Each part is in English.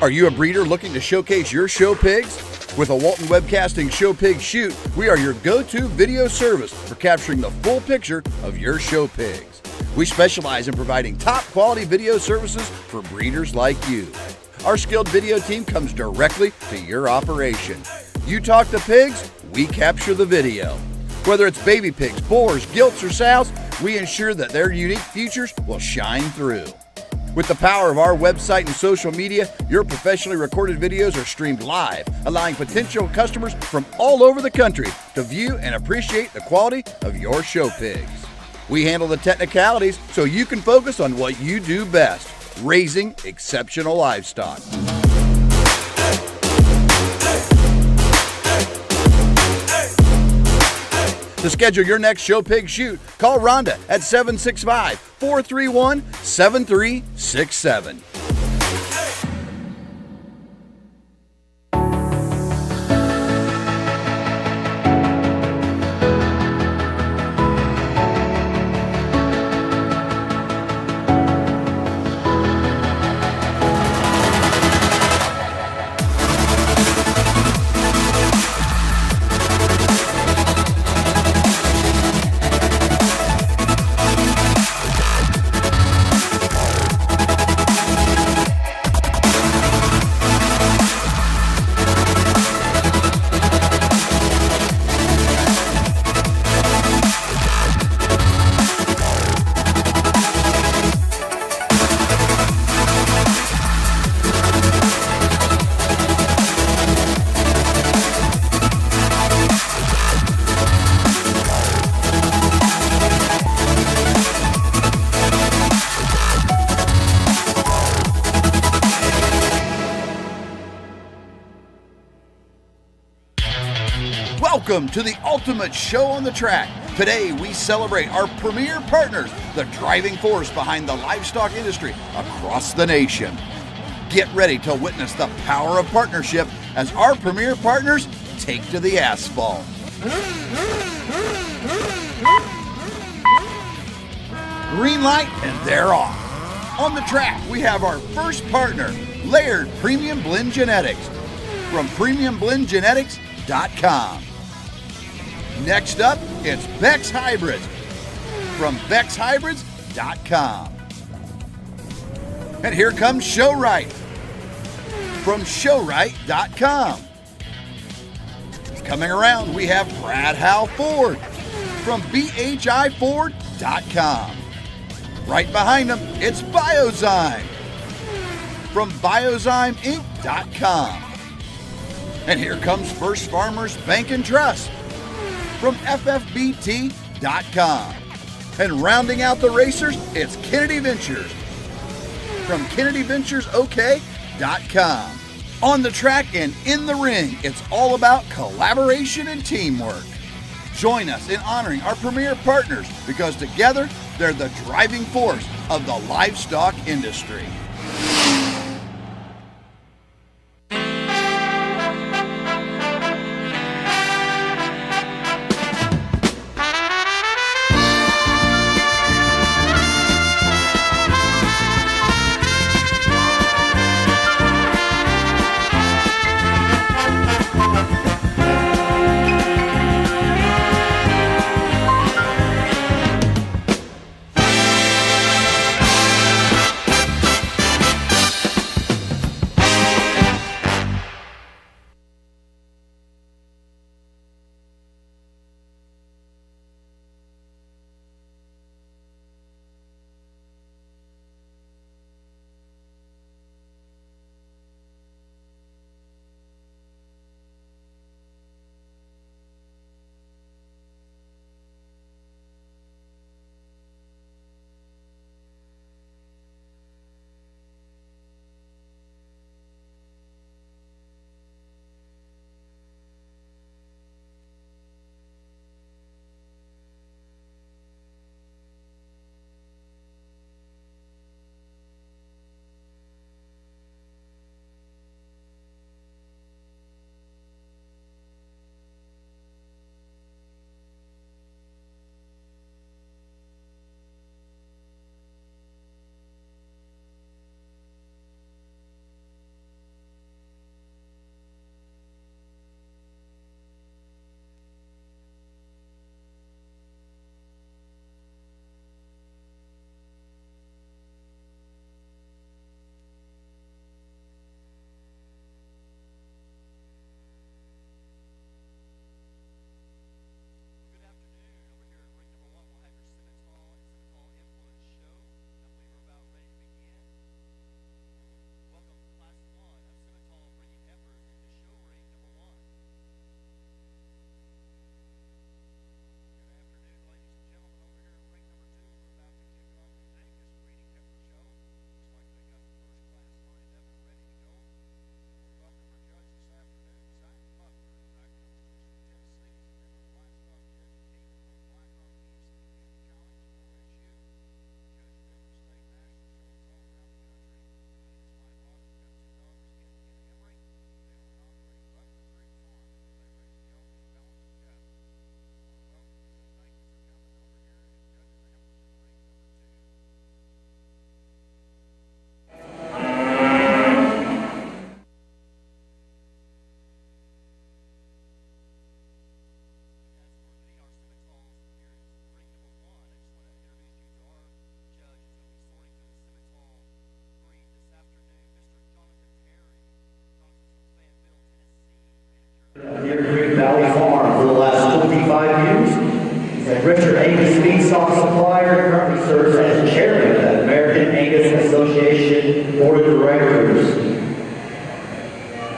Are you a breeder looking to showcase your show pigs? With a Walton Webcasting Show Pig Shoot, we are your go-to video service for capturing the full picture of your show pigs. We specialize in providing top quality video services for breeders like you. Our skilled video team comes directly to your operation. You talk to pigs, we capture the video. Whether it's baby pigs, boars, gilts, or sows, we ensure that their unique features will shine through. With the power of our website and social media, your professionally recorded videos are streamed live, allowing potential customers from all over the country to view and appreciate the quality of your show pigs. We handle the technicalities so you can focus on what you do best, raising exceptional livestock. To schedule your next show pig shoot, call Rhonda at 765-431-7367. Welcome to the ultimate show on the track. Today we celebrate our premier partners, the driving force behind the livestock industry across the nation. Get ready to witness the power of partnership as our premier partners take to the asphalt. Green light and they're off. On the track we have our first partner, Laird Premium Blend Genetics from premiumblendgenetics.com. Next up, it's Beck's Hybrids from beckshybrids.com. And here comes Showright from showright.com. Coming around, we have Brad Howe Ford from bhiford.com. Right behind him, it's Biozyme from biozymeinc.com. And here comes First Farmers Bank and Trust from ffbt.com. And rounding out the racers, it's Kennedy Ventures from kennedyventuresok.com. On the track and in the ring, it's all about collaboration and teamwork. Join us in honoring our premier partners because together they're the driving force of the livestock industry. values. He's a Richard Angus feedstock supplier, currently serves as chairman of the American Angus Association Board of Directors.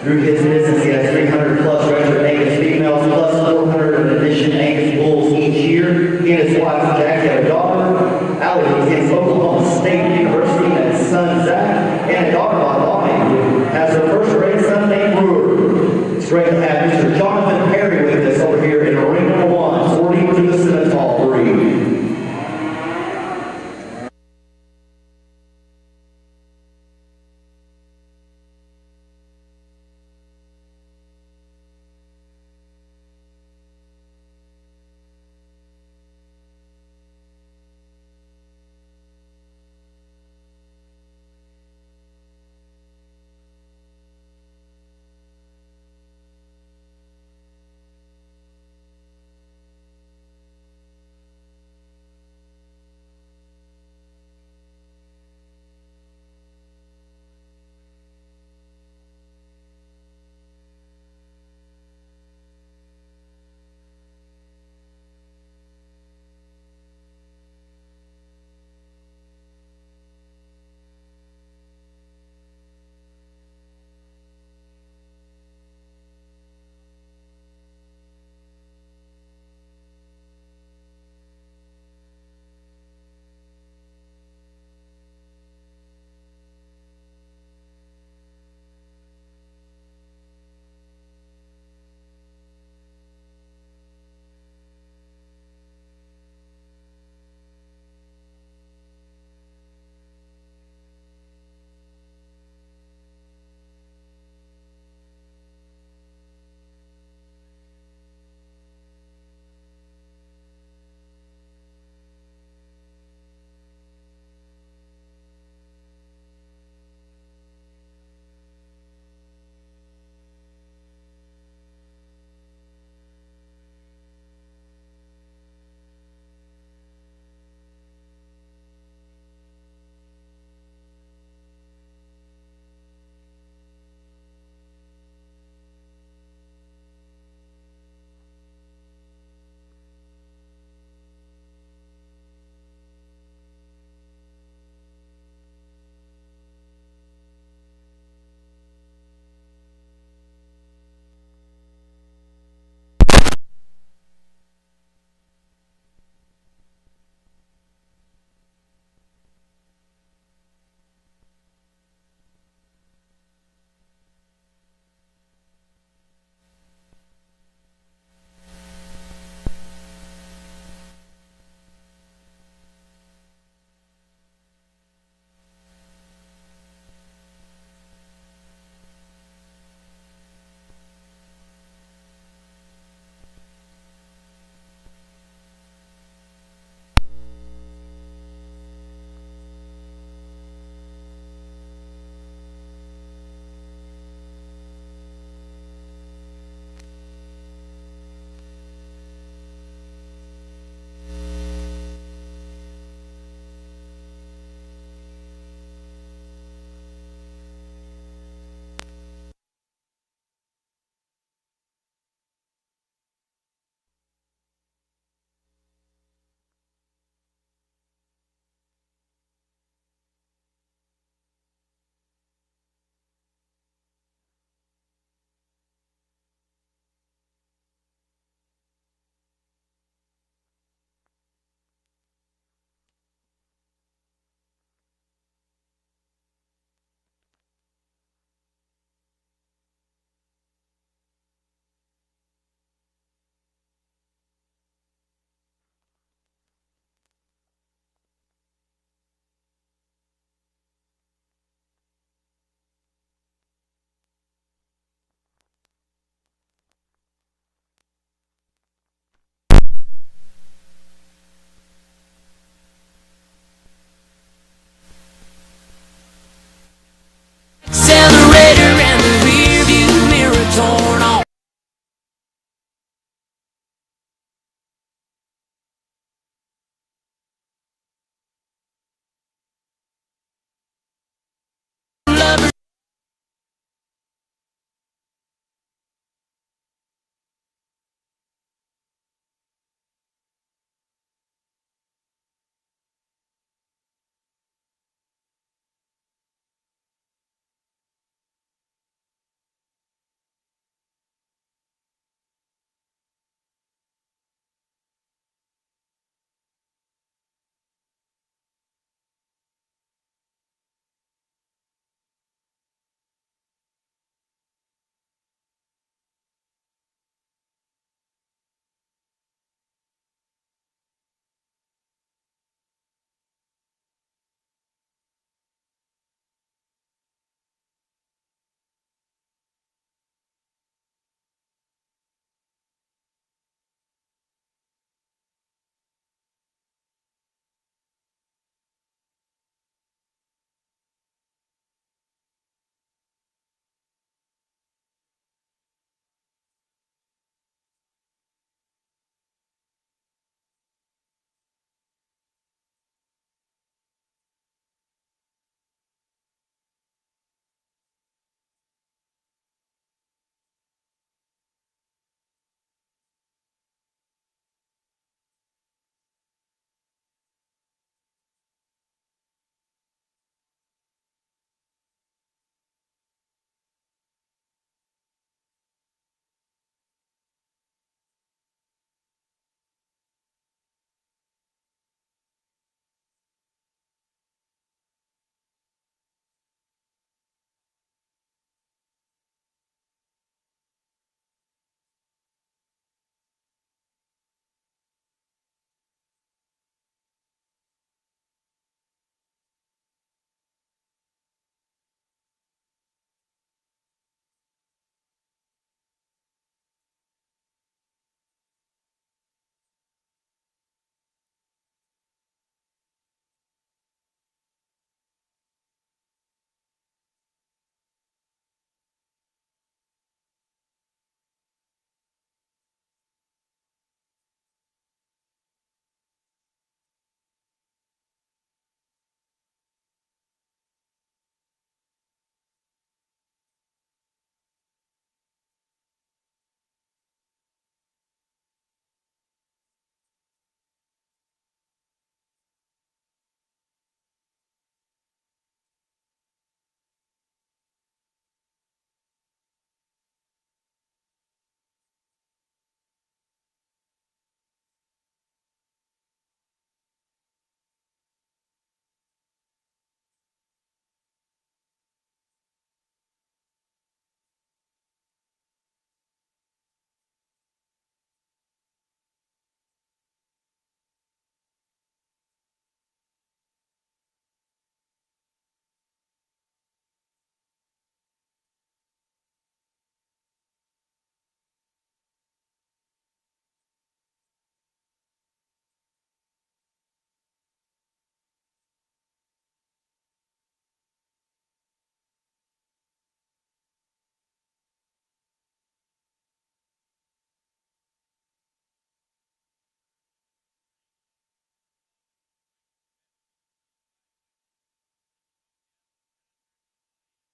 Through his business, he has 300 plus Richard Angus females, plus 400 in addition Angus bulls each year. He and his wife, Jackie, have a daughter. Allie attends Oklahoma State University, and his son, Zach, and a daughter by Lonnie, who has her first grandson named Brewer. It's great to have Mr. Jonathan Perry with us over here in ring number 1, sorting to the Simmental breed.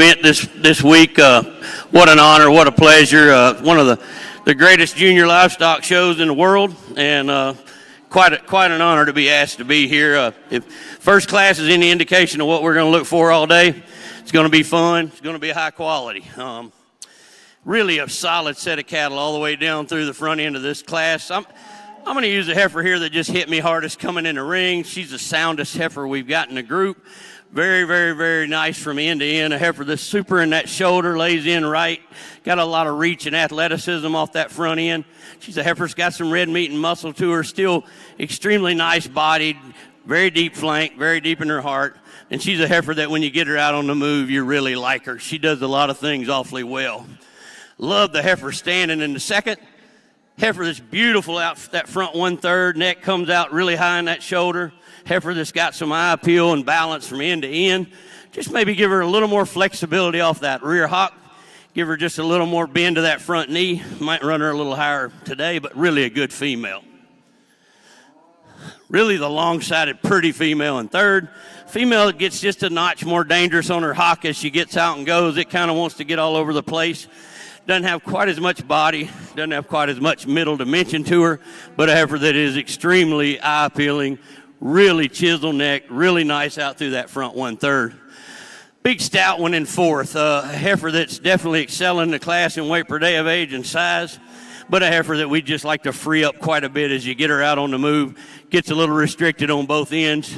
event this week. What an honor, what a pleasure. One of the greatest junior livestock shows in the world, and quite an honor to be asked to be here. If first class is any indication of what we're going to look for all day, it's going to be fun. It's going to be high quality. Really a solid set of cattle all the way down through the front end of this class. I'm going to use a heifer here that just hit me hardest coming in the ring. She's the soundest heifer we've got in the group. Very, very, very nice from end to end. A heifer that's super in that shoulder, lays in right. Got a lot of reach and athleticism off that front end. She's a heifer that's got some red meat and muscle to her. Still extremely nice bodied, very deep flank, very deep in her heart. And she's a heifer that when you get her out on the move, you really like her. She does a lot of things awfully well. Love the heifer standing in the second. Heifer that's beautiful out that front 1/3. Neck comes out really high in that shoulder. Heifer that's got some eye appeal and balance from end to end. Just maybe give her a little more flexibility off that rear hock. Give her just a little more bend to that front knee. Might run her a little higher today, but really a good female. Really the long-sided pretty female in third. Female that gets just a notch more dangerous on her hock as she gets out and goes. It kind of wants to get all over the place. Doesn't have quite as much body, doesn't have quite as much middle dimension to her, but a heifer that is extremely eye-appealing, really chisel neck, really nice out through that front 1/3. Big stout one in fourth. A heifer that's definitely excelling in the class in weight per day of age and size, but a heifer that we just like to free up quite a bit as you get her out on the move. Gets a little restricted on both ends.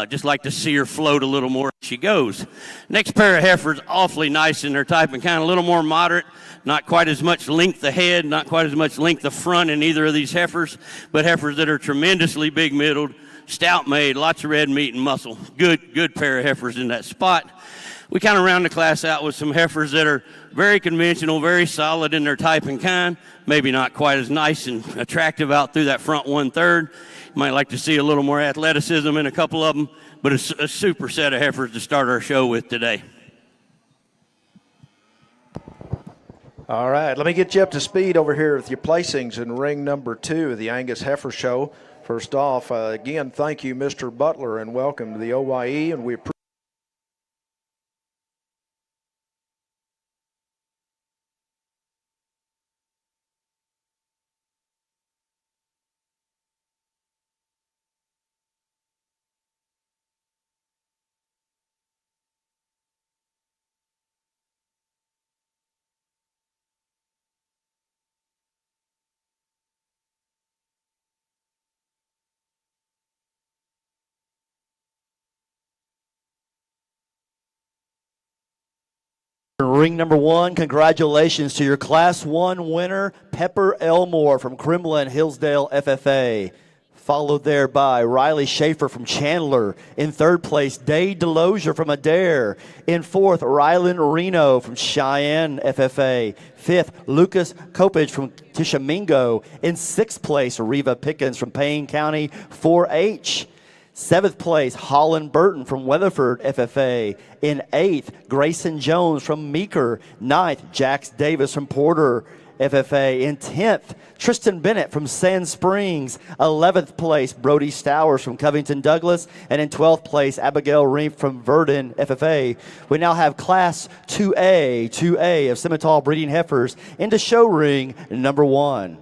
Just like to see her float a little more as she goes. Next pair of heifers, awfully nice in their type and kind of a little more moderate. Not quite as much length ahead, not quite as much length of front in either of these heifers, but heifers that are tremendously big middled, stout made, lots of red meat and muscle. Good pair of heifers in that spot. We kind of round the class out with some heifers that are very conventional, very solid in their type and kind, maybe not quite as nice and attractive out through that front 1/3. You might like to see a little more athleticism in a couple of them, but a super set of heifers to start our show with today. All right, let me get you up to speed over here with your placings in ring number 2 of the Angus Heifer Show. First off, again, thank you, Mr. Butler, and welcome to the OYE, and we appreciate Ring number 1, congratulations to your Class 1 winner, Pepper Elmore from Crimlin Hillsdale FFA. Followed there by Riley Schaefer from Chandler. In third place, Dade Delozier from Adair. In fourth, Rylan Reno from Cheyenne FFA. Fifth, Lucas Kopich from Tishomingo. In sixth place, Reva Pickens from Payne County 4-H. Seventh place, Holland Burton from Weatherford FFA. In eighth, Grayson Jones from Meeker. Ninth, Jax Davis from Porter FFA. In 10th, Tristan Bennett from Sand Springs. 11th place, Brody Stowers from Covington Douglas. And in 12th place, Abigail Reef from Verdon FFA. We now have Class 2A of Simmental breeding heifers into show ring number 1.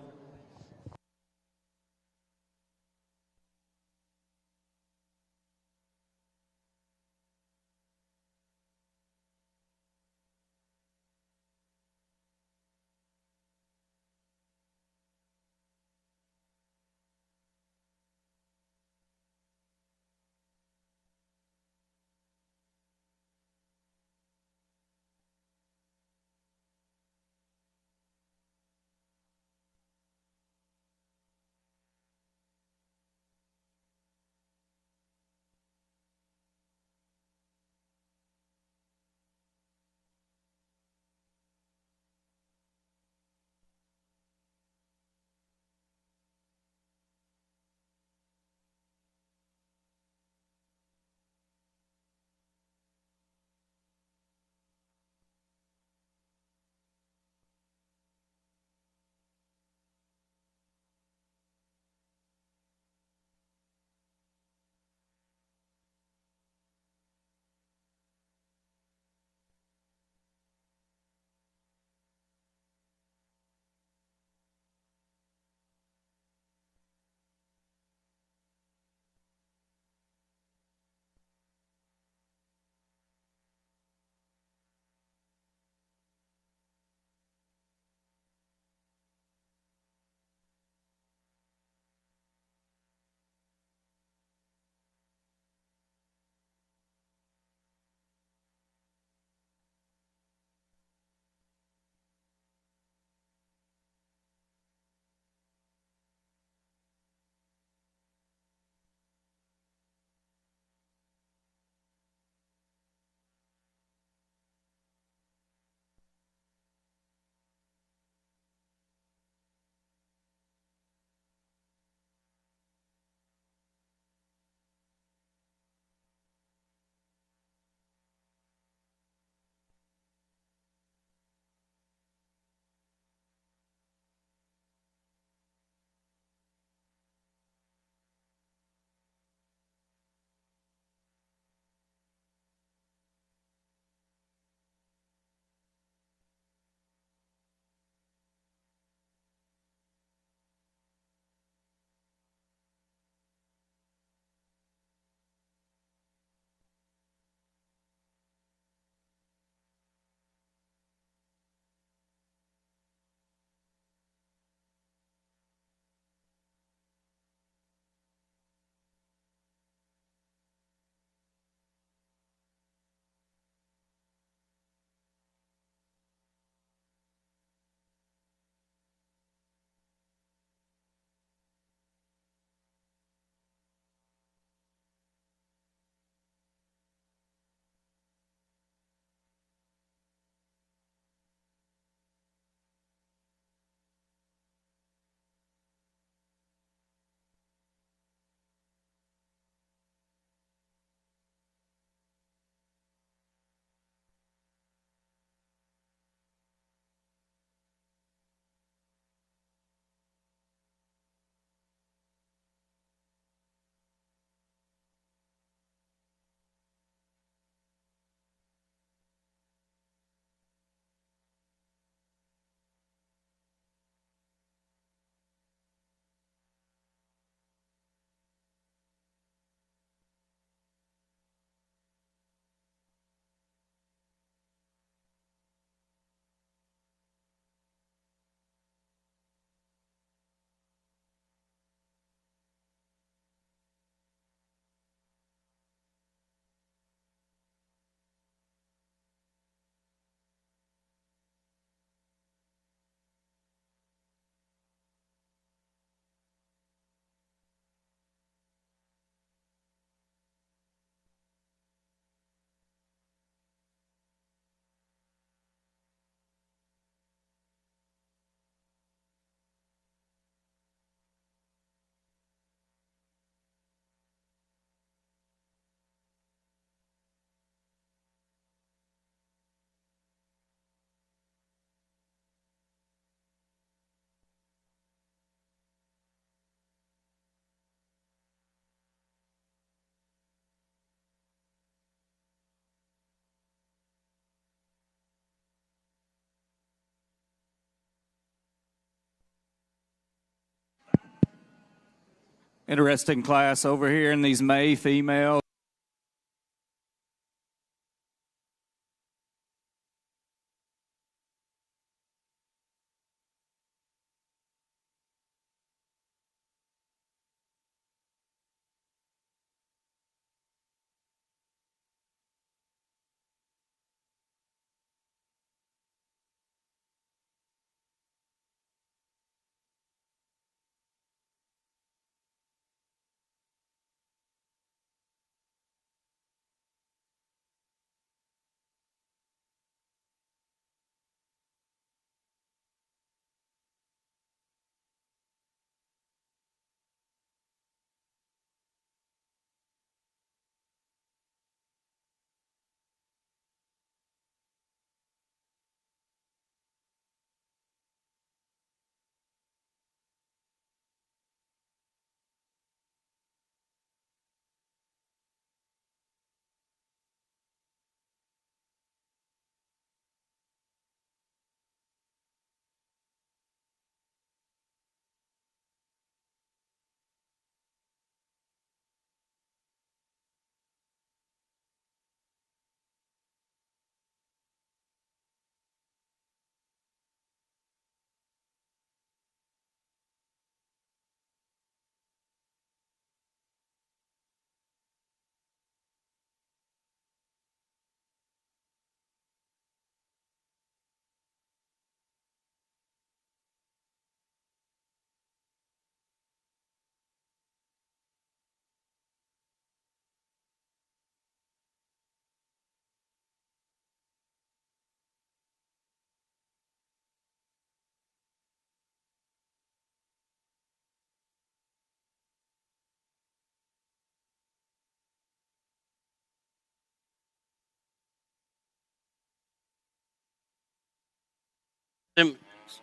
Interesting class over here in these May females.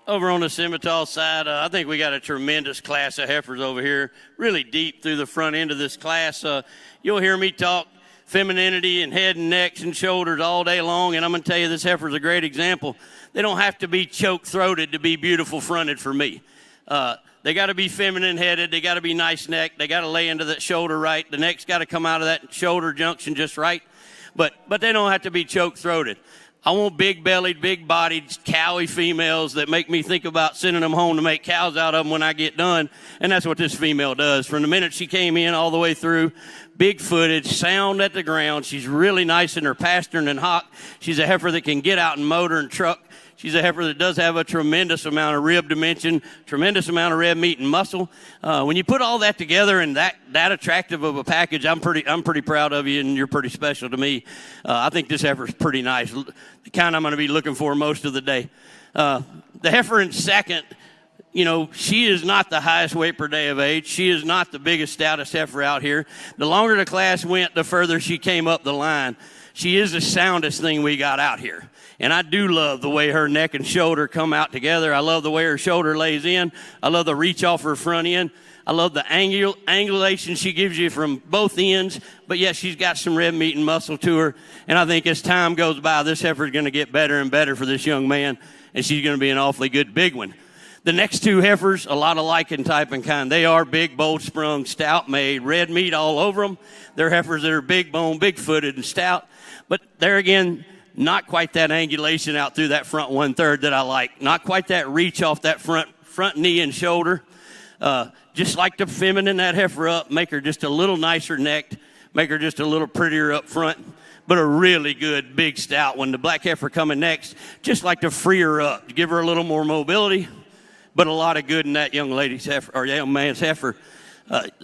Over on the Simmental side, I think we got a tremendous class of heifers over here, really deep through the front end of this class. You'll hear me talk femininity and head and necks and shoulders all day long, and I'm going to tell you this heifer is a great example. They don't have to be choke-throated to be beautiful fronted for me. They got to be feminine headed. They got to be nice neck. They got to lay into that shoulder right. The neck's got to come out of that shoulder junction just right. But they don't have to be choke-throated. I want big-bellied, big-bodied, cowy females that make me think about sending them home to make cows out of them when I get done, and that's what this female does. From the minute she came in all the way through, big-footed, sound at the ground. She's really nice in her pastern and hock. She's a heifer that can get out and motor and truck. She's a heifer that does have a tremendous amount of rib dimension, tremendous amount of red meat and muscle. When you put all that together and that attractive of a package, I'm pretty proud of you, and you're pretty special to me. I think this heifer is pretty nice, the kind I'm going to be looking for most of the day. The heifer in second, you know, she is not the highest weight per day of age. She is not the biggest, stoutest heifer out here. The longer the class went, the further she came up the line. She is the soundest thing we got out here. And I do love the way her neck and shoulder come out together. I love the way her shoulder lays in. I love the reach off her front end. I love the angulation she gives you from both ends. But yes, she's got some red meat and muscle to her. And I think as time goes by, this heifer is going to get better and better for this young man. And she's going to be an awfully good big one. The next two heifers, a lot alike in type and kind. They are big, bold sprung, stout made, red meat all over them. They're heifers that are big bone, big footed, and stout. But there again, not quite that angulation out through that front 1/3 that I like. Not quite that reach off that front knee and shoulder. Just like to feminine that heifer up, make her just a little nicer necked, make her just a little prettier up front, but a really good big stout one. The black heifer coming next, just like to free her up, to give her a little more mobility, but a lot of good in that young lady's heifer, or young man's heifer.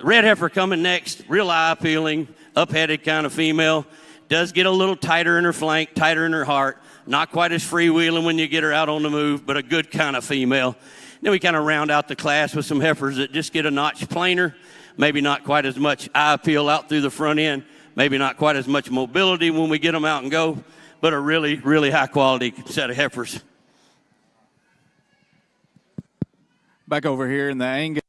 Red heifer coming next, real eye appealing, up-headed kind of female. Does get a little tighter in her flank, tighter in her heart. Not quite as freewheeling when you get her out on the move, but a good kind of female. Then we kind of round out the class with some heifers that just get a notch plainer. Maybe not quite as much eye appeal out through the front end. Maybe not quite as much mobility when we get them out and go, but a really, really high-quality set of heifers. Back over here in the Angus.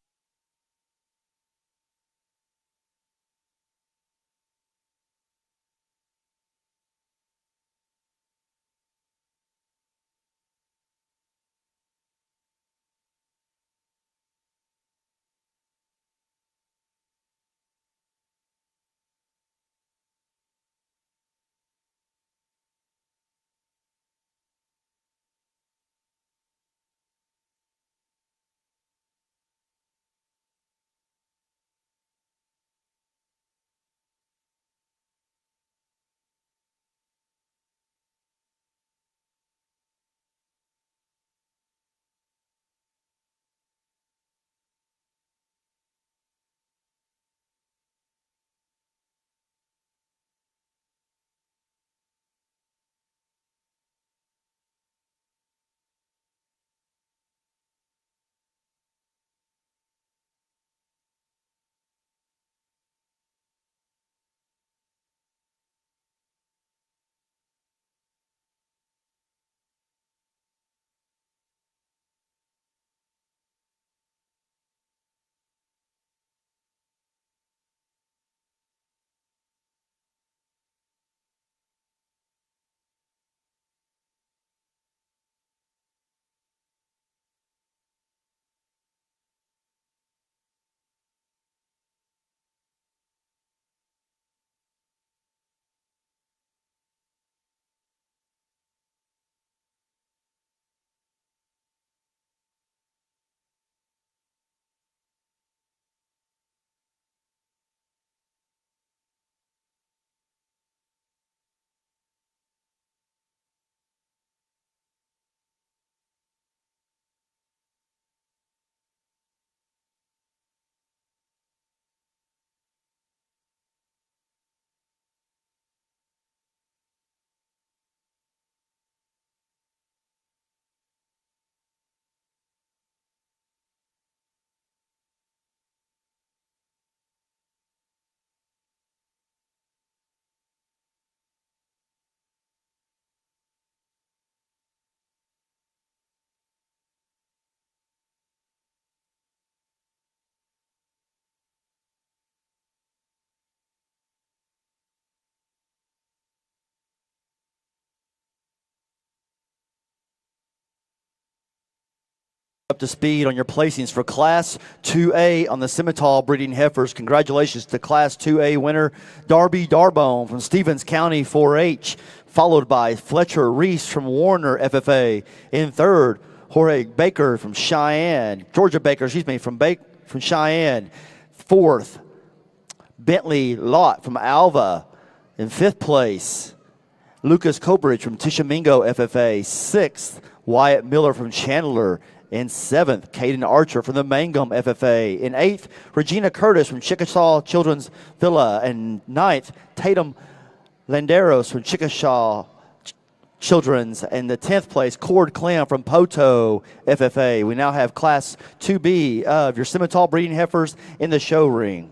to speed on your placings for Class 2A on the Simmental breeding heifers. Congratulations to Class 2A winner Darby Darbone from Stevens County 4-H, followed by Fletcher Reese from Warner FFA. In third, Jorge Baker from Cheyenne, Georgia Baker, from Cheyenne. Fourth, Bentley Lott from Alva. In fifth place, Lucas Cobridge from Tishomingo FFA. Sixth, Wyatt Miller from Chandler. In seventh, Caden Archer from the Mangum FFA. In eighth, Regina Curtis from Chickasaw Children's Villa. And ninth, Tatum Landeros from Chickasaw Children's. And the 10th place, Cord Clem from Poto FFA. We now have Class 2B of your Simmental breeding heifers in the show ring.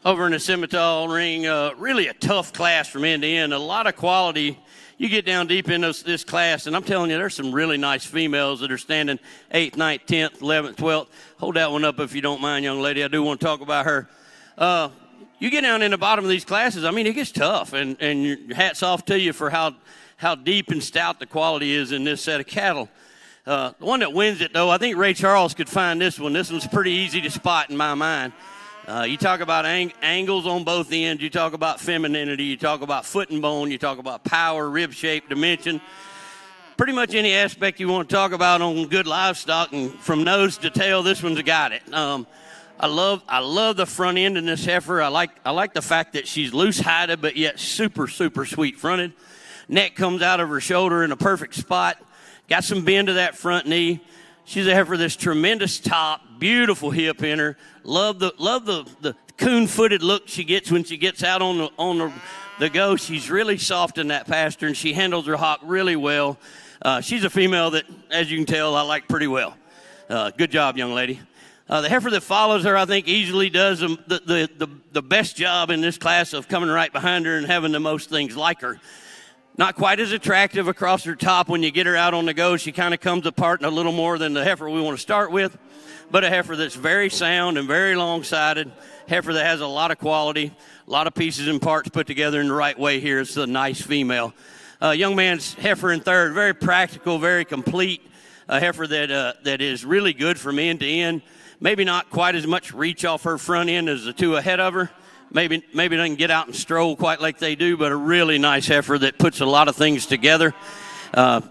over in the Simmental ring. Really a tough class from end to end. A lot of quality. You get down deep in this class, and I'm telling you, there's some really nice females that are standing 8th, 9th, 10th, 11th, 12th. Hold that one up if you don't mind, young lady. I do want to talk about her. You get down in the bottom of these classes, I mean, it gets tough, and hats off to you for how deep and stout the quality is in this set of cattle. The one that wins it, though, I think Ray Charles could find this one. This one's pretty easy to spot in my mind. You talk about angles on both ends. You talk about femininity. You talk about foot and bone. You talk about power, rib shape, dimension. Pretty much any aspect you want to talk about on good livestock, and from nose to tail, this one's got it. I love the front end in this heifer. I like the fact that she's loose-hided, but yet super, super sweet-fronted. Neck comes out of her shoulder in a perfect spot. Got some bend to that front knee. She's a heifer that's tremendous top, beautiful hip in her. Love the coon-footed look she gets when she gets out on the go. She's really soft in that pasture, and she handles her hock really well. She's a female that, as you can tell, I like pretty well. Good job, young lady. The heifer that follows her, I think, easily does the best job in this class of coming right behind her and having the most things like her. Not quite as attractive across her top. When you get her out on the go, she kind of comes apart a little more than the heifer we want to start with, but a heifer that's very sound and very long-sided, heifer that has a lot of quality, a lot of pieces and parts put together in the right way here. It's a nice female. Young man's heifer in third, very practical, very complete, a heifer that is really good from end to end. Maybe not quite as much reach off her front end as the two ahead of her. Maybe doesn't get out and stroll quite like they do, but a really nice heifer that puts a lot of things together.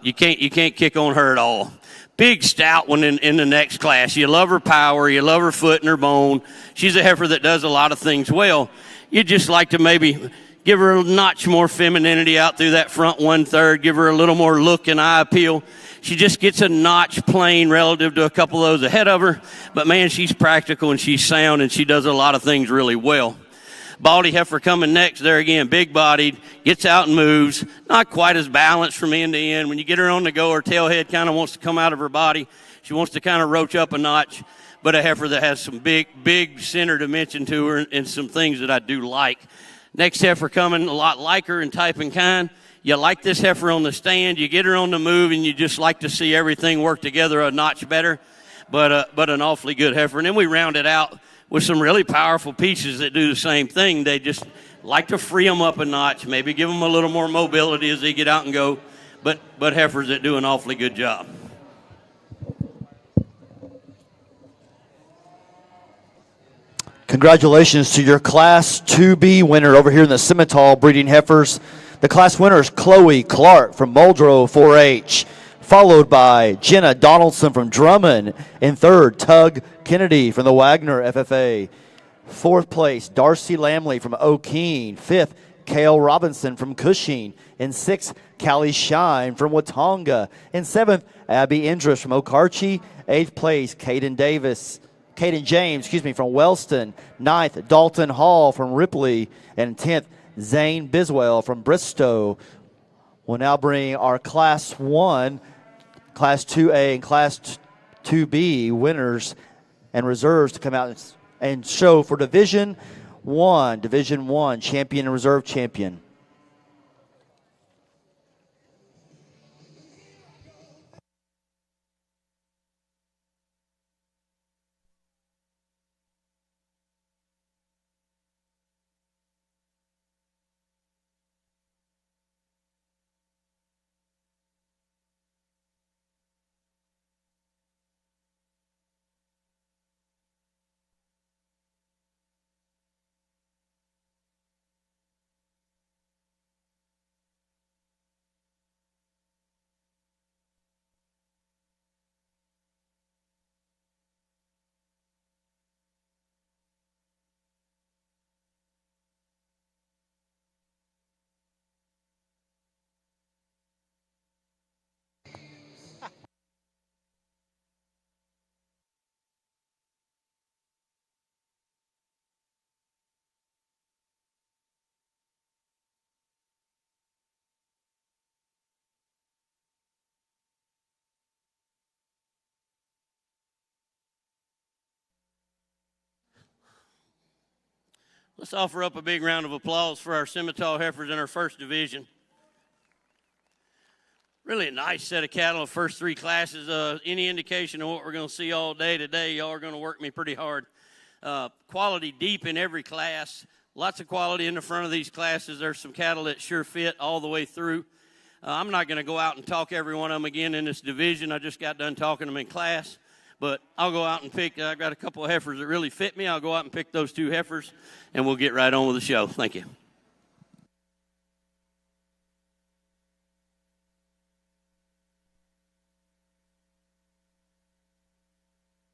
You can't kick on her at all. Big stout one in the next class. You love her power. You love her foot and her bone. She's a heifer that does a lot of things well. You'd just like to maybe give her a notch more femininity out through that front 1/3. Give her a little more look and eye appeal. She just gets a notch plain relative to a couple of those ahead of her. But, man, she's practical and she's sound and she does a lot of things really well. Baldy heifer coming next there again, big-bodied, gets out and moves, not quite as balanced from end to end. When you get her on the go, her tail head kind of wants to come out of her body. She wants to kind of roach up a notch, but a heifer that has some big center dimension to her and some things that I do like. Next heifer coming, a lot like her in type and kind. You like this heifer on the stand. You get her on the move, and you just like to see everything work together a notch better, but an awfully good heifer. And then we round it out with some really powerful pieces that do the same thing. They just like to free them up a notch, maybe give them a little more mobility as they get out and go, but heifers that do an awfully good job. Congratulations to your Class 2B winner over here in the Simmental breeding heifers. The class winner is Chloe Clark from Muldrow 4-H, followed by Jenna Donaldson from Drummond. In third, Tug Kennedy from the Wagner FFA. Fourth place, Darcy Lamley from O'Keene. Fifth, Cale Robinson from Cushing. In sixth, Callie Shine from Watonga. In seventh, Abby Indris from Okarche. Eighth place, Caden James from Wellston. Ninth, Dalton Hall from Ripley. And 10th, Zane Biswell from Bristow. We'll now bring our Class 1, Class 2A, and Class 2B winners and reserves to come out and show for Division 1, champion and reserve champion. Let's offer up a big round of applause for our Simmental heifers in our first division. Really a nice set of cattle in the first three classes. Any indication of what we're going to see all day today, y'all are going to work me pretty hard. Quality deep in every class. Lots of quality in the front of these classes. There's some cattle that sure fit all the way through. I'm not going to go out and talk every one of them again in this division. I just got done talking them in class. But I'll go out and pick. I've got a couple of heifers that really fit me. I'll go out and pick those two heifers, and we'll get right on with the show. Thank you.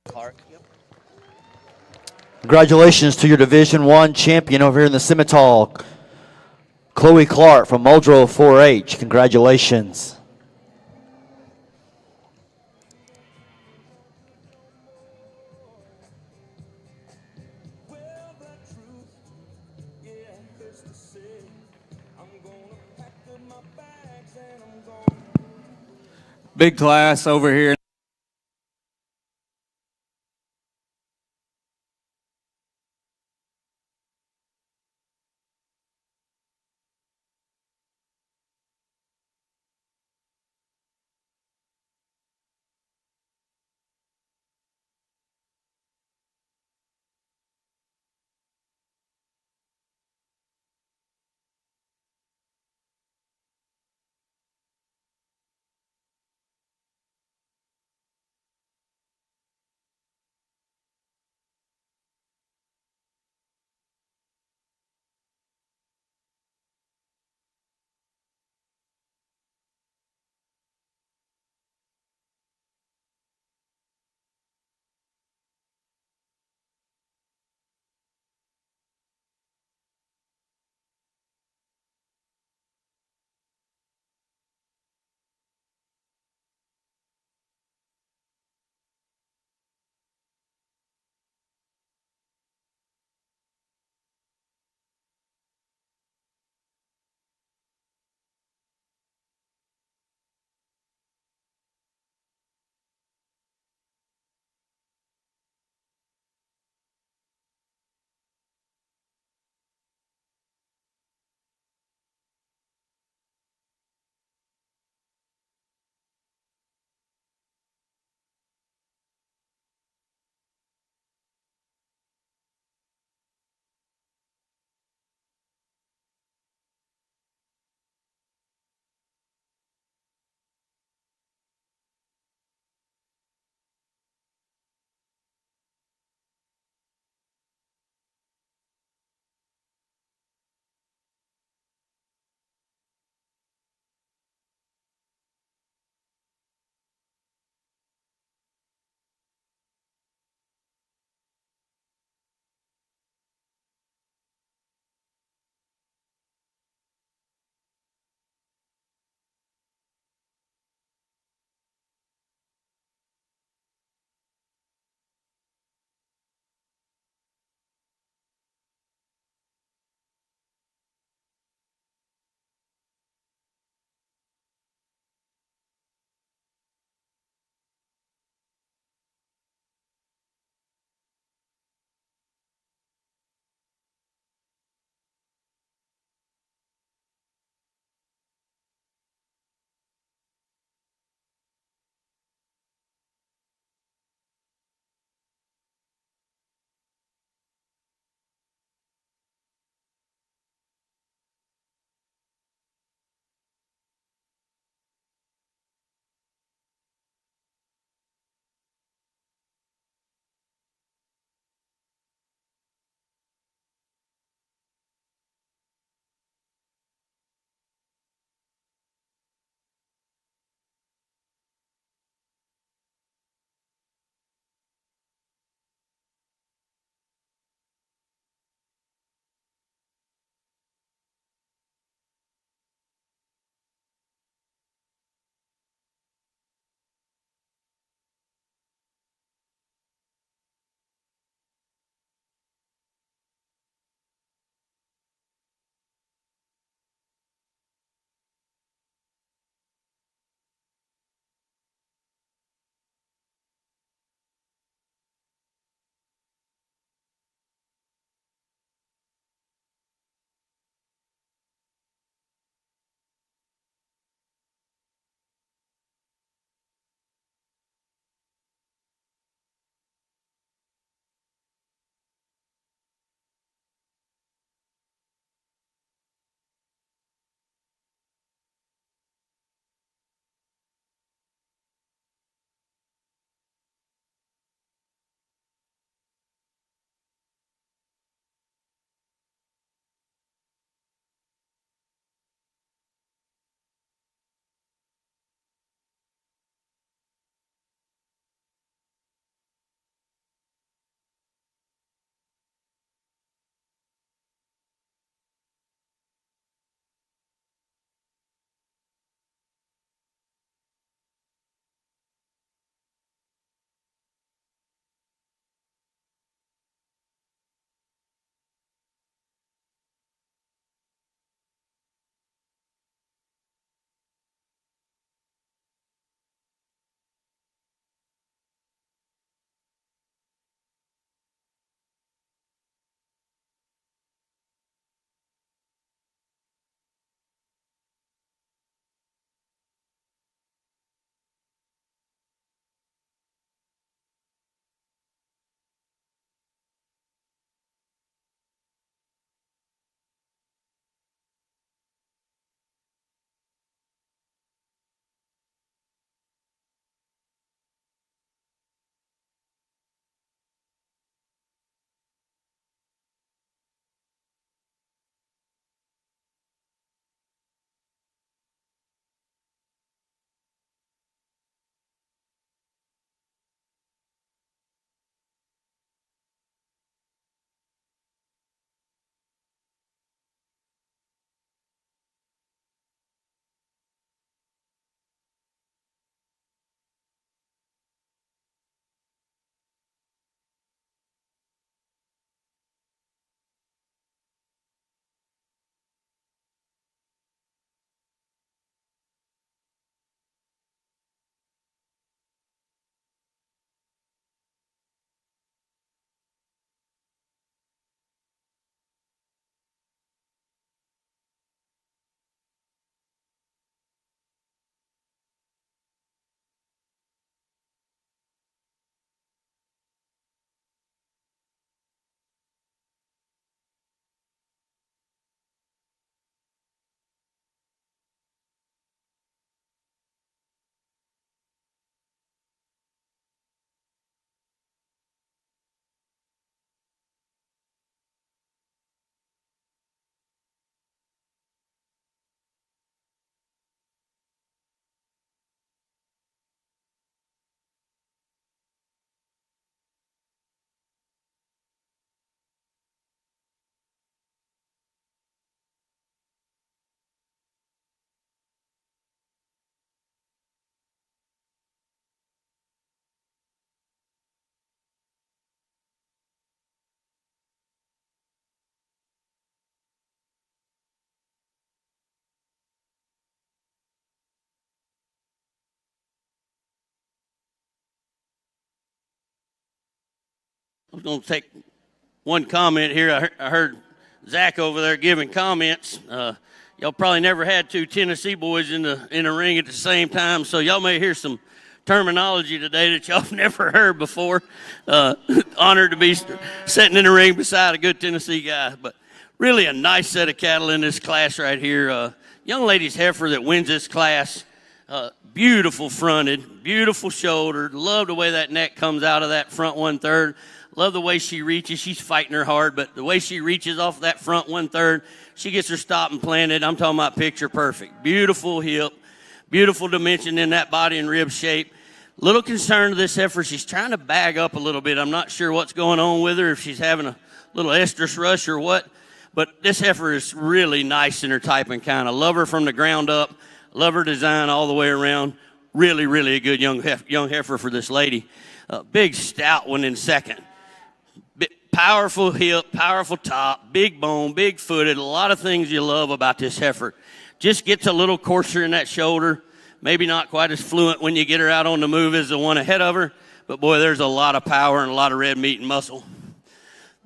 Clark. Congratulations to your Division I champion over here in the Simmental, Chloe Clark from Muldrow 4-H. Congratulations. Big class over here. was going to take one comment here. I heard Zach over there giving comments. Y'all probably never had two Tennessee boys in the ring at the same time, so y'all may hear some terminology today that y'all have never heard before. Honored to be sitting in the ring beside a good Tennessee guy, but really a nice set of cattle in this class right here. Young lady's heifer that wins this class. Beautiful fronted, beautiful shouldered. Love the way that neck comes out of that front 1/3. Love the way she reaches. She's fighting her hard, but the way she reaches off that front 1/3, she gets her stop and planted. I'm talking about picture perfect. Beautiful hip, beautiful dimension in that body and rib shape. Little concerned with this heifer. She's trying to bag up a little bit. I'm not sure what's going on with her, if she's having a little estrus rush or what. But this heifer is really nice in her type and kind. I love her from the ground up. Love her design all the way around. Really, really a good young heifer for this lady. Big stout one in second. Powerful hip, powerful top, big bone, big footed. A lot of things you love about this heifer. Just gets a little coarser in that shoulder. Maybe not quite as fluent when you get her out on the move as the one ahead of her. But, boy, there's a lot of power and a lot of red meat and muscle.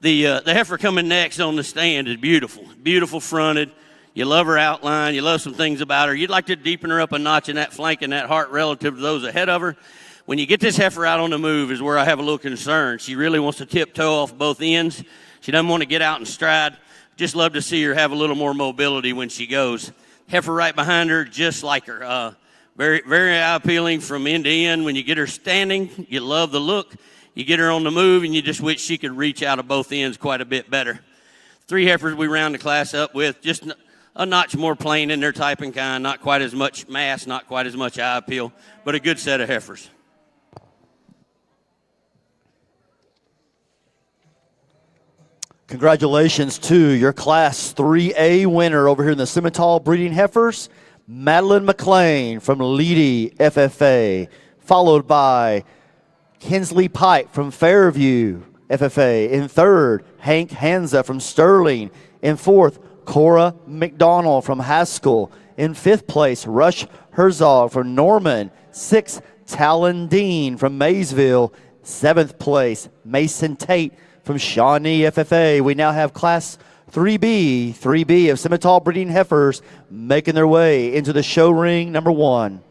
The heifer coming next on the stand is beautiful. Beautiful fronted. You love her outline. You love some things about her. You'd like to deepen her up a notch in that flank and that heart relative to those ahead of her. When you get this heifer out on the move is where I have a little concern. She really wants to tiptoe off both ends. She doesn't want to get out and stride. Just love to see her have a little more mobility when she goes. Heifer right behind her, just like her. Very, very eye-appealing from end to end. When you get her standing, you love the look. You get her on the move, and you just wish she could reach out of both ends quite a bit better. 3 heifers we round the class up with, just a notch more plain in their type and kind, not quite as much mass, not quite as much eye appeal, but a good set of heifers. Congratulations to your Class 3A winner over here in the Simmental Breeding Heifers, Madeline McLean from Leedy FFA, followed by Hensley Pike from Fairview FFA. In third, Hank Hanza from Sterling. In fourth, Cora McDonald from Haskell. In fifth place, Rush Herzog from Norman. Sixth, Talon Dean from Maysville. Seventh place, Mason Tate from Shawnee FFA. We now have Class 3B of Simmental Breeding Heifers making their way into the show ring number 1.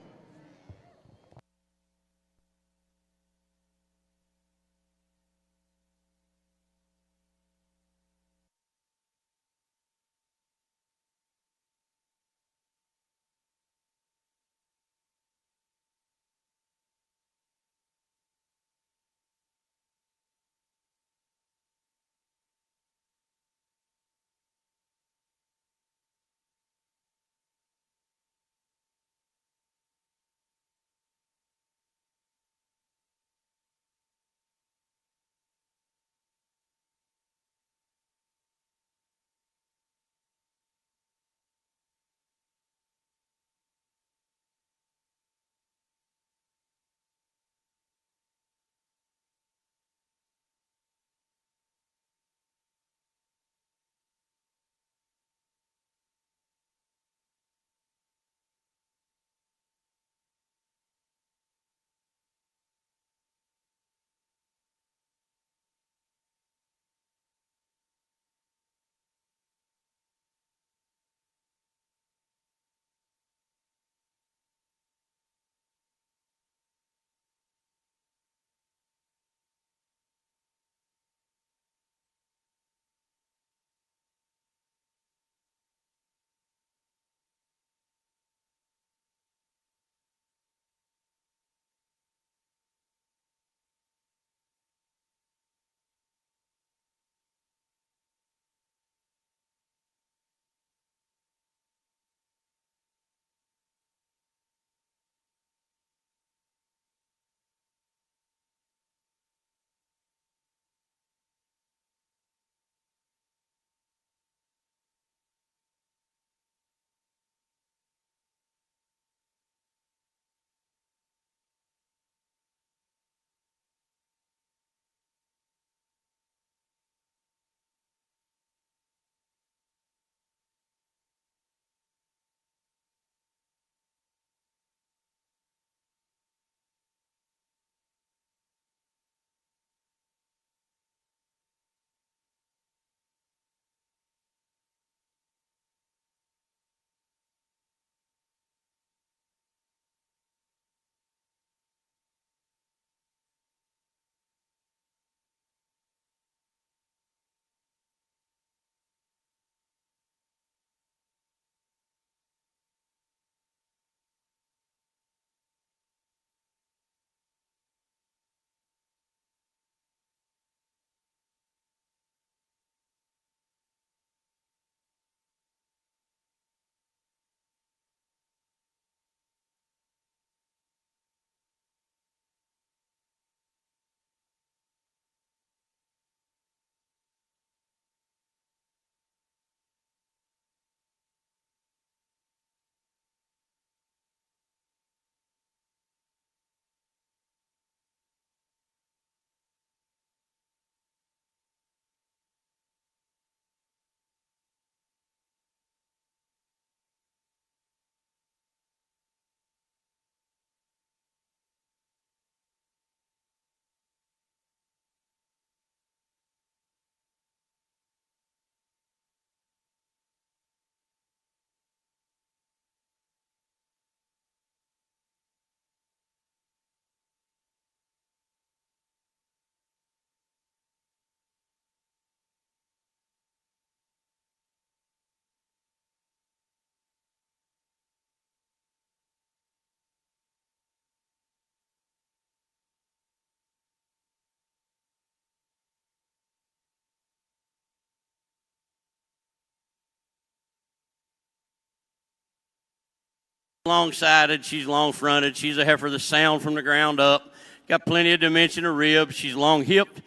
Long-sided, she's long-fronted. She's a heifer that's sound from the ground up. Got plenty of dimension of ribs. She's long-hipped.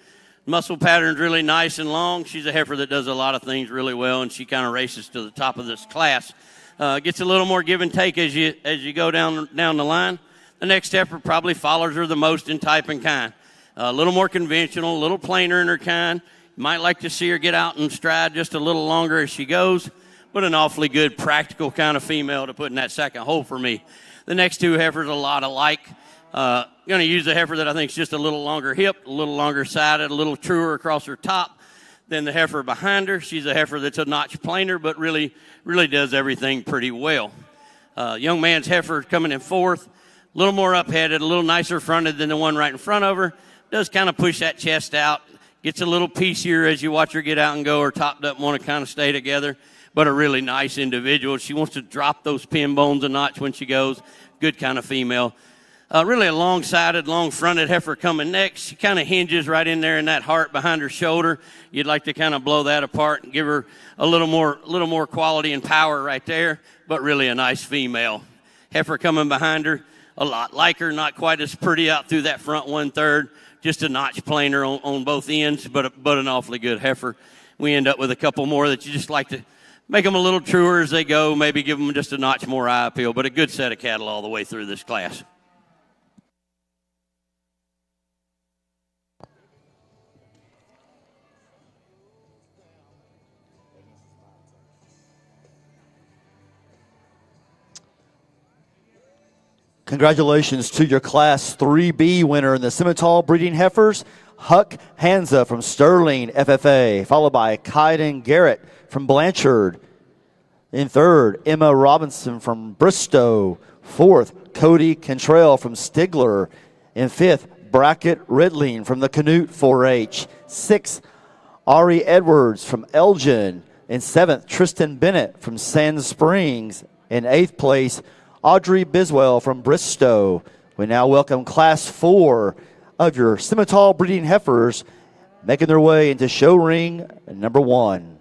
Muscle pattern's really nice and long. She's a heifer that does a lot of things really well, and she kind of races to the top of this class. Gets a little more give and take as you go down the line. The next heifer probably follows her the most in type and kind. A little more conventional, a little plainer in her kind. You might like to see her get out and stride just a little longer as she goes, but an awfully good, practical kind of female to put in that second hole for me. The next two heifers a lot alike. Going to use a heifer that I think is just a little longer hipped, a little longer sided, a little truer across her top than the heifer behind her. She's a heifer that's a notch plainer, but really does everything pretty well. Young man's heifer coming in fourth, a little more up-headed, a little nicer fronted than the one right in front of her. Does kind of push that chest out, gets a little piecier as you watch her get out and go. Her top doesn't want to kind of stay together, but a really nice individual. She wants to drop those pin bones a notch when she goes. Good kind of female. Really a long-sided, long-fronted heifer coming next. She kind of hinges right in there in that heart behind her shoulder. You'd like to kind of blow that apart and give her a little more quality and power right there, but really a nice female. Heifer coming behind her, a lot like her, not quite as pretty out through that front 1/3, just a notch plainer on both ends, but an awfully good heifer. We end up with a couple more that you just like to make them a little truer as they go, maybe give them just a notch more eye appeal, but a good set of cattle all the way through this class. Congratulations to your Class 3B winner in the Simmental breeding heifers, Huck Hansa from Sterling FFA, followed by Kaiden Garrett from Blanchard. In third, Emma Robinson from Bristow. Fourth, Cody Cantrell from Stigler. In fifth, Brackett Ridling from the Canute 4-H. Sixth, Ari Edwards from Elgin. In seventh, Tristan Bennett from Sand Springs. In eighth place, Audrey Biswell from Bristow. We now welcome Class 4 of your Simmental breeding heifers making their way into show ring number 1.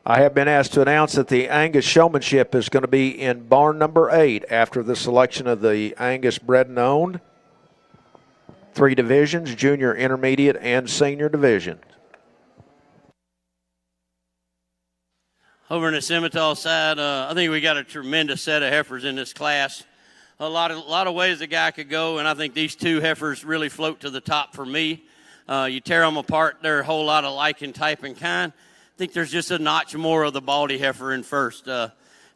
I have been asked to announce that the Angus showmanship is going to be in barn number 8 after the selection of the Angus bred and owned. 3 divisions, junior, intermediate, and senior divisions. Over in the Simmental side, I think we got a tremendous set of heifers in this class. A lot of ways the guy could go, and I think these 2 heifers really float to the top for me. You tear them apart, they're a whole lot alike in type and kind. I think there's just a notch more of the baldy heifer in first.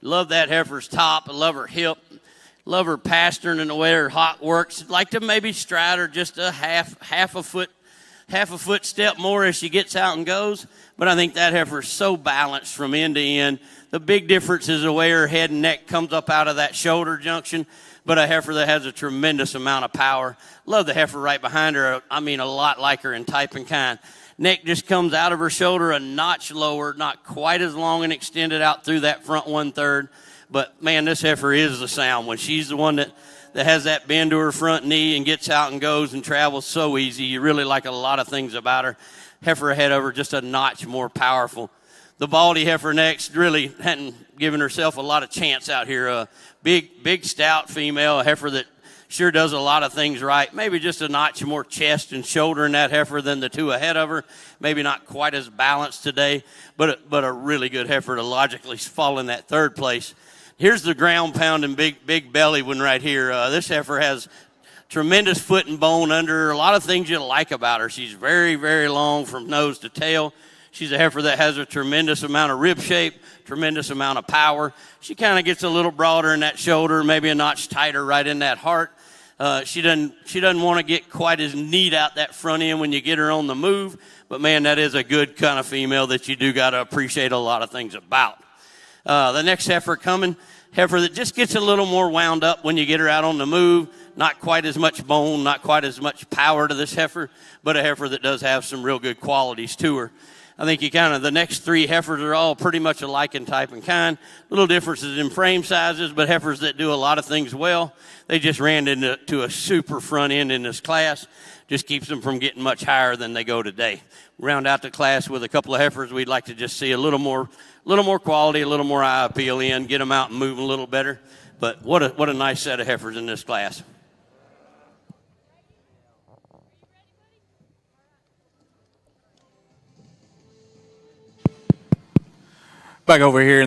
Love that heifer's top. I love her hip. Love her pasturing and the way her hot works. I'd like to maybe stride her just a half a foot step more as she gets out and goes. But I think that heifer is so balanced from end to end. The big difference is the way her head and neck comes up out of that shoulder junction. But a heifer that has a tremendous amount of power. Love the heifer right behind her. I mean, a lot like her in type and kind. Neck just comes out of her shoulder a notch lower, not quite as long and extended out through that front 1/3. But, man, this heifer is the sound one. She's the one that has that bend to her front knee and gets out and goes and travels so easy. You really like a lot of things about her. Heifer ahead of her, just a notch more powerful. The baldy heifer next really hadn't given herself a lot of chance out here. A big, stout female, a heifer that sure does a lot of things right. Maybe just a notch more chest and shoulder in that heifer than the 2 ahead of her. Maybe not quite as balanced today, but a really good heifer to logically fall in that 3rd place. Here's the ground pounding big belly one right here. This heifer has tremendous foot and bone under her. A lot of things you like about her. She's very, very long from nose to tail. She's a heifer that has a tremendous amount of rib shape, tremendous amount of power. She kind of gets a little broader in that shoulder, maybe a notch tighter right in that heart. She doesn't want to get quite as neat out that front end when you get her on the move. But, man, that is a good kind of female that you do got to appreciate a lot of things about. The next heifer coming, heifer that just gets a little more wound up when you get her out on the move. Not quite as much bone, not quite as much power to this heifer, but a heifer that does have some real good qualities to her. I think the next 3 heifers are all pretty much alike in type and kind. Little differences in frame sizes, but heifers that do a lot of things well. They just ran into a super front end in this class. Just keeps them from getting much higher than they go today. Round out the class with a couple of heifers we'd like to just see a little more quality, a little more eye appeal in, get them out and moving a little better. But what a nice set of heifers in this class. back over here.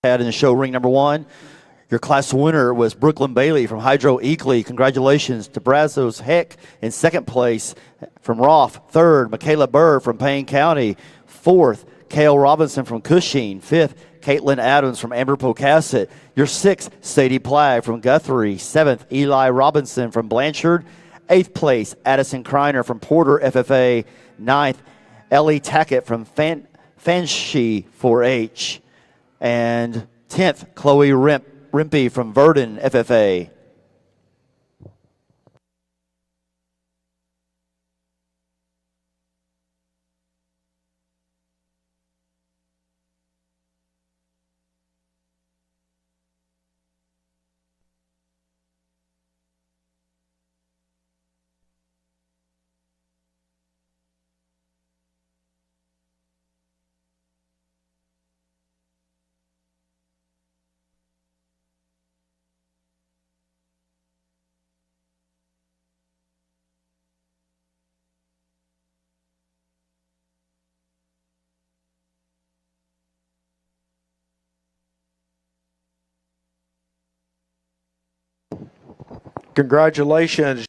Had in the show ring number 1. Your class winner was Brooklyn Bailey from Hydro Eakley. Congratulations to Brazos Heck in second place. From Roth, third, Michaela Burr from Payne County. Fourth, Cale Robinson from Cushing. Fifth, Caitlin Adams from Amber Pocasset. Your sixth, Sadie Plagg from Guthrie. Seventh, Eli Robinson from Blanchard. 8th place, Addison Kreiner from Porter FFA. 9th, Ellie Tackett from Fanshi 4-H. And 10th, Chloe Rimpey from Verdon FFA. Congratulations.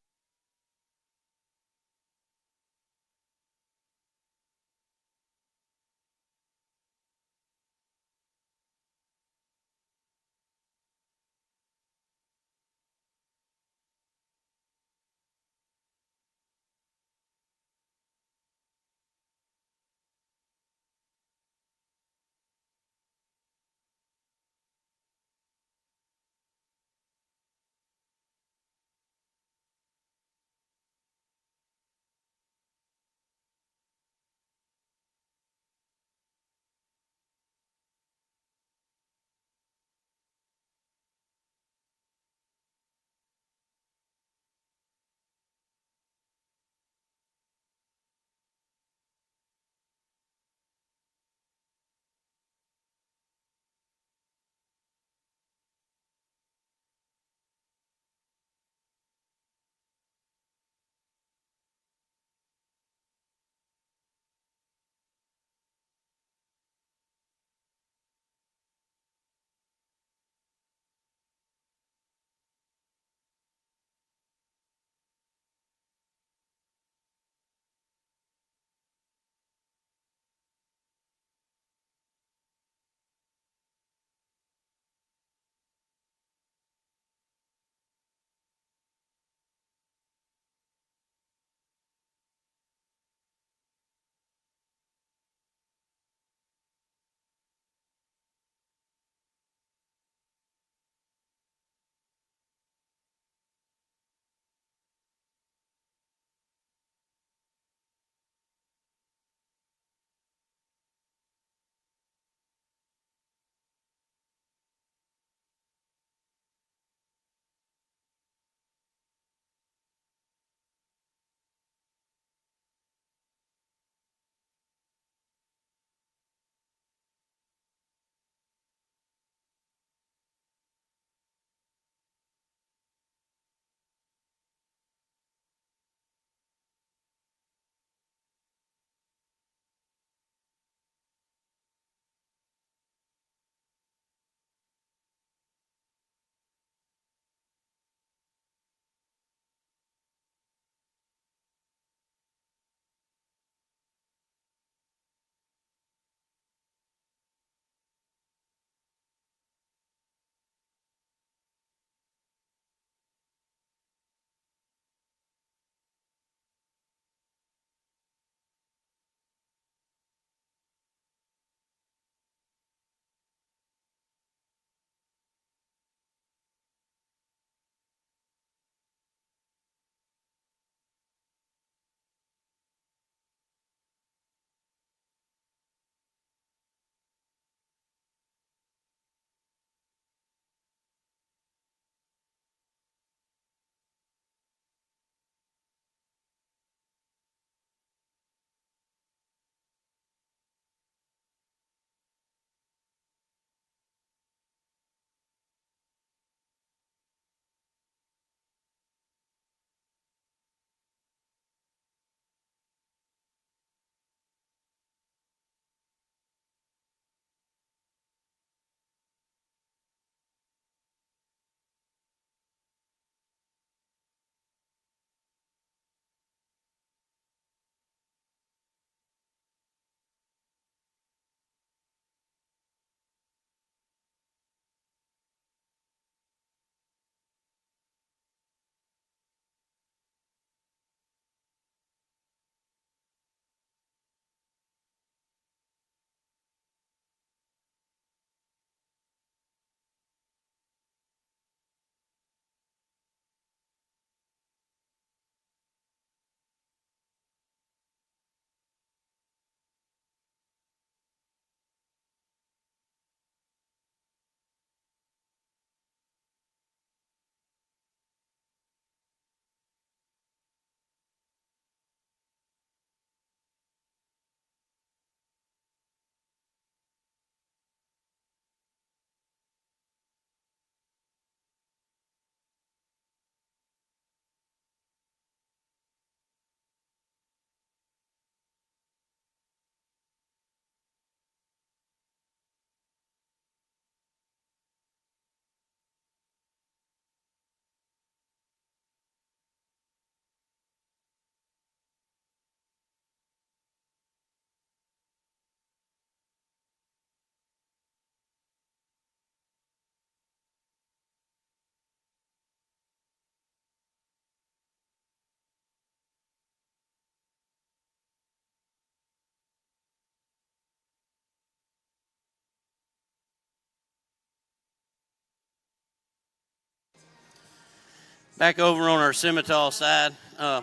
Back over on our Simmental side, I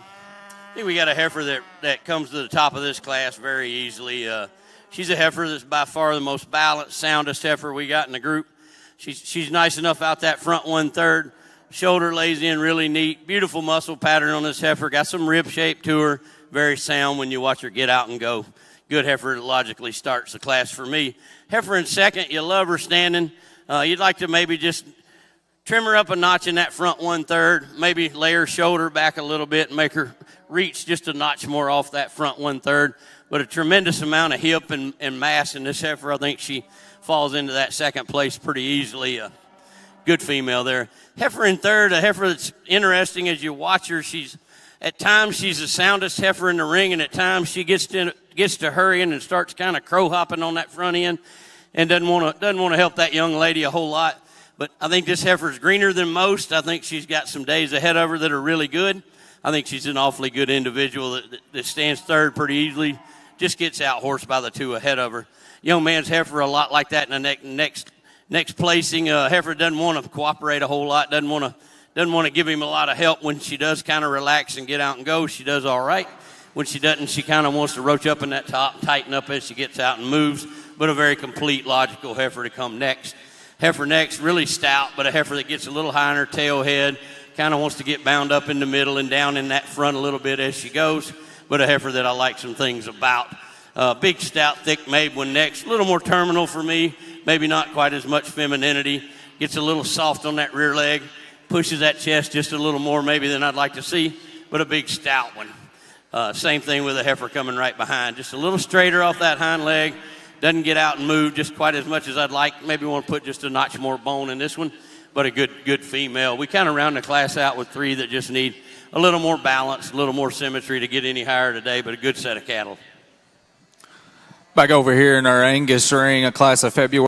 think we got a heifer that comes to the top of this class very easily. She's a heifer that's by far the most balanced, soundest heifer we got in the group. She's nice enough out that front 1/3. Shoulder lays in really neat. Beautiful muscle pattern on this heifer. Got some rib shape to her. Very sound when you watch her get out and go. Good heifer logically starts the class for me. Heifer in second, you love her standing. You'd like to maybe just trim her up a notch in that front 1/3. Maybe lay her shoulder back a little bit and make her reach just a notch more off that front 1/3. But a tremendous amount of hip and mass in this heifer. I think she falls into that second place pretty easily. Good female there. Heifer in third, a heifer that's interesting as you watch her. At times she's the soundest heifer in the ring, and at times she gets to hurrying and starts kind of crow hopping on that front end, and doesn't want to help that young lady a whole lot. But I think this heifer's greener than most. I think she's got some days ahead of her that are really good. I think she's an awfully good individual that stands third pretty easily. Just gets out horsed by the two ahead of her. Young man's heifer a lot like that in the next placing. Heifer doesn't want to cooperate a whole lot. Doesn't want to give him a lot of help. When she does kind of relax and get out and go, she does all right. When she doesn't, she kind of wants to roach up in that top, tighten up as she gets out and moves. But a very complete, logical heifer to come next. Heifer next, really stout, but a heifer that gets a little high on her tail head. Kind of wants to get bound up in the middle and down in that front a little bit as she goes. But a heifer that I like some things about. Big, stout, thick made one next. A little more terminal for me. Maybe not quite as much femininity. Gets a little soft on that rear leg. Pushes that chest just a little more maybe than I'd like to see. But a big, stout one. Same thing with a heifer coming right behind. Just a little straighter off that hind leg. Doesn't get out and move just quite as much as I'd like. Maybe want to put just a notch more bone in this one. But a good female. We kind of round the class out with three that just need a little more balance, a little more symmetry to get any higher today, but a good set of cattle. Back over here in our Angus ring, a class of February.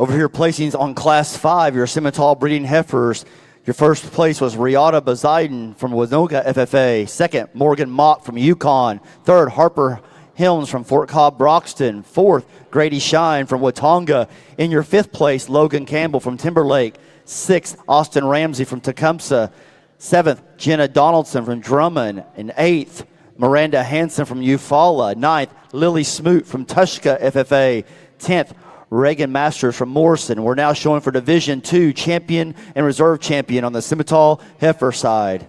Over here, placings on Class 5, your Simmental breeding heifers. Your first place was Riata Bazaiden from Winoka FFA. Second, Morgan Mock from Yukon. Third, Harper Helms from Fort Cobb Broxton. Fourth, Grady Shine from Watonga. In your fifth place, Logan Campbell from Timberlake. Sixth, Austin Ramsey from Tecumseh. Seventh, Jenna Donaldson from Drummond. And eighth, Miranda Hansen from Eufaula. Ninth, Lily Smoot from Tushka FFA. 10th, Reagan Masters from Morrison. We're now showing for Division II champion and reserve champion on the Simmental heifer side.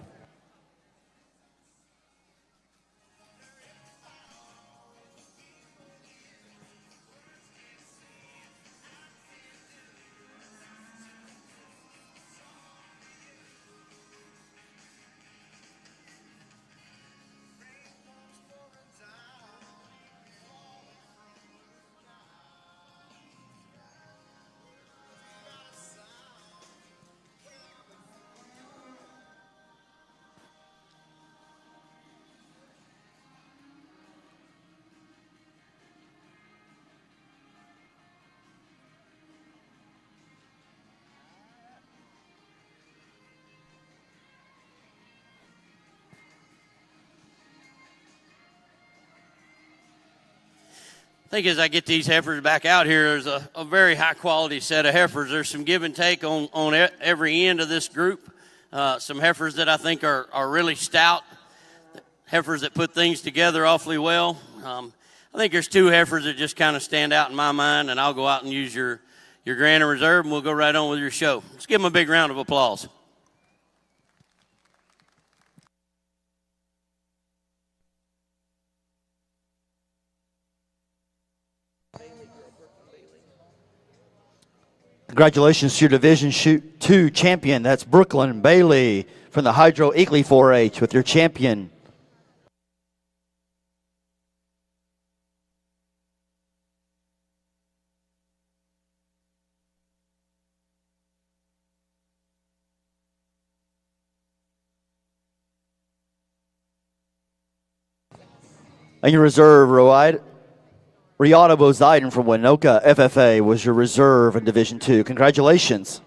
I think as I get these heifers back out here, there's a very high-quality set of heifers. There's some give and take on every end of this group. Some heifers that I think are really stout, heifers that put things together awfully well. I think there's two heifers that just kind of stand out in my mind, and I'll go out and use your grand and reserve, and we'll go right on with your show. Let's give them a big round of applause. Congratulations to your Division II champion. That's Brooklyn Bailey from the Hydro Eagley 4-H with your champion. And your reserve, Riata Bozaiden from Winoka FFA was your reserve in Division II. Congratulations.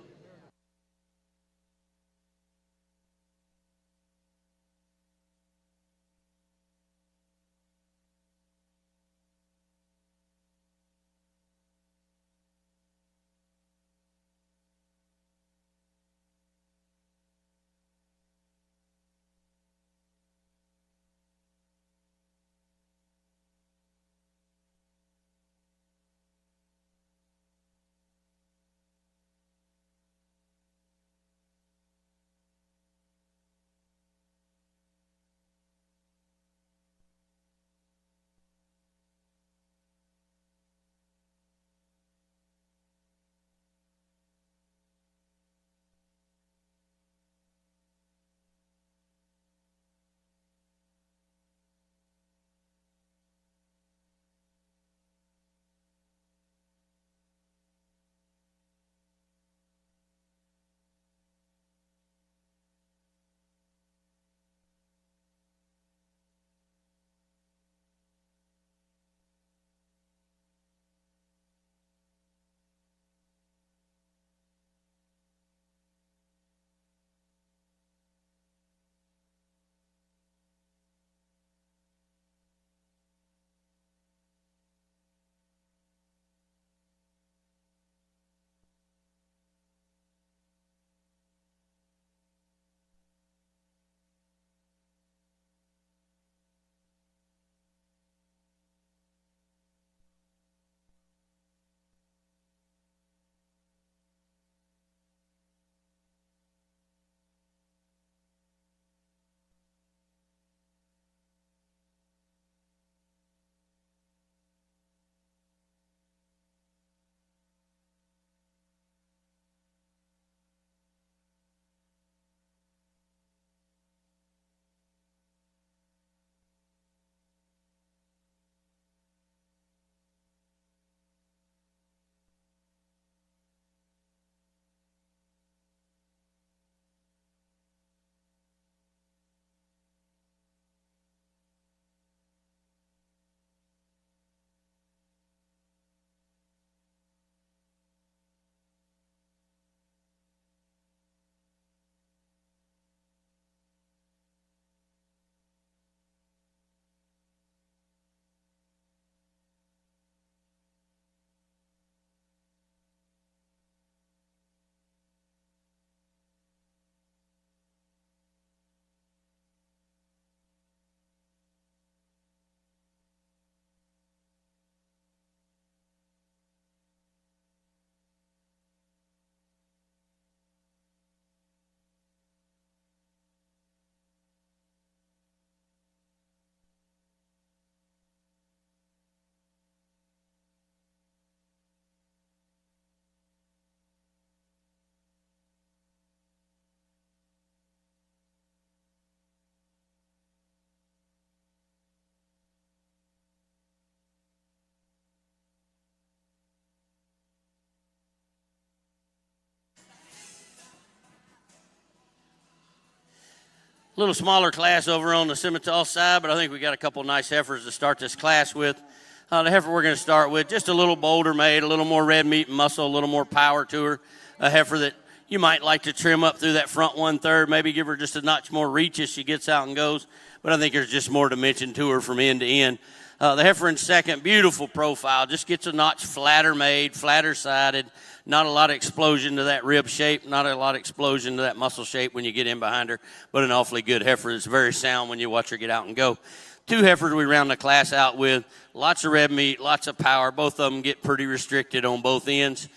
little smaller class over on the Simmental side, but I think we got a couple nice heifers to start this class with. The heifer we're going to start with, just a little bolder made, a little more red meat and muscle, a little more power to her. A heifer that you might like to trim up through that front 1/3, maybe give her just a notch more reach as she gets out and goes. But I think there's just more dimension to her from end to end. The heifer in second, beautiful profile, just gets a notch flatter made, flatter sided, not a lot of explosion to that rib shape, not a lot of explosion to that muscle shape when you get in behind her, but an awfully good heifer that's very sound when you watch her get out and go. Two heifers we round the class out with, lots of red meat, lots of power. Both of them get pretty restricted on both ends,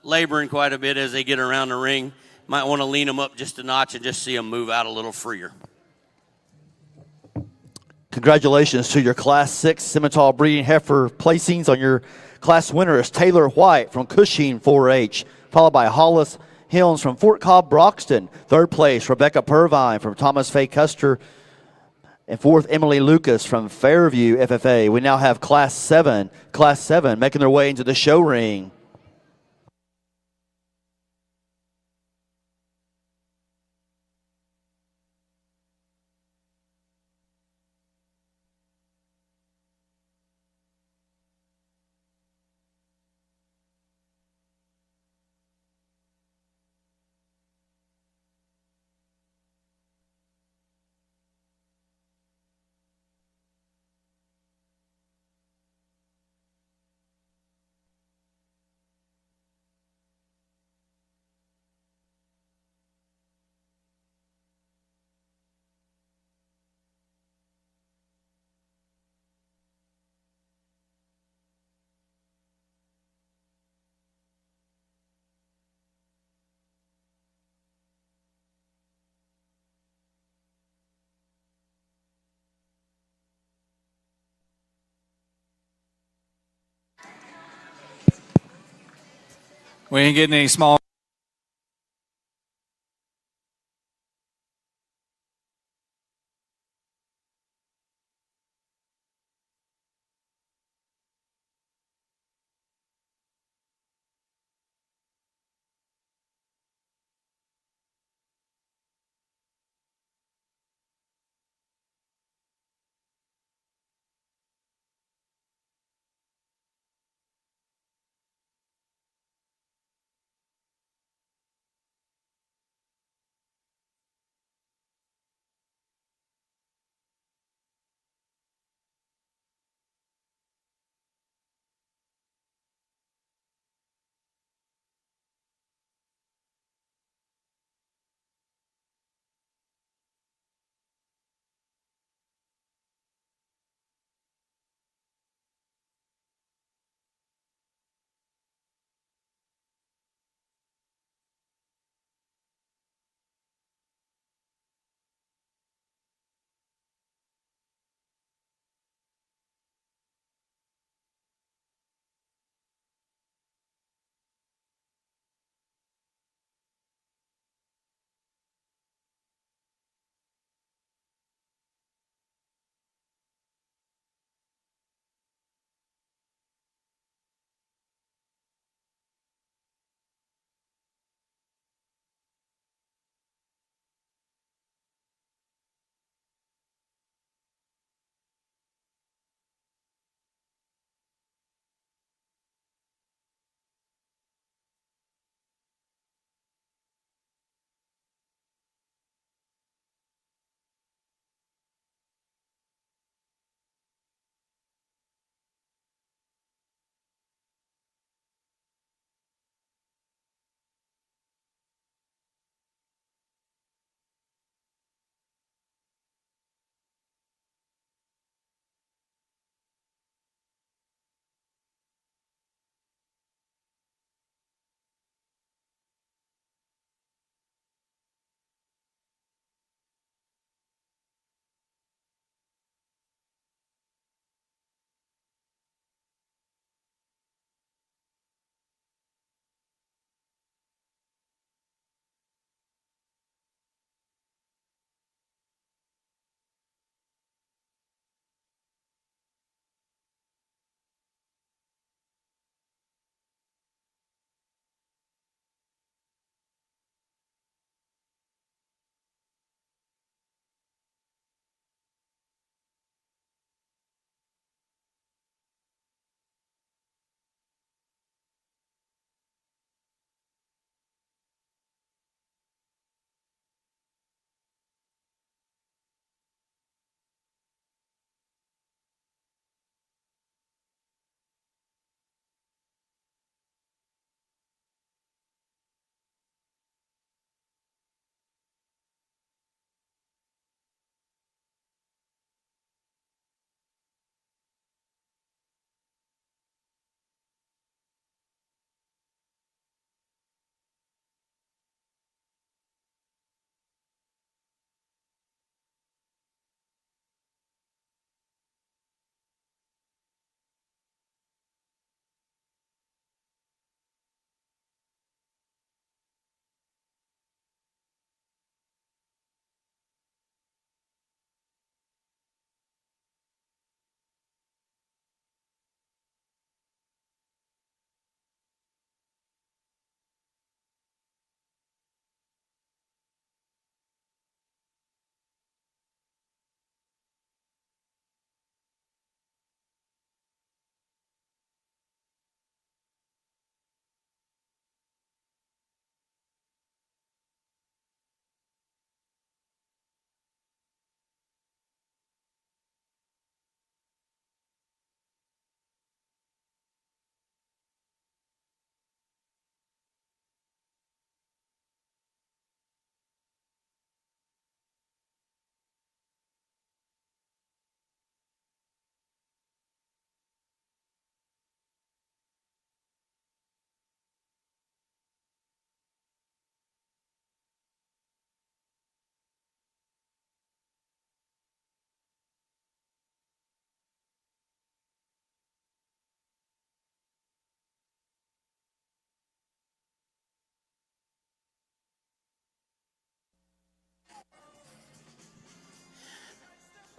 laboring quite a bit as they get around the ring. Might want to lean them up just a notch and just see them move out a little freer. Congratulations to your Class 6 Simmental breeding heifer placings. On your class winner is Taylor White from Cushing 4-H, followed by Hollis Hills from Fort Cobb Broxton. Third place, Rebecca Purvine from Thomas Fay Custer. And fourth, Emily Lucas from Fairview FFA. We now have Class 7 making their way into the show ring. We ain't getting any small.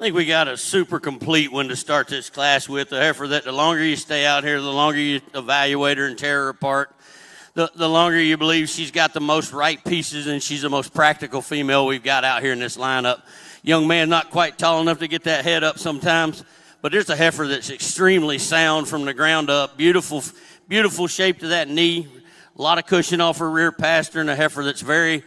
think we got a super complete one to start this class with. A heifer that the longer you stay out here, the longer you evaluate her and tear her apart, the longer you believe she's got the most right pieces and she's the most practical female we've got out here in this lineup. Young man not quite tall enough to get that head up sometimes, but there's a heifer that's extremely sound from the ground up. Beautiful, beautiful shape to that knee. A lot of cushion off her rear pastern, and a heifer that's very,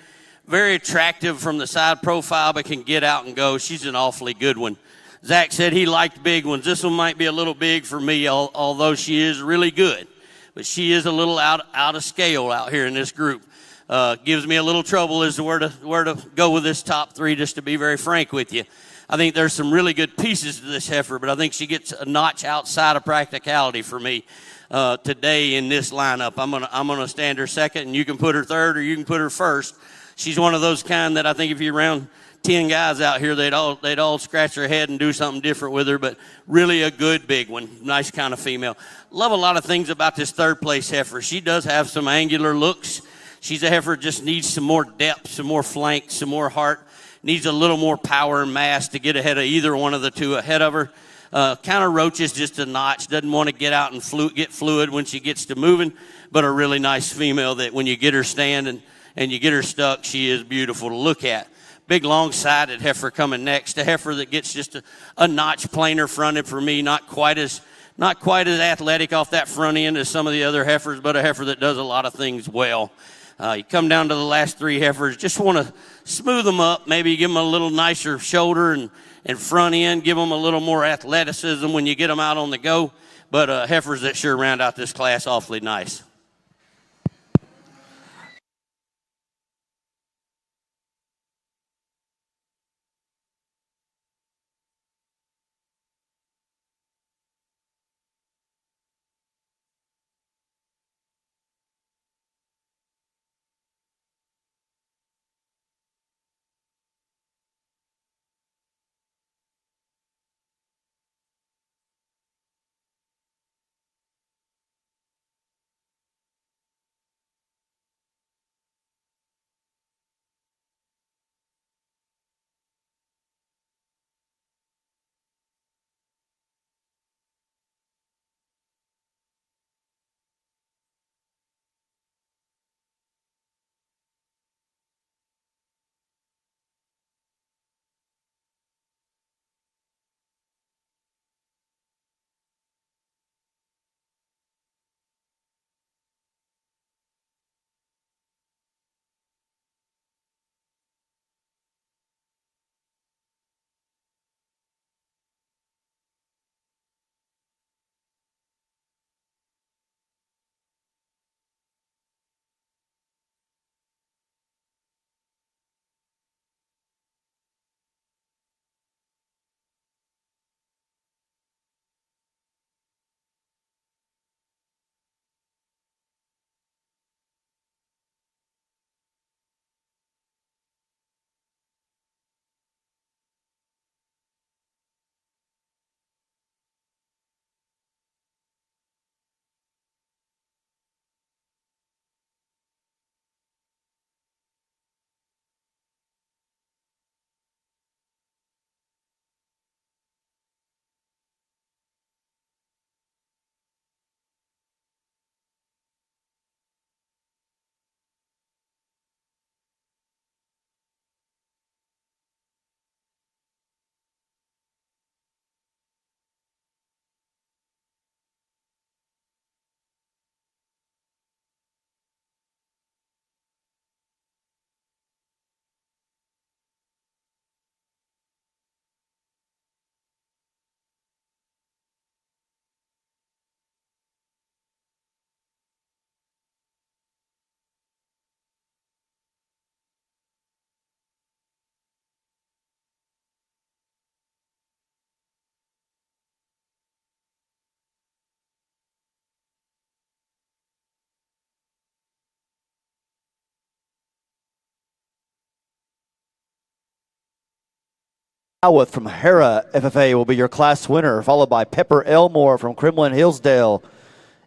very attractive from the side profile, but can get out and go. She's an awfully good one. Zach said he liked big ones. This one might be a little big for me, although she is really good. But she is a little out of scale out here in this group. Gives me a little trouble as to where to go with this top three, just to be very frank with you. I think there's some really good pieces to this heifer, but I think she gets a notch outside of practicality for me today in this lineup. I'm gonna stand her second, and you can put her third or you can put her first. She's one of those kind that I think if you're around 10 guys out here, they'd all scratch their head and do something different with her, but really a good big one. Nice kind of female. Love a lot of things about this third place heifer. She does have some angular looks. She's a heifer that just needs some more depth, some more flank, some more heart. Needs a little more power and mass to get ahead of either one of the two ahead of her. Kind of roaches just a notch. Doesn't want to get out and get fluid when she gets to moving, but a really nice female that when you get her standing and you get her stuck, she is beautiful to look at. Big long-sided heifer coming next. A heifer that gets just a notch plainer fronted for me. Not quite as athletic off that front end as some of the other heifers, but a heifer that does a lot of things well. You come down to the last three heifers, just want to smooth them up, maybe give them a little nicer shoulder and front end, give them a little more athleticism when you get them out on the go, but heifers that sure round out this class awfully nice. Howarth from Hera FFA will be your class winner, followed by Pepper Elmore from Kremlin Hillsdale.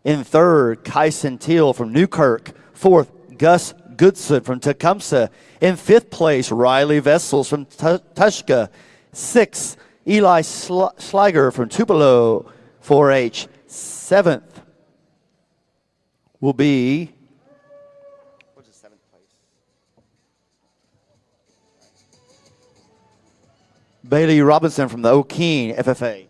In third, Kyson Teal from Newkirk. Fourth, Gus Goodson from Tecumseh. In fifth place, Riley Vessels from Tushka. Sixth, Eli Schleiger from Tupelo 4-H. 7th will be Bailey Robinson from the O'Keene FFA.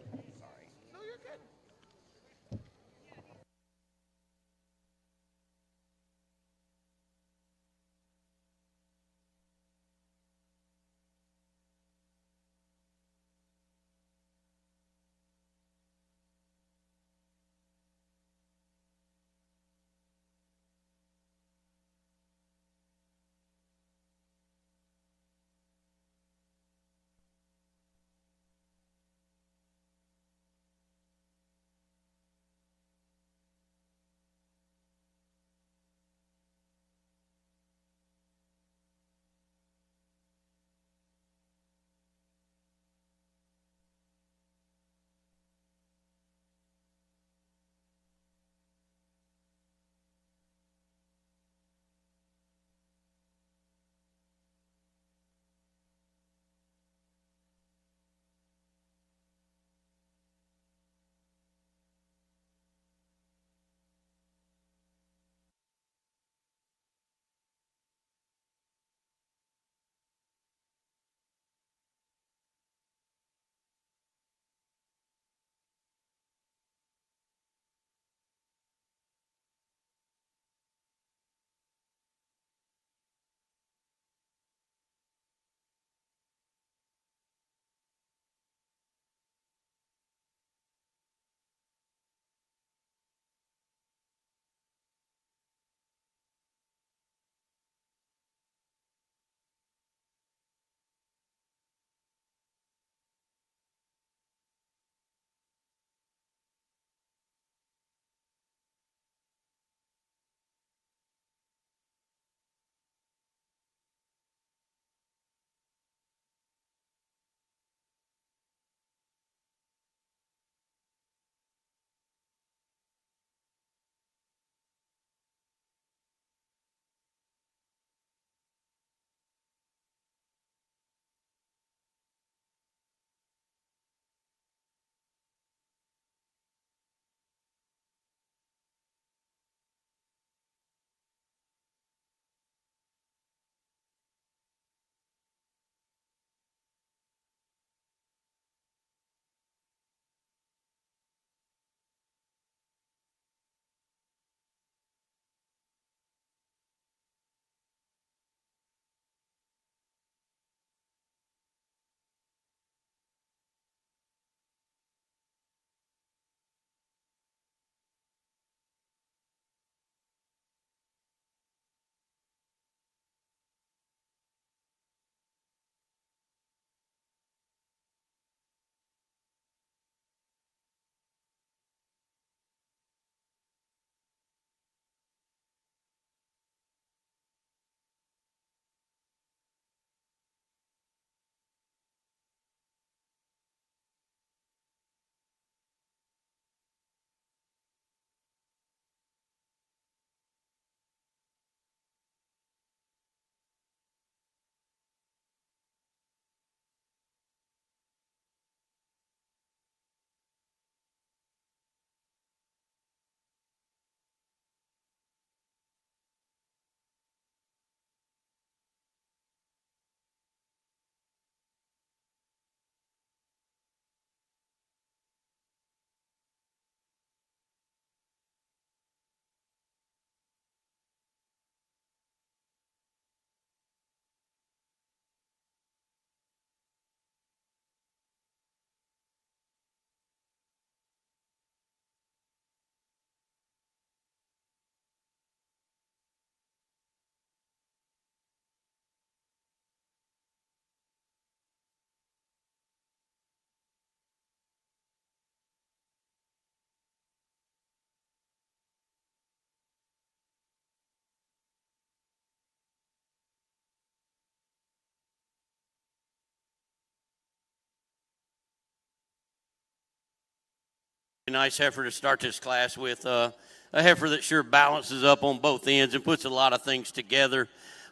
Nice heifer to start this class with. A heifer that sure balances up on both ends and puts a lot of things together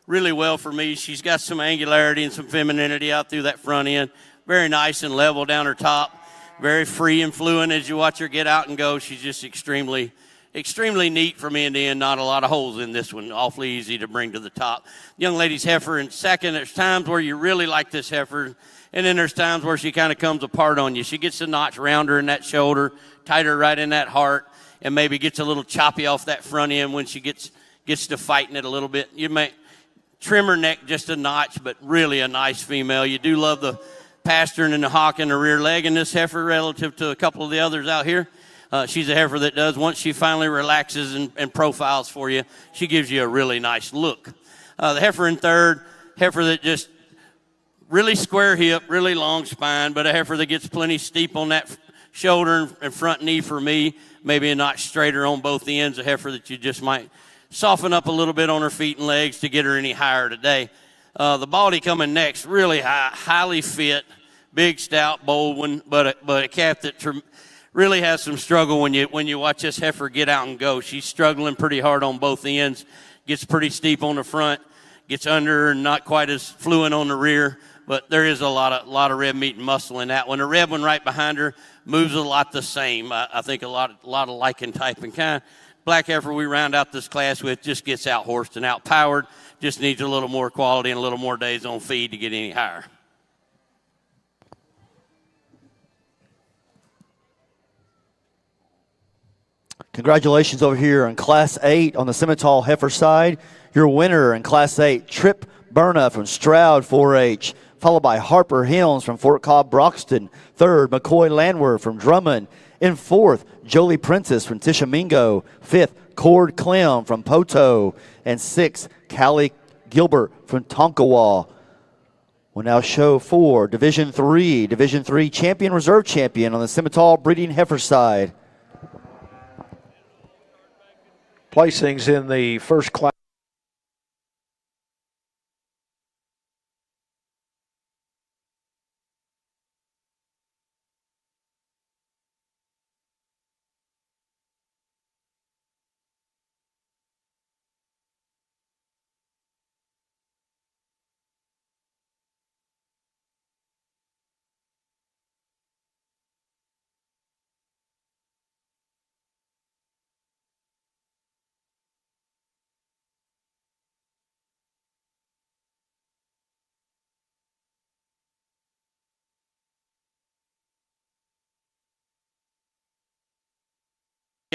really well for me. She's got some angularity and some femininity out through that front end. very nice and level down her top, very free and fluent as you watch her get out and go. She's just extremely neat from end to end. Not a lot of holes in this one. Awfully easy to bring to the top. Young lady's heifer in second. There's times where you really like this heifer, and then there's times where she kind of comes apart on you. She gets a notch rounder in that shoulder, tighter right in that heart, and maybe gets a little choppy off that front end when she gets to fighting it a little bit. You may trim her neck just a notch, but really a nice female. You do love the pastern and the hock in the rear leg in this heifer relative to a couple of the others out here. She's a heifer that does, once she finally relaxes and profiles for you, she gives you a really nice look. The heifer in third, heifer that just really square hip, really long spine, but a heifer that gets plenty steep on that shoulder and front knee for me, maybe a notch straighter on both ends, a heifer that you just might soften up a little bit on her feet and legs to get her any higher today. The baldy coming next, really high, highly fit, big, stout, bold one, but a calf that really has some struggle when you watch this heifer get out and go. She's struggling pretty hard on both ends, gets pretty steep on the front, gets under and not quite as fluent on the rear, but there is a lot of red meat and muscle in that one. The red one right behind her moves a lot the same. I think a lot of liking type and kind. Black heifer we round out this class with just gets out-horsed and out-powered, just needs a little more quality and a little more days on feed to get any higher. Congratulations over here in Class 8 on the Simmental heifer side. Your winner in Class 8, Trip Berna from Stroud 4-H, followed by Harper Helms from Fort Cobb Broxton. Third, McCoy Landwer from Drummond. In fourth, Jolie Princess from Tishomingo. Fifth, Cord Clem from Poto. And sixth, Callie Gilbert from Tonkawa. We'll now show for Division 3 champion, reserve champion on the Simmental breeding heifer side. Placings in the first class.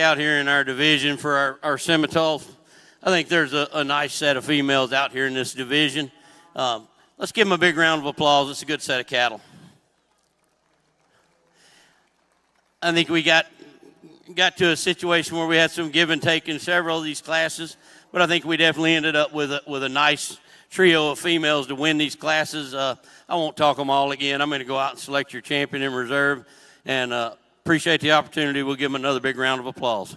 Out here in our division for our Simmental, I think there's a nice set of females out here in this division. Let's give them a big round of applause. It's a good set of cattle. I think we got to a situation where we had some give and take in several of these classes, but I think we definitely ended up with a nice trio of females to win these classes. I won't talk them all again. I'm going to go out and select your champion in reserve, and appreciate the opportunity. We'll give them another big round of applause.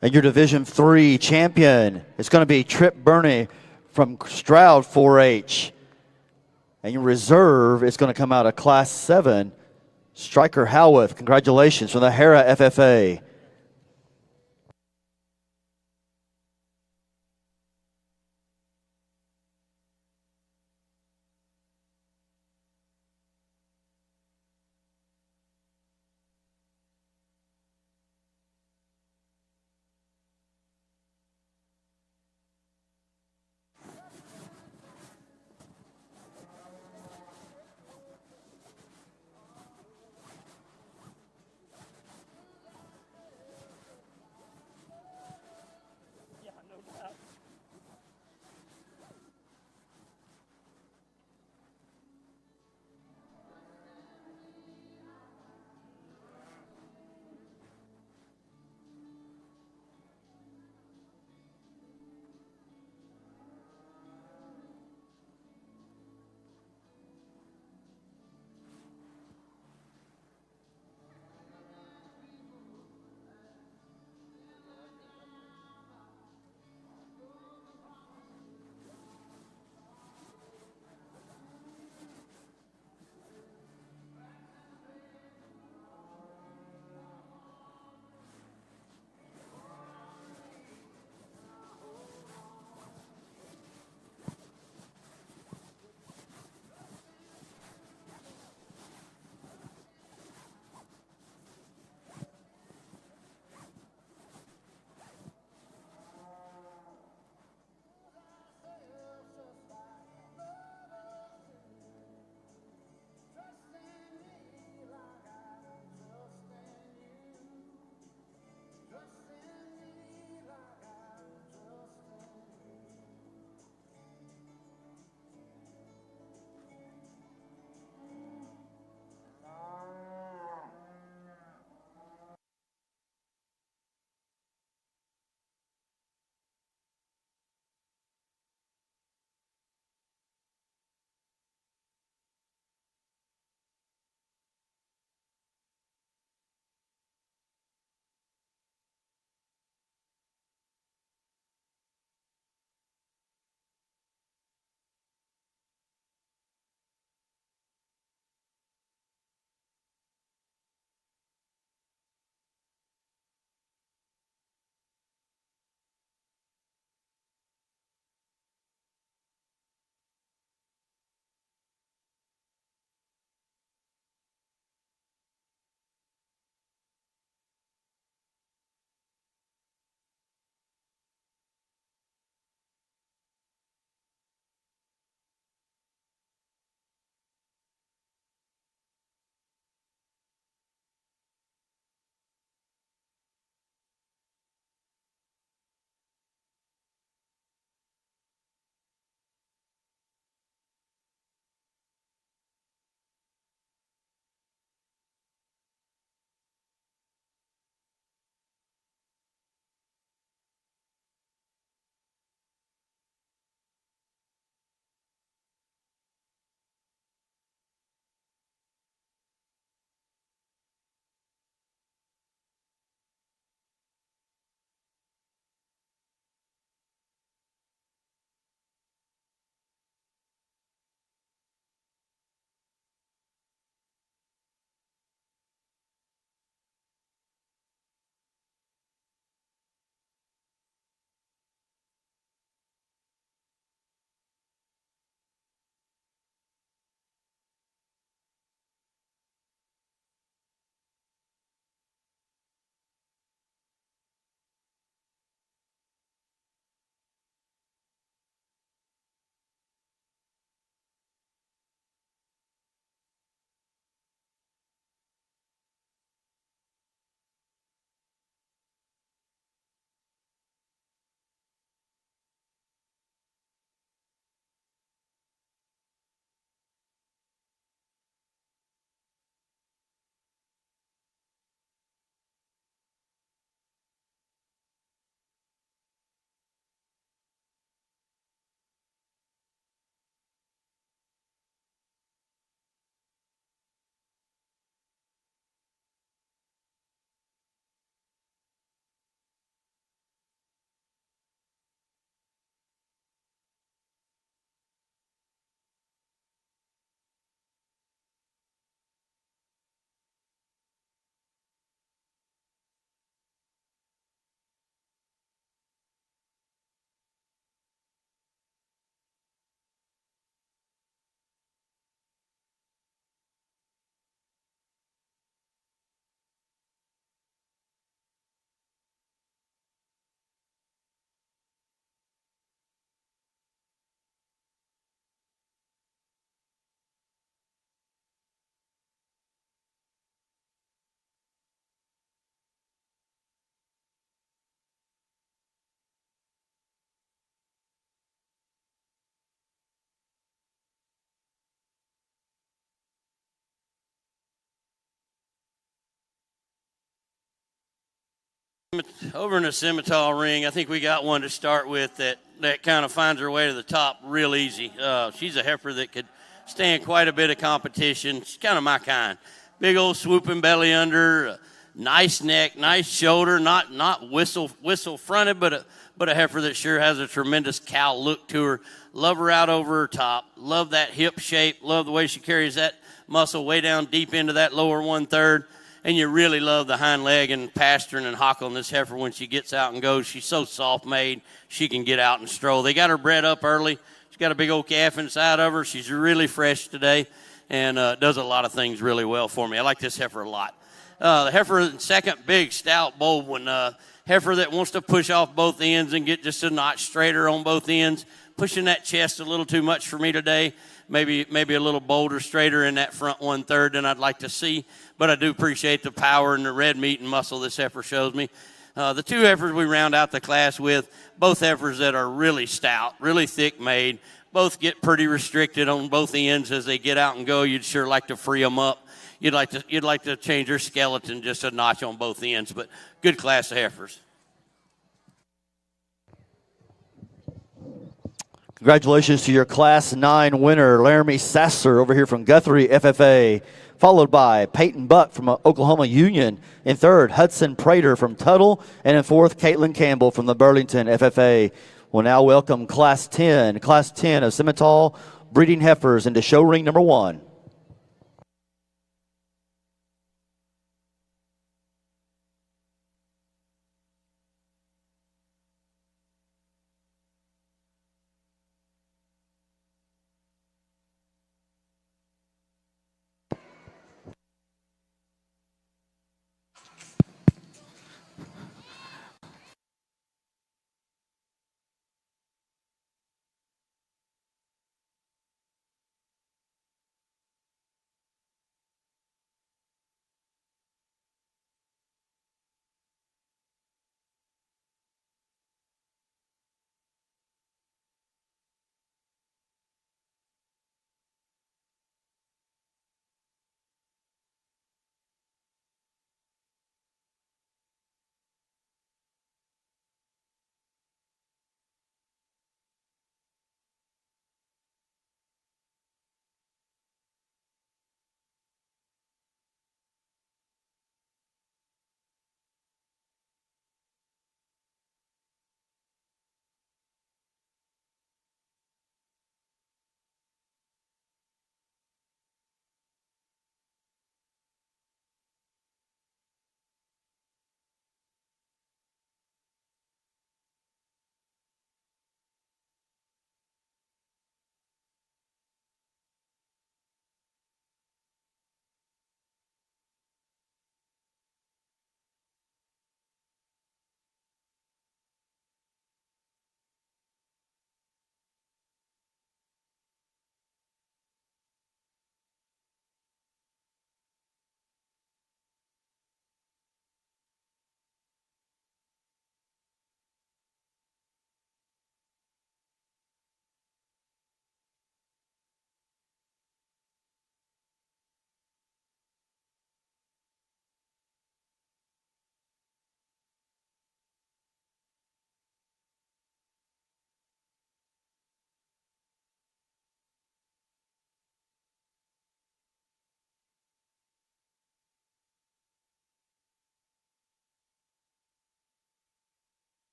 And your Division 3 champion is going to be Trip Burney from Stroud 4-H. And your reserve is going to come out of Class 7, Stryker Howarth. Congratulations from the Hera FFA. Over in the Simmental ring, I think we got one to start with that kind of finds her way to the top real easy. She's a heifer that could stand quite a bit of competition. She's kind of my kind. Big old swooping belly under, nice neck, nice shoulder, not whistle fronted, but a heifer that sure has a tremendous cow look to her. Love her out over her top. Love that hip shape. Love the way she carries that muscle way down deep into that lower 1/3. And you really love the hind leg and pasturing and hockling this heifer when she gets out and goes. She's so soft-made, she can get out and stroll. They got her bred up early. She's got a big old calf inside of her. She's really fresh today and does a lot of things really well for me. I like this heifer a lot. The heifer, second big, stout, bold one. Heifer that wants to push off both ends and get just a notch straighter on both ends. Pushing that chest a little too much for me today. Maybe a little bolder, straighter in that front 1/3 than I'd like to see. But I do appreciate the power and the red meat and muscle this heifer shows me. The two heifers we round out the class with, both heifers that are really stout, really thick made. Both get pretty restricted on both ends as they get out and go. You'd sure like to free them up. You'd like to change their skeleton just a notch on both ends. But good class of heifers. Congratulations to your Class 9 winner, Laramie Sasser, over here from Guthrie FFA, followed by Peyton Buck from Oklahoma Union. In third, Hudson Prater from Tuttle. And in fourth, Caitlin Campbell from the Burlington FFA. We'll now welcome Class 10 of Simmental breeding heifers into show ring number 1.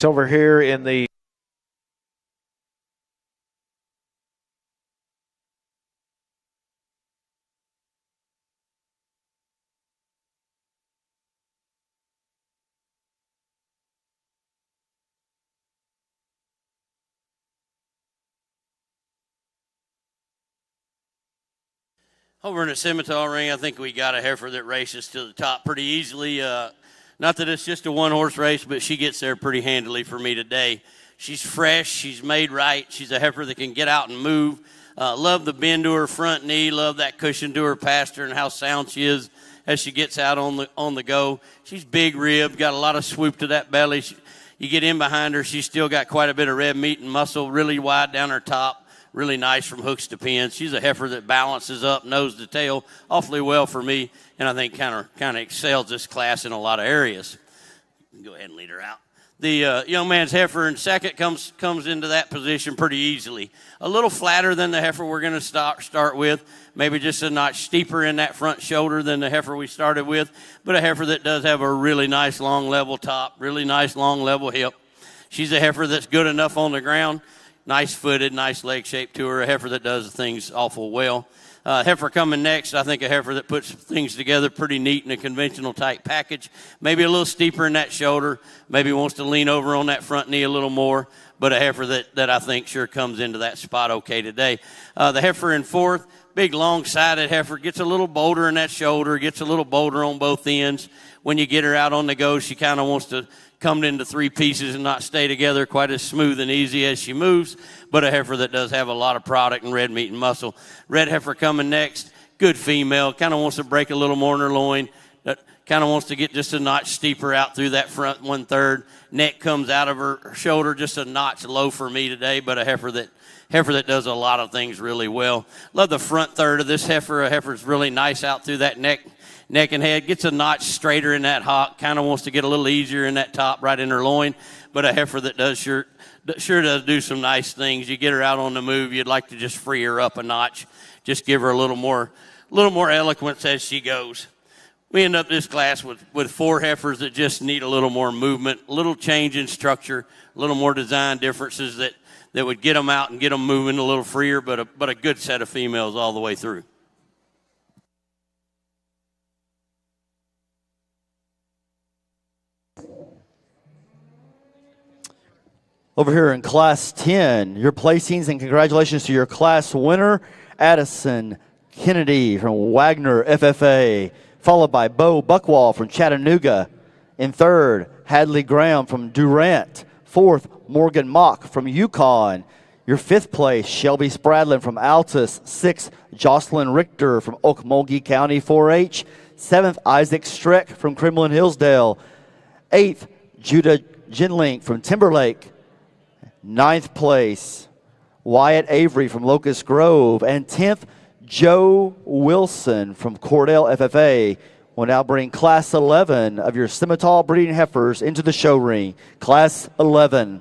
over here in the Over in the Simmental ring, I think we got a heifer that races to the top pretty easily. Not that it's just a one-horse race, but she gets there pretty handily for me today. She's fresh. She's made right. She's a heifer that can get out and move. Love the bend to her front knee. Love that cushion to her pasture and how sound she is as she gets out on the go. She's big ribbed, got a lot of swoop to that belly. You get in behind her, she's still got quite a bit of red meat and muscle, really wide down her top. Really nice from hooks to pins. She's a heifer that balances up nose to tail awfully well for me, and I think kind of excels this class in a lot of areas. Go ahead and lead her out. The young man's heifer in second comes into that position pretty easily. A little flatter than the heifer we're going to start with, maybe just a notch steeper in that front shoulder than the heifer we started with, but a heifer that does have a really nice long level top, really nice long level hip. She's a heifer that's good enough on the ground. Nice footed, nice leg shape to her, a heifer that does things awful well. Heifer coming next, I think a heifer that puts things together pretty neat in a conventional type package. Maybe a little steeper in that shoulder, maybe wants to lean over on that front knee a little more, but a heifer that I think sure comes into that spot okay today. The heifer in fourth, big long-sided heifer, gets a little bolder in that shoulder, gets a little bolder on both ends. When you get her out on the go, she kind of wants to come into three pieces and not stay together quite as smooth and easy as she moves, but a heifer that does have a lot of product and red meat and muscle. Red heifer coming next, good female, kind of wants to break a little more in her loin, kind of wants to get just a notch steeper out through that front 1/3. Neck comes out of her shoulder just a notch low for me today, but a heifer that does a lot of things really well. Love the front third of this heifer. A heifer's really nice out through that neck and head, gets a notch straighter in that hock, kind of wants to get a little easier in that top right in her loin, but a heifer that does sure does do some nice things. You get her out on the move, you'd like to just free her up a notch, just give her a little more eloquence as she goes. We end up this class with four heifers that just need a little more movement, a little change in structure, a little more design differences that would get them out and get them moving a little freer, but a good set of females all the way through. Over here in Class 10, your placings and congratulations to your class winner, Addison Kennedy from Wagner FFA, followed by Bo Buckwall from Chattanooga. In third, Hadley Graham from Durant. Fourth, Morgan Mock from Yukon. Your fifth place, Shelby Spradlin from Altus. Sixth, Jocelyn Richter from Okmulgee County 4-H. Seventh, Isaac Streck from Kremlin Hillsdale. Eighth, Judah Jinlink from Timberlake. Ninth place, Wyatt Avery from Locust Grove. And 10th, Joe Wilson from Cordell FFA will now bring Class 11 of your Simmental breeding heifers into the show ring. Class 11.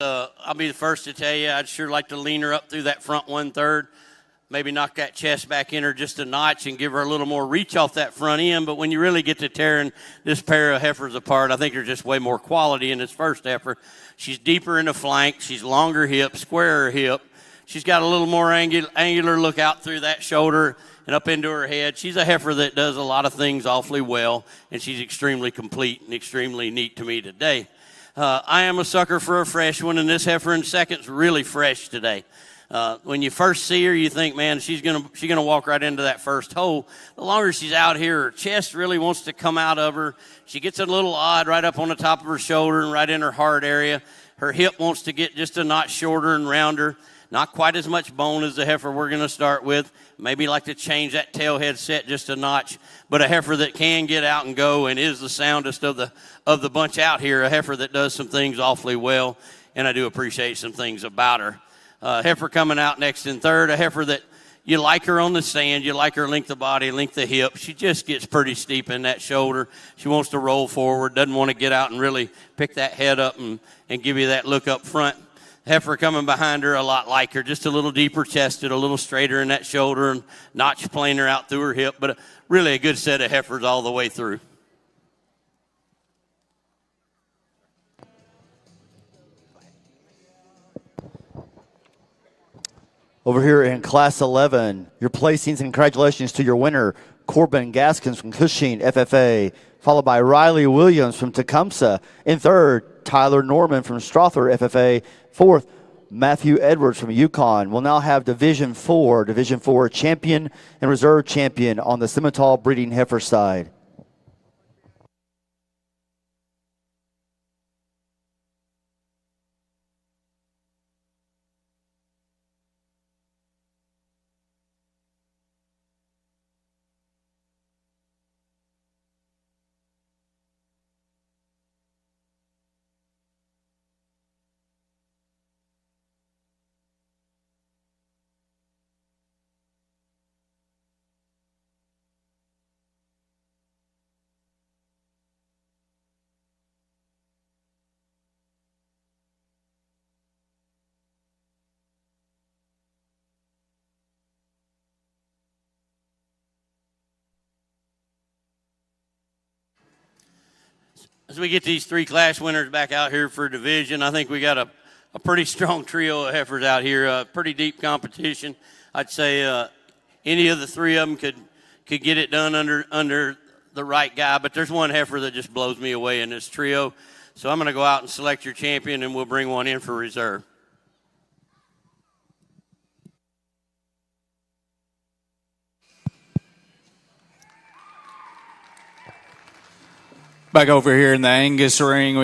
I'll be the first to tell you, I'd sure like to lean her up through that front 1/3, maybe knock that chest back in her just a notch and give her a little more reach off that front end. But when you really get to tearing this pair of heifers apart, I think there's just way more quality in this first heifer. She's deeper in the flank. She's longer hip, squarer hip. She's got a little more angular look out through that shoulder and up into her head. She's a heifer that does a lot of things awfully well, and she's extremely complete and extremely neat to me today. I am a sucker for a fresh one, and this heifer in second's really fresh today. When you first see her, you think, man, she's gonna walk right into that first hole. The longer she's out here, her chest really wants to come out of her. She gets a little odd right up on the top of her shoulder and right in her heart area. Her hip wants to get just a notch shorter and rounder. Not quite as much bone as the heifer we're going to start with. Maybe like to change that tail head set just a notch. But a heifer that can get out and go and is the soundest of the bunch out here. A heifer that does some things awfully well, and I do appreciate some things about her. Heifer coming out next in third. A heifer that you like her on the stand. You like her length of body, length of hip. She just gets pretty steep in that shoulder. She wants to roll forward. Doesn't want to get out and really pick that head up and give you that look up front. Heifer coming behind her a lot like her, just a little deeper chested, a little straighter in that shoulder, and notch planer out through her hip, but really a good set of heifers all the way through. Over here in Class 11, your placings and congratulations to your winner, Corbin Gaskins from Cushing FFA, followed by Riley Williams from Tecumseh. In third, Tyler Norman from Strother FFA. Fourth, Matthew Edwards from Yukon. We'll now have Division 4 champion and reserve champion on the Simmental breeding heifer side. As we get these three class winners back out here for division, I think we got a pretty strong trio of heifers out here, pretty deep competition. I'd say any of the three of them could get it done under the right guy, but there's one heifer that just blows me away in this trio. So I'm going to go out and select your champion, and we'll bring one in for reserve. Back over here in the Angus ring,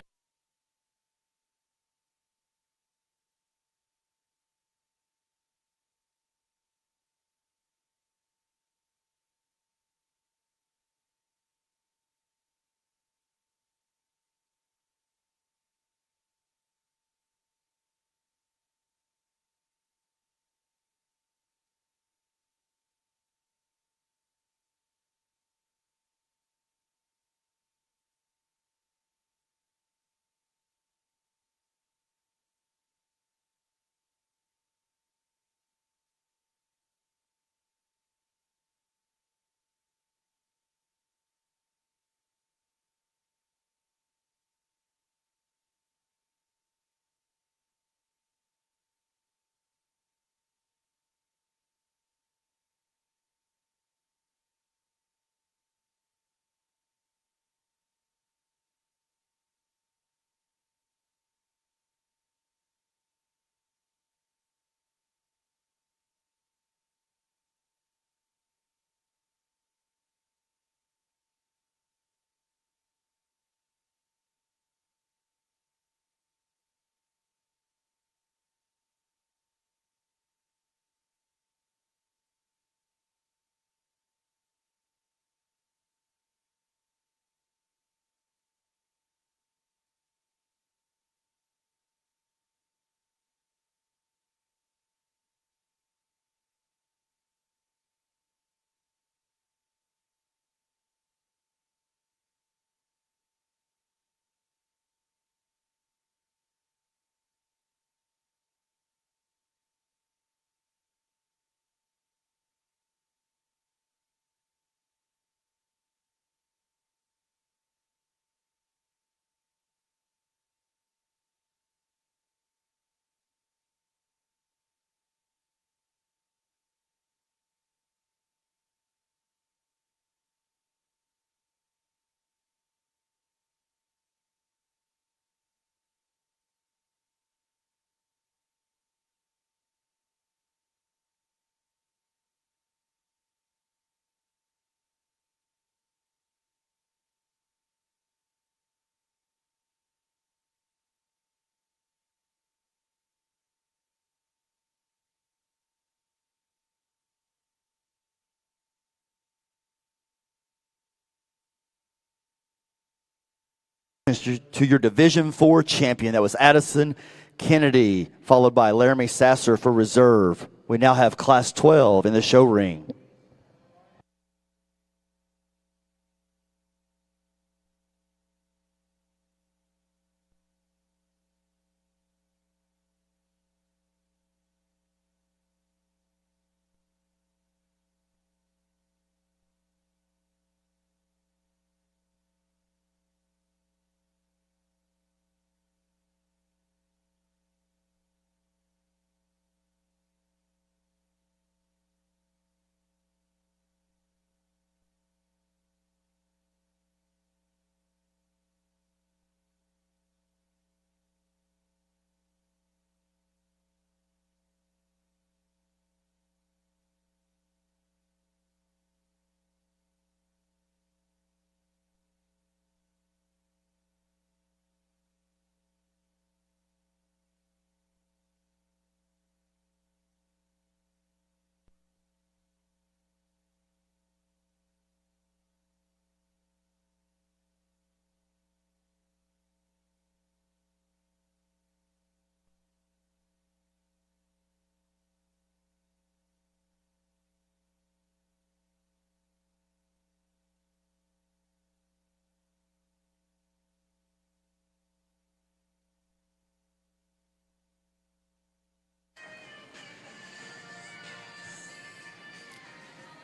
to your Division IV champion. That was Addison Kennedy, followed by Laramie Sasser for reserve. We now have Class 12 in the show ring.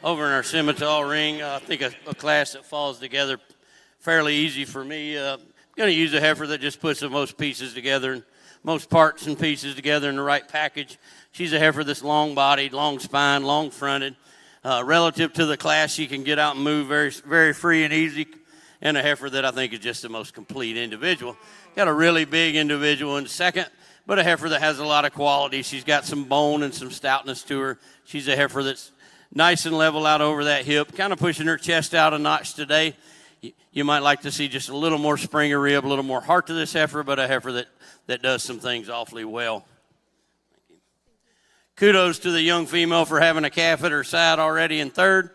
Over in our Simmental ring, I think a class that falls together fairly easy for me. Going to use a heifer that just puts the most pieces together, and most parts and pieces together in the right package. She's a heifer that's long-bodied, long-spined, long-fronted. Relative to the class, she can get out and move very, very free and easy, and a heifer that I think is just the most complete individual. Got a really big individual in second, but a heifer that has a lot of quality. She's got some bone and some stoutness to her. She's a heifer that's nice and level out over that hip, kind of pushing her chest out a notch today. You might like to see just a little more spring of rib, a little more heart to this heifer, but a heifer that does some things awfully well. Kudos to the young female for having a calf at her side already in third.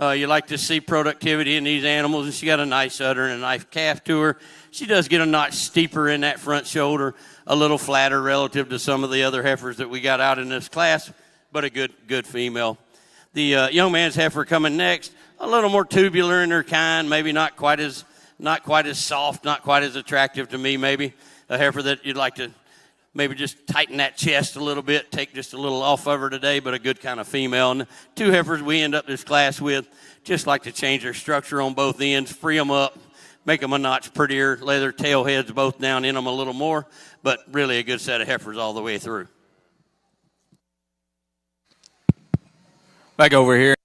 You like to see productivity in these animals, and she got a nice udder and a nice calf to her. She does get a notch steeper in that front shoulder, a little flatter relative to some of the other heifers that we got out in this class, but a good female. The young man's heifer coming next, a little more tubular in her kind, maybe not quite as soft, not quite as attractive to me, maybe. A heifer that you'd like to maybe just tighten that chest a little bit, take just a little off of her today, but a good kind of female. And two heifers we end up this class with, just like to change their structure on both ends, free them up, make them a notch prettier, lay their tail heads both down in them a little more, but really a good set of heifers all the way through. Back over here.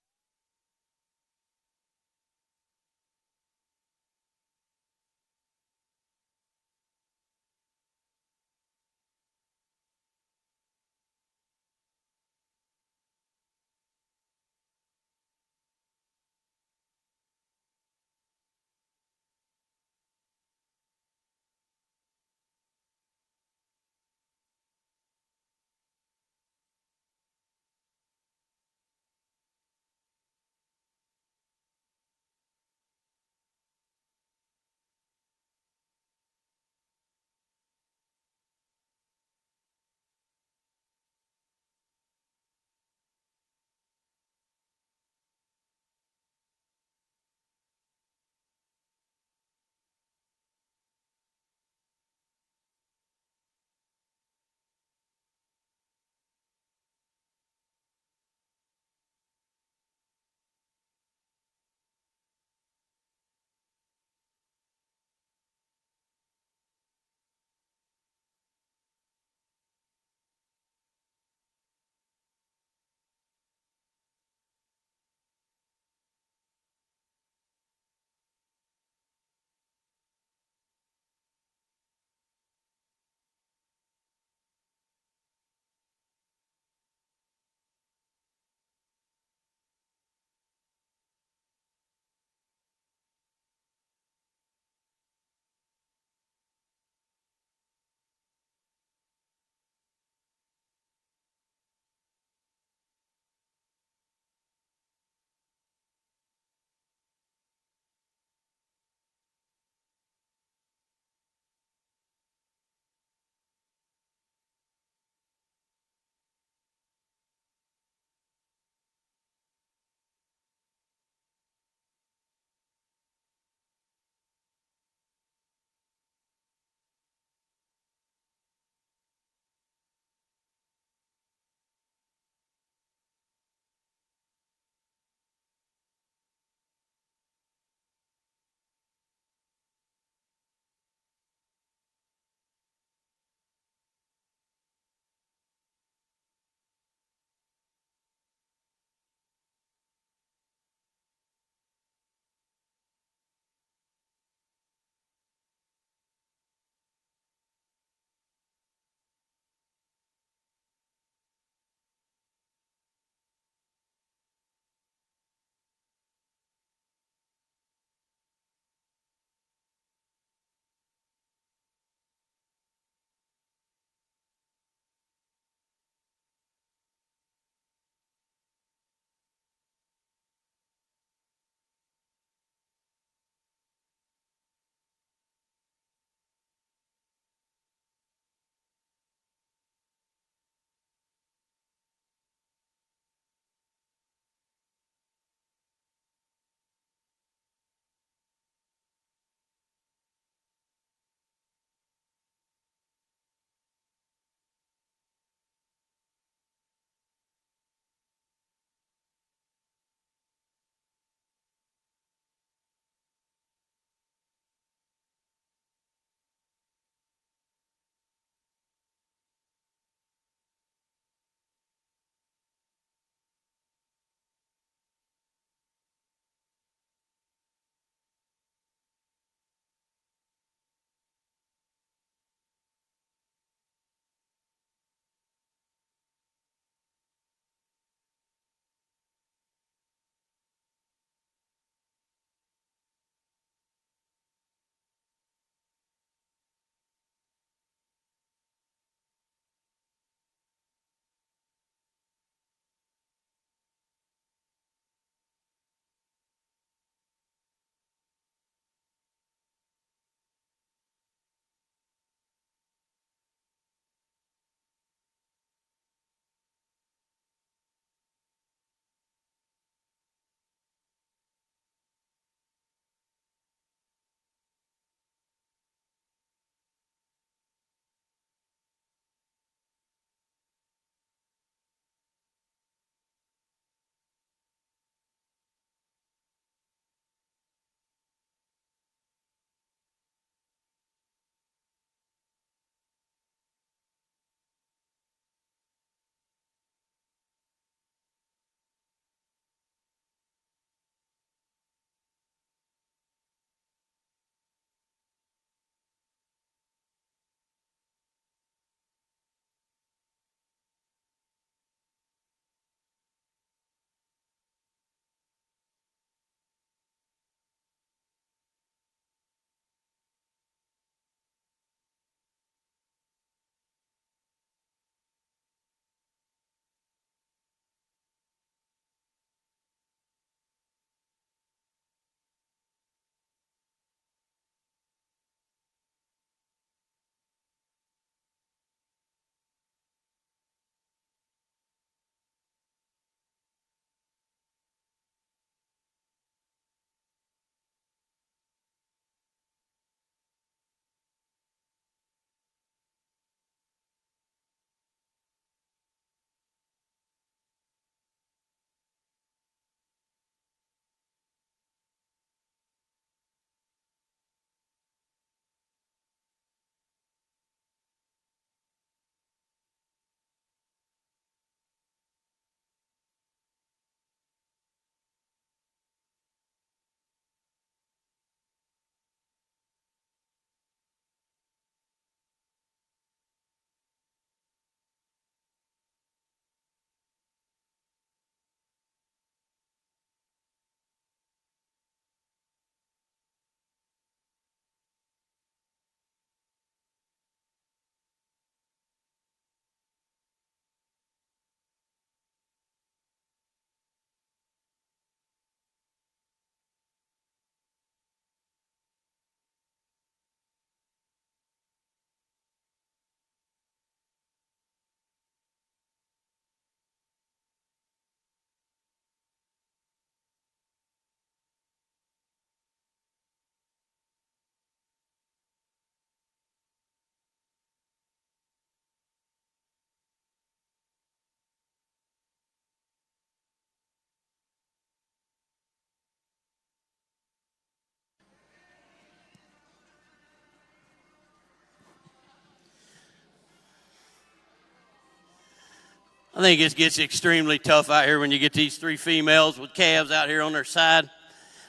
I think it gets extremely tough out here when you get these three females with calves out here on their side.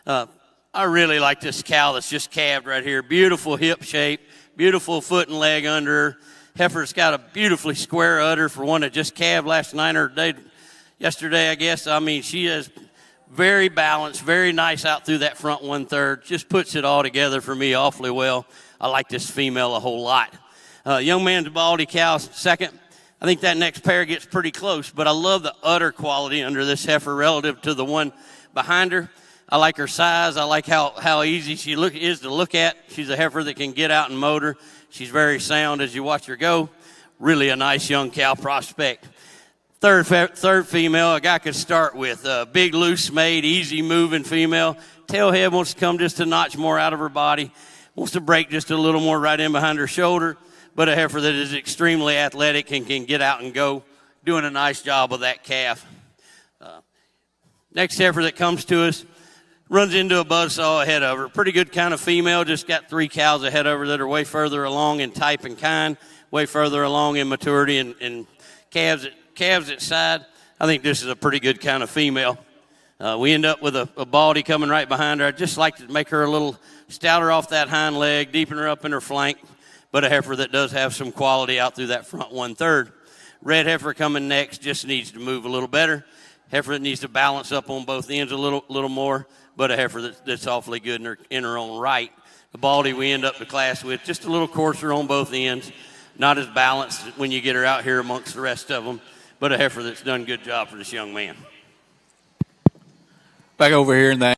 I really like this cow that's just calved right here. Beautiful hip shape, beautiful foot and leg under her. Heifer's got a beautifully square udder for one that just calved last night or yesterday, I guess. I mean, she is very balanced, very nice out through that front 1/3. Just puts it all together for me awfully well. I like this female a whole lot. Young man's baldy cow second. I think that next pair gets pretty close, but I love the udder quality under this heifer relative to the one behind her. I like her size. I like how easy she is to look at. She's a heifer that can get out and motor. She's very sound as you watch her go. Really a nice young cow prospect. Third female, a guy could start with. Big, loose made, easy moving female. Tailhead wants to come just a notch more out of her body. Wants to break just a little more right in behind her shoulder. But a heifer that is extremely athletic and can get out and go. Doing a nice job with that calf. Next heifer that comes to us runs into a buzzsaw ahead of her. Pretty good kind of female. Just got 3 cows ahead of her that are way further along in type and kind. Way further along in maturity and calves at side. I think this is a pretty good kind of female. We end up with a baldy coming right behind her. I'd just like to make her a little stouter off that hind leg, deepen her up in her flank, but a heifer that does have some quality out through that front 1/3. Red heifer coming next, just needs to move a little better. Heifer that needs to balance up on both ends a little more, but a heifer that's awfully good in her own right. The baldy we end up the class with, just a little coarser on both ends, not as balanced when you get her out here amongst the rest of them, but a heifer that's done a good job for this young man. Back over here in that.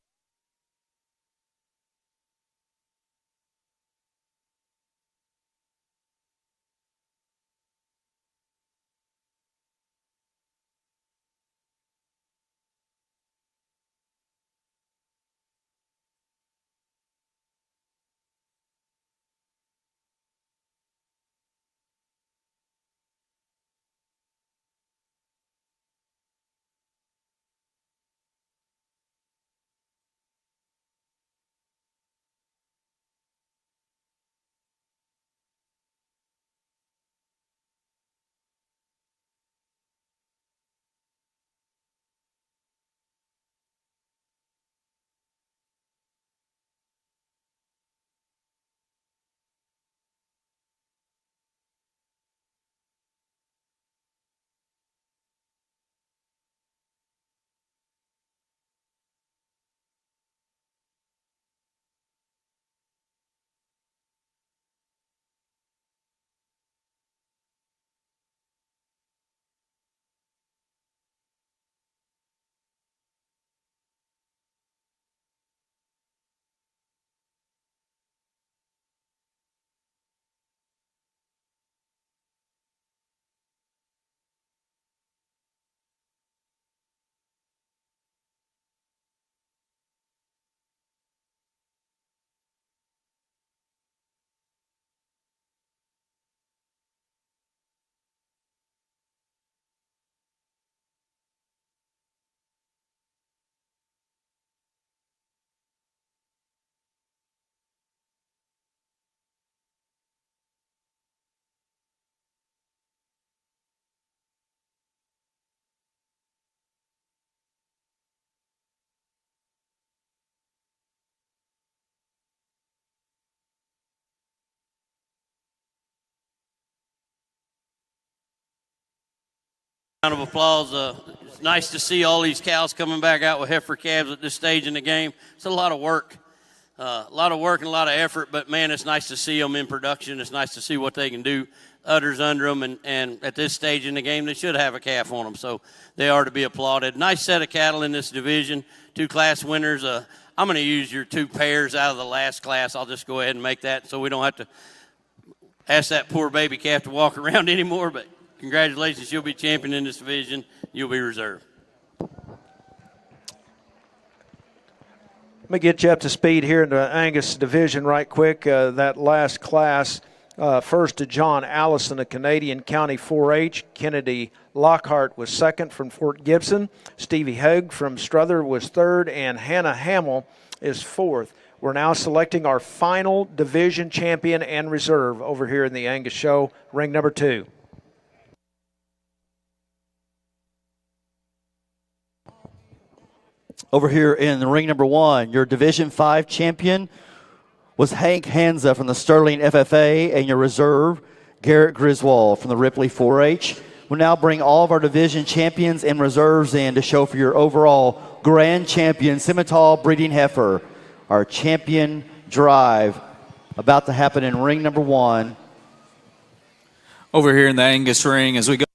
Round of applause. It's nice to see all these cows coming back out with heifer calves at this stage in the game. It's a lot of work. A lot of work and a lot of effort, but, man, it's nice to see them in production. It's nice to see what they can do. Udders under them, and at this stage in the game, they should have a calf on them, so they are to be applauded. Nice set of cattle in this division. 2 class winners. I'm going to use your 2 pairs out of the last class. I'll just go ahead and make that so we don't have to ask that poor baby calf to walk around anymore, but congratulations. You'll be champion in this division. You'll be reserved. Let me get you up to speed here in the Angus division right quick. That last class, first to John Allison, a Canadian County 4-H. Kennedy Lockhart was second from Fort Gibson. Stevie Haig from Strother was third, and Hannah Hamill is fourth. We're now selecting our final division champion and reserve. Over here in the Angus show, ring number 2. Over here in the ring number 1, your Division 5 champion was Hank Hanza from the Sterling FFA, and your reserve, Garrett Griswold from the Ripley 4-H. We'll now bring all of our division champions and reserves in to show for your overall grand champion, Simmental breeding heifer. Our champion drive about to happen in ring number 1. Over here in the Angus ring as we go.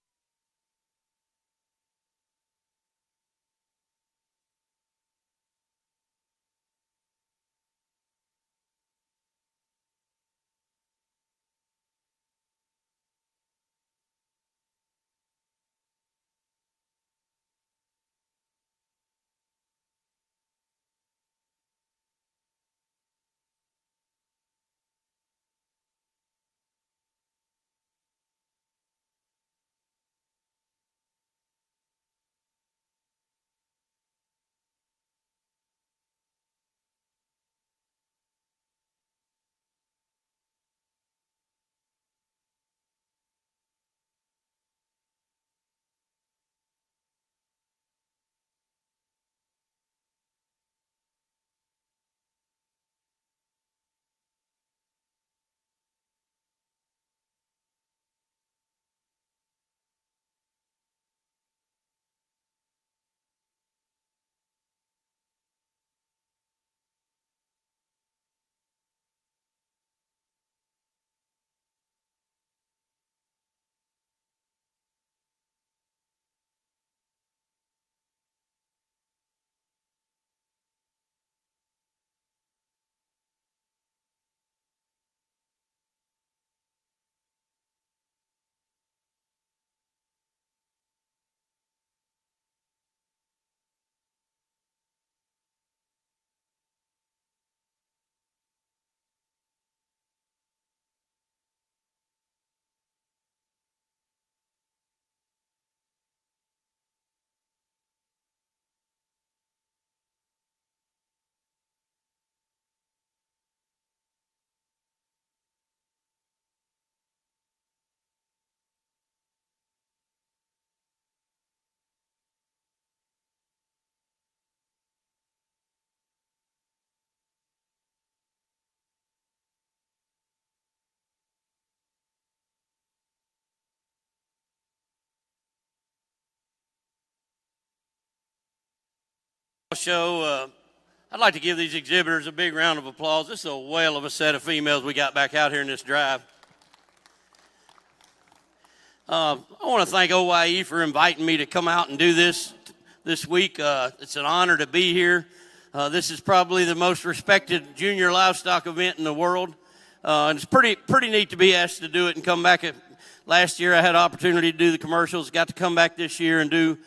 Show, I'd like to give these exhibitors a big round of applause. This is a whale of a set of females we got back out here in this drive. I want to thank OYE for inviting me to come out and do this week. It's an honor to be here. This is probably the most respected junior livestock event in the world. And it's pretty neat to be asked to do it and come back. Last year I had an opportunity to do the commercials, got to come back this year and do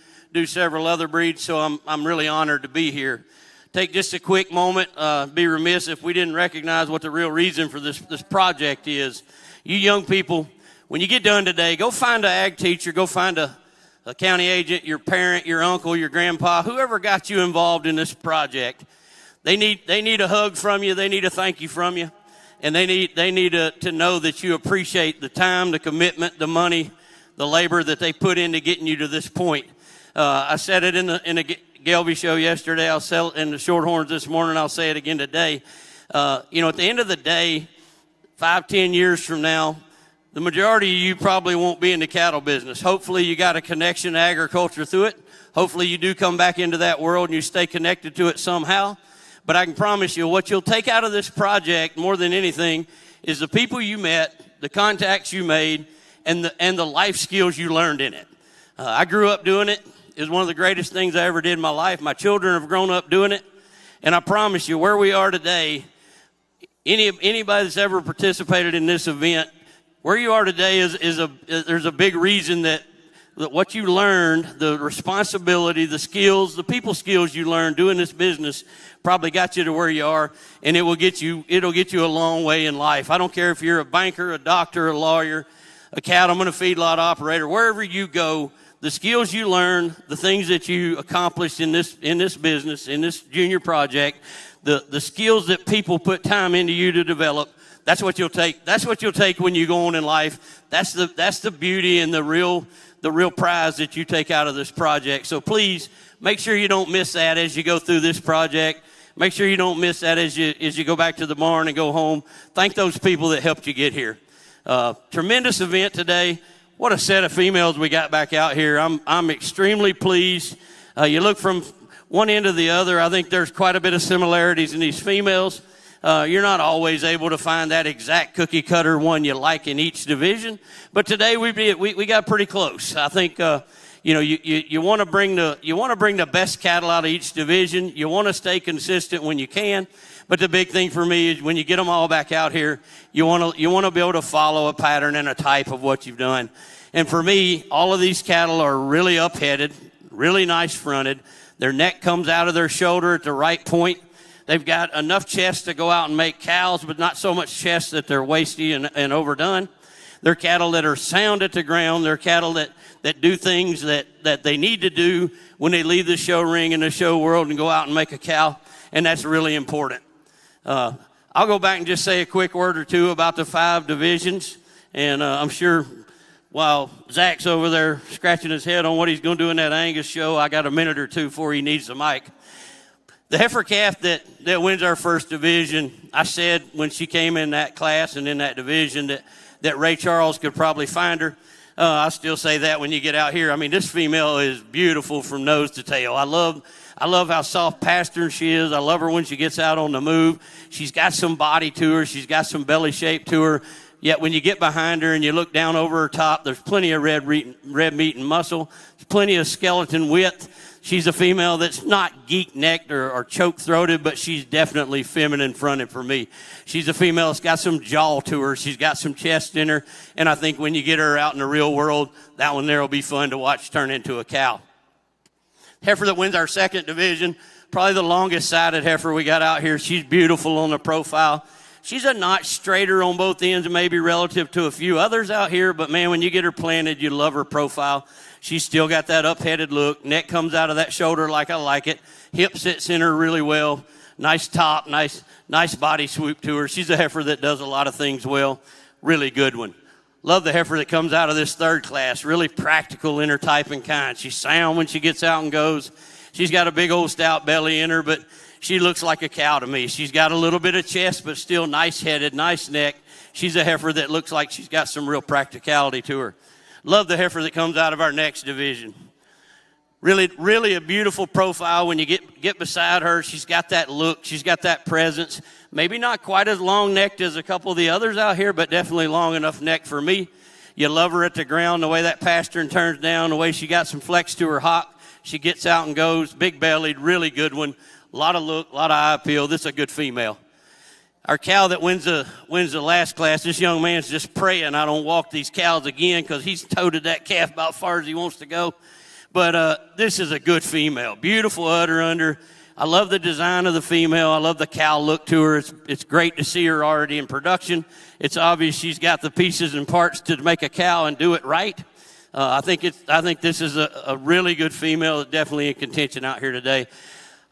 several other breeds, so I'm really honored to be here. Take just a quick moment, be remiss if we didn't recognize what the real reason for this project is. You young people, when you get done today, go find an ag teacher, go find a county agent, your parent, your uncle, your grandpa, whoever got you involved in this project. They need a hug from you, they need a thank you from you, and they need to know that you appreciate the time, the commitment, the money, the labor that they put into getting you to this point. I said it in the Gelby show yesterday. I'll say it in the Shorthorns this morning. I'll say it again today. At the end of the day, 5-10 years from now, the majority of you probably won't be in the cattle business. Hopefully you got a connection to agriculture through it. Hopefully you do come back into that world and you stay connected to it somehow. But I can promise you what you'll take out of this project more than anything is the people you met, the contacts you made, and the life skills you learned in it. I grew up doing it. It was one of the greatest things I ever did in my life. My children have grown up doing it. And I promise you, where we are today, anybody that's ever participated in this event, where you are today there's a big reason that what you learned, the responsibility, the skills, the people skills you learned doing this business probably got you to where you are, and it'll get you a long way in life. I don't care if you're a banker, a doctor, a lawyer, a cattleman, a feedlot operator, wherever you go, the skills you learn, the things that you accomplished in this business, in this junior project, the skills that people put time into you to develop, that's what you'll take. That's what you'll take when you go on in life. That's the beauty and the real the real prize that you take out of this project. So please make sure you don't miss that as you go through this project. Make sure you don't miss that as you go back to the barn and go home. Thank those people that helped you get here. Tremendous event today. What a set of females we got back out here. I'm extremely pleased. You look from one end to the other, I think there's quite a bit of similarities in these females. You're not always able to find that exact cookie cutter one you like in each division, but today we got pretty close. I think you want to bring the best cattle out of each division. You want to stay consistent when you can, but the big thing for me is when you get them all back out here, you want to be able to follow a pattern and a type of what you've done. And for me, all of these cattle are really up-headed, really nice fronted. Their neck comes out of their shoulder at the right point. They've got enough chest to go out and make cows, but not so much chest that they're wasty and overdone. They're cattle that are sound at the ground. They're cattle that do things that they need to do when they leave the show ring and the show world and go out and make a cow, and that's really important. I'll go back and just say a quick word or two about the 5 divisions, and I'm sure while Zach's over there scratching his head on what he's going to do in that Angus show, I got a minute or two before he needs the mic. The heifer calf that wins our first division, I said when she came in that class and in that division that Ray Charles could probably find her. I still say that when you get out here. I mean, this female is beautiful from nose to tail. I love how soft pastured she is. I love her when she gets out on the move. She's got some body to her. She's got some belly shape to her. Yet when you get behind her and you look down over her top, there's plenty of red meat and muscle. There's plenty of skeleton width. She's a female that's not geek-necked or choke-throated, but she's definitely feminine-fronted for me. She's a female that's got some jaw to her. She's got some chest in her. And I think when you get her out in the real world, that one there will be fun to watch turn into a cow. Heifer that wins our second division, probably the longest-sided heifer we got out here. She's beautiful on the profile. She's a notch straighter on both ends, maybe relative to a few others out here, but man, when you get her planted, you love her profile. She's still got that up-headed look. Neck comes out of that shoulder like I like it. Hip sits in her really well. Nice top, nice body swoop to her. She's a heifer that does a lot of things well. Really good one. Love the heifer that comes out of this third class. Really practical in her type and kind. She's sound when she gets out and goes. She's got a big old stout belly in her, but she looks like a cow to me. She's got a little bit of chest, but still nice-headed, nice neck. She's a heifer that looks like she's got some real practicality to her. Love the heifer that comes out of our next division. Really a beautiful profile. When you get beside her, she's got that look. She's got that presence. Maybe not quite as long-necked as a couple of the others out here, but definitely long enough neck for me. You love her at the ground, the way that pastern turns down, the way she got some flex to her hock. She gets out and goes, big-bellied, really good one. A lot of look, a lot of eye appeal. This is a good female. Our cow that wins the last class, this young man's just praying I don't walk these cows again because he's toted that calf about as far as he wants to go. But this is a good female. Beautiful udder under. I love the design of the female. I love the cow look to her. It's great to see her already in production. It's obvious she's got the pieces and parts to make a cow and do it right. I think this is a really good female, definitely in contention out here today.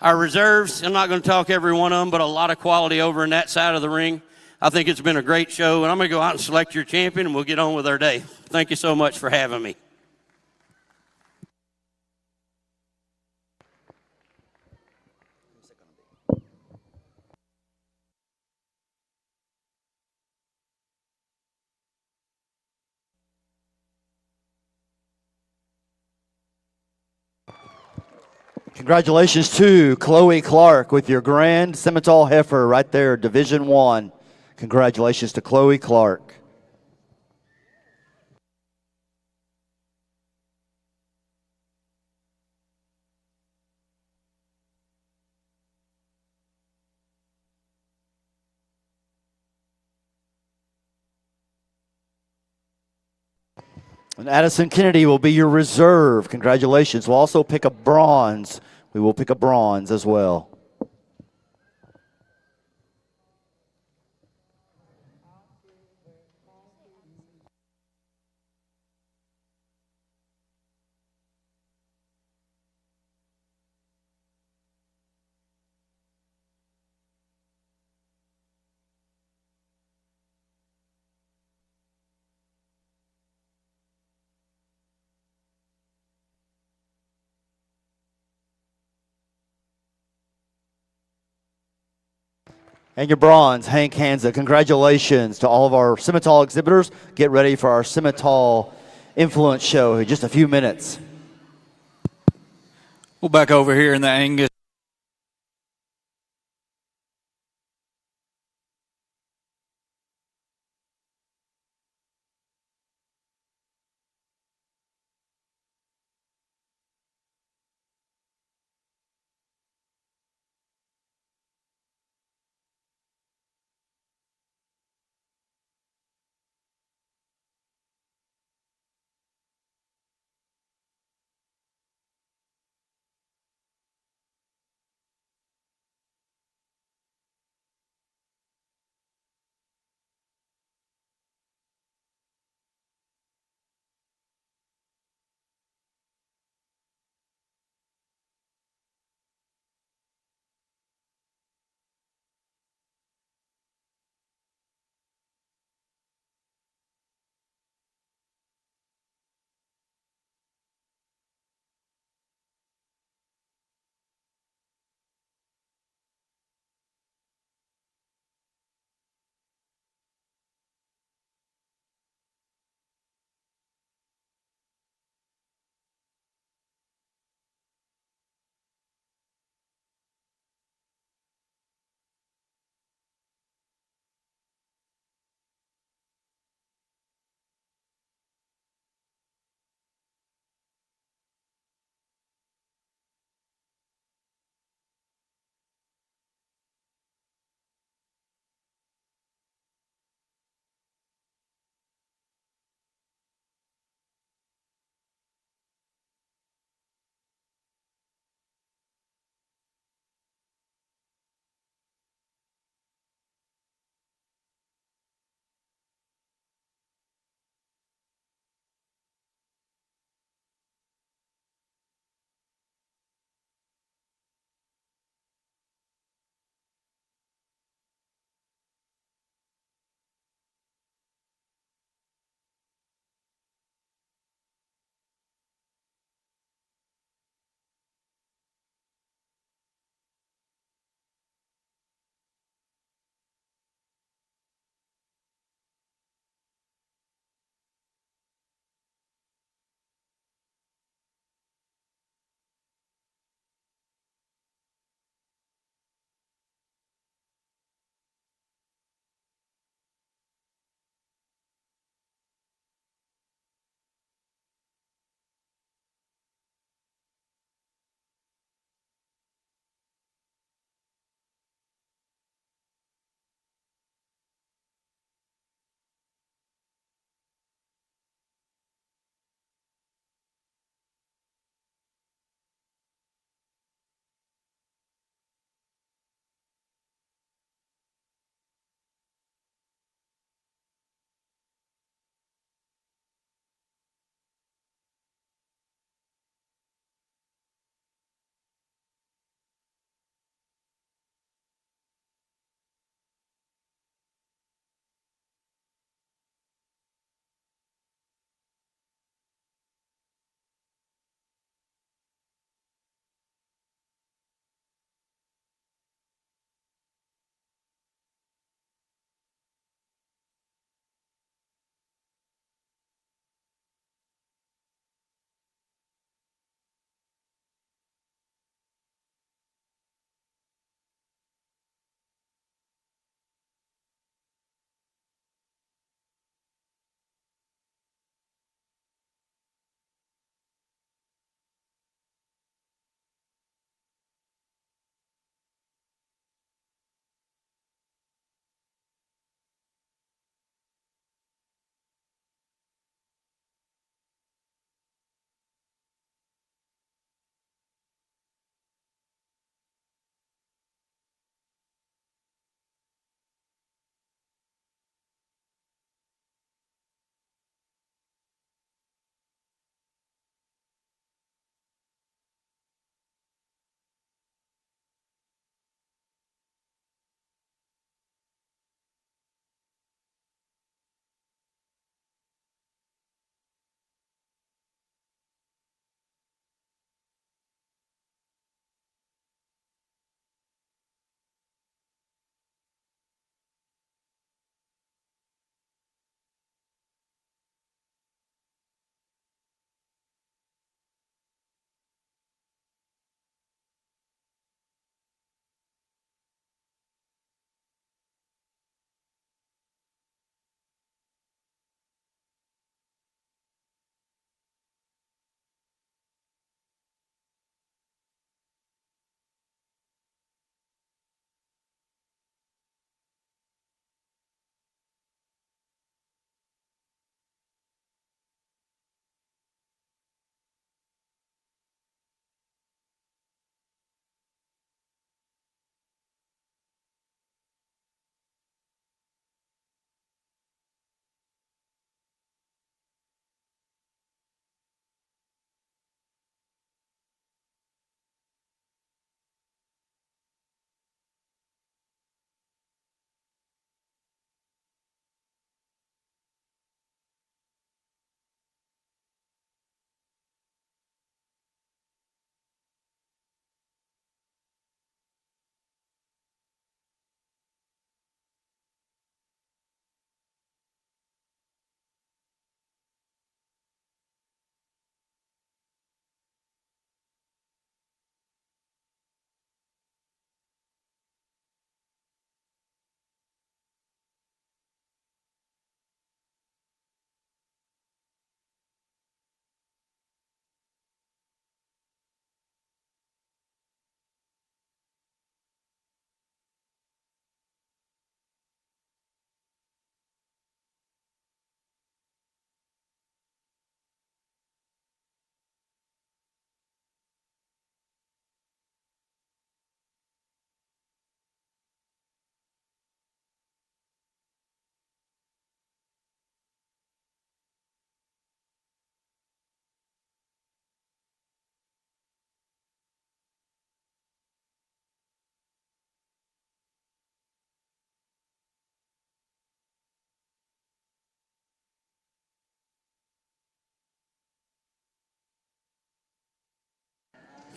Our reserves, I'm not going to talk every one of them, but a lot of quality over in that side of the ring. I think it's been a great show, and I'm going to go out and select your champion, and we'll get on with our day. Thank you so much for having me. Congratulations to Chloe Clark with your grand Simmental heifer right there, Division 1. Congratulations to Chloe Clark. And Addison Kennedy will be your reserve. Congratulations. We'll also pick a bronze. We will pick a bronze as well. And your bronze, Hank Hansa. Congratulations to all of our Simmental exhibitors. Get ready for our Simmental Influence Show in just a few minutes. Well, back over here in the Angus.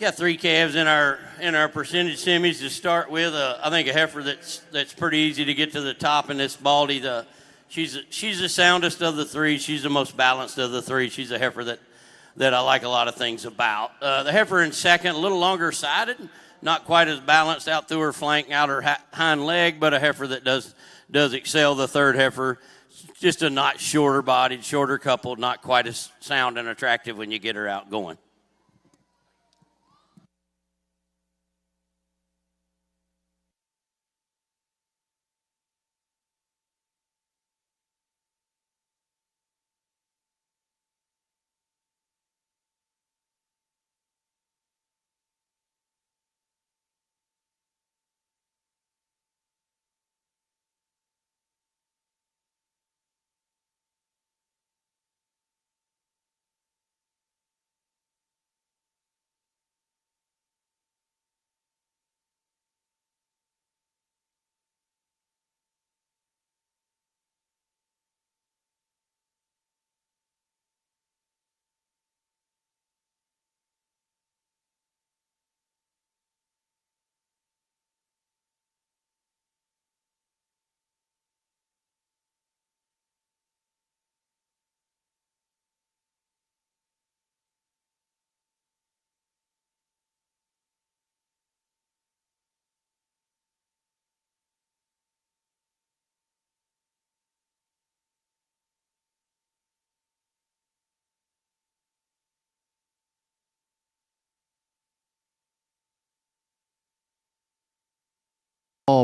Got 3 calves in our percentage semis to start with. I think a heifer that's pretty easy to get to the top in this Baldy. She's the soundest of the 3. She's the most balanced of the 3. She's a heifer that I like a lot of things about. The heifer in second, a little longer sided, not quite as balanced out through her flank, out her hind leg, but a heifer that does excel. The third heifer, just a notch shorter bodied, shorter coupled, not quite as sound and attractive when you get her out going.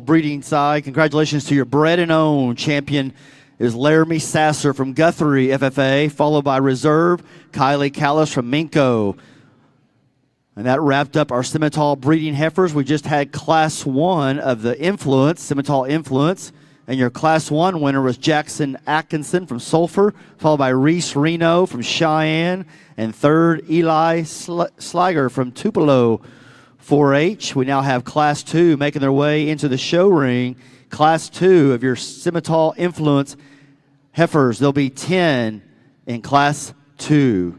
Breeding side, congratulations to your bred and owned champion is Laramie Sasser from Guthrie FFA, followed by reserve Kylie Callis from Minko. And that wrapped up our Simmental breeding heifers. We just had Class 1 of the Influence, Simmental Influence. And your Class 1 winner was Jackson Atkinson from Sulphur, followed by Reese Reno from Cheyenne, and third, Eli Sliger from Tupelo 4-H. We now have Class 2 making their way into the show ring. Class 2 of your Simmental Influence heifers. There'll be 10 in Class 2.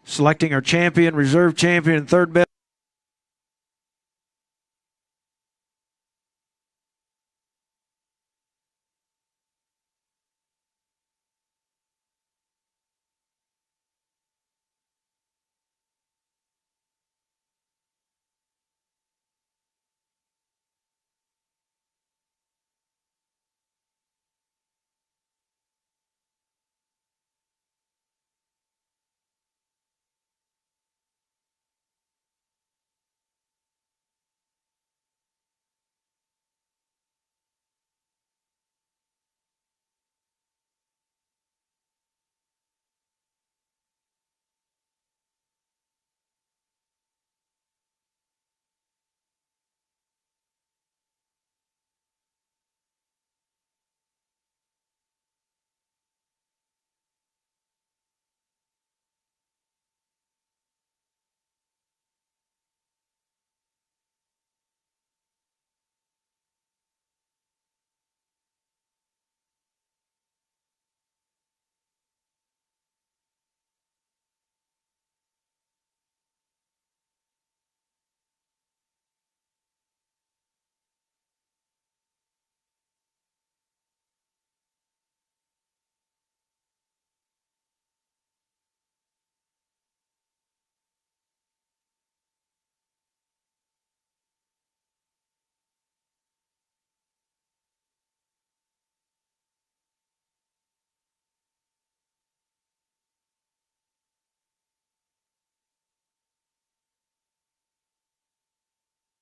Selecting our champion, reserve champion, and third best.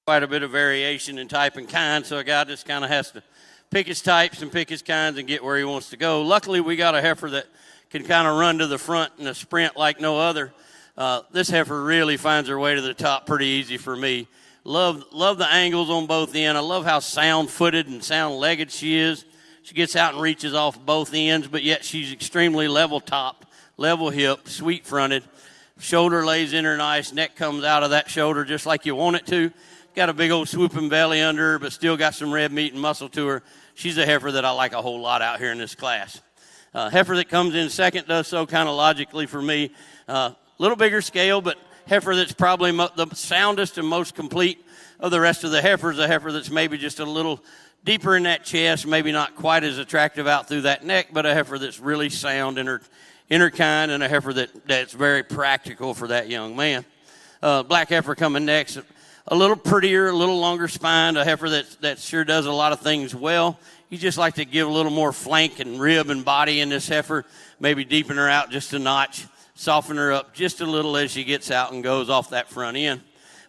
quite a bit of variation in type and kind, so a guy just kind of has to pick his types and pick his kinds and get where he wants to go. Luckily, we got a heifer that can kind of run to the front in a sprint like no other. This heifer really finds her way to the top pretty easy for me. Love the angles on both ends. I love how sound-footed and sound-legged she is. She gets out and reaches off both ends, but yet she's extremely level top, level hip, sweet-fronted. Shoulder lays in her nice. Neck comes out of that shoulder just like you want it to. Got a big old swooping belly under her, but still got some red meat and muscle to her. She's a heifer that I like a whole lot out here in this class. Heifer that comes in second does so kind of logically for me. Little bigger scale, but heifer that's probably the soundest and most complete of the rest of the heifers. A heifer that's maybe just a little deeper in that chest, maybe not quite as attractive out through that neck, but a heifer that's really sound in her kind, and a heifer that's very practical for that young man. Black heifer coming next. A little prettier, a little longer spine, a heifer that sure does a lot of things well. You just like to give a little more flank and rib and body in this heifer, maybe deepen her out just a notch, soften her up just a little as she gets out and goes off that front end.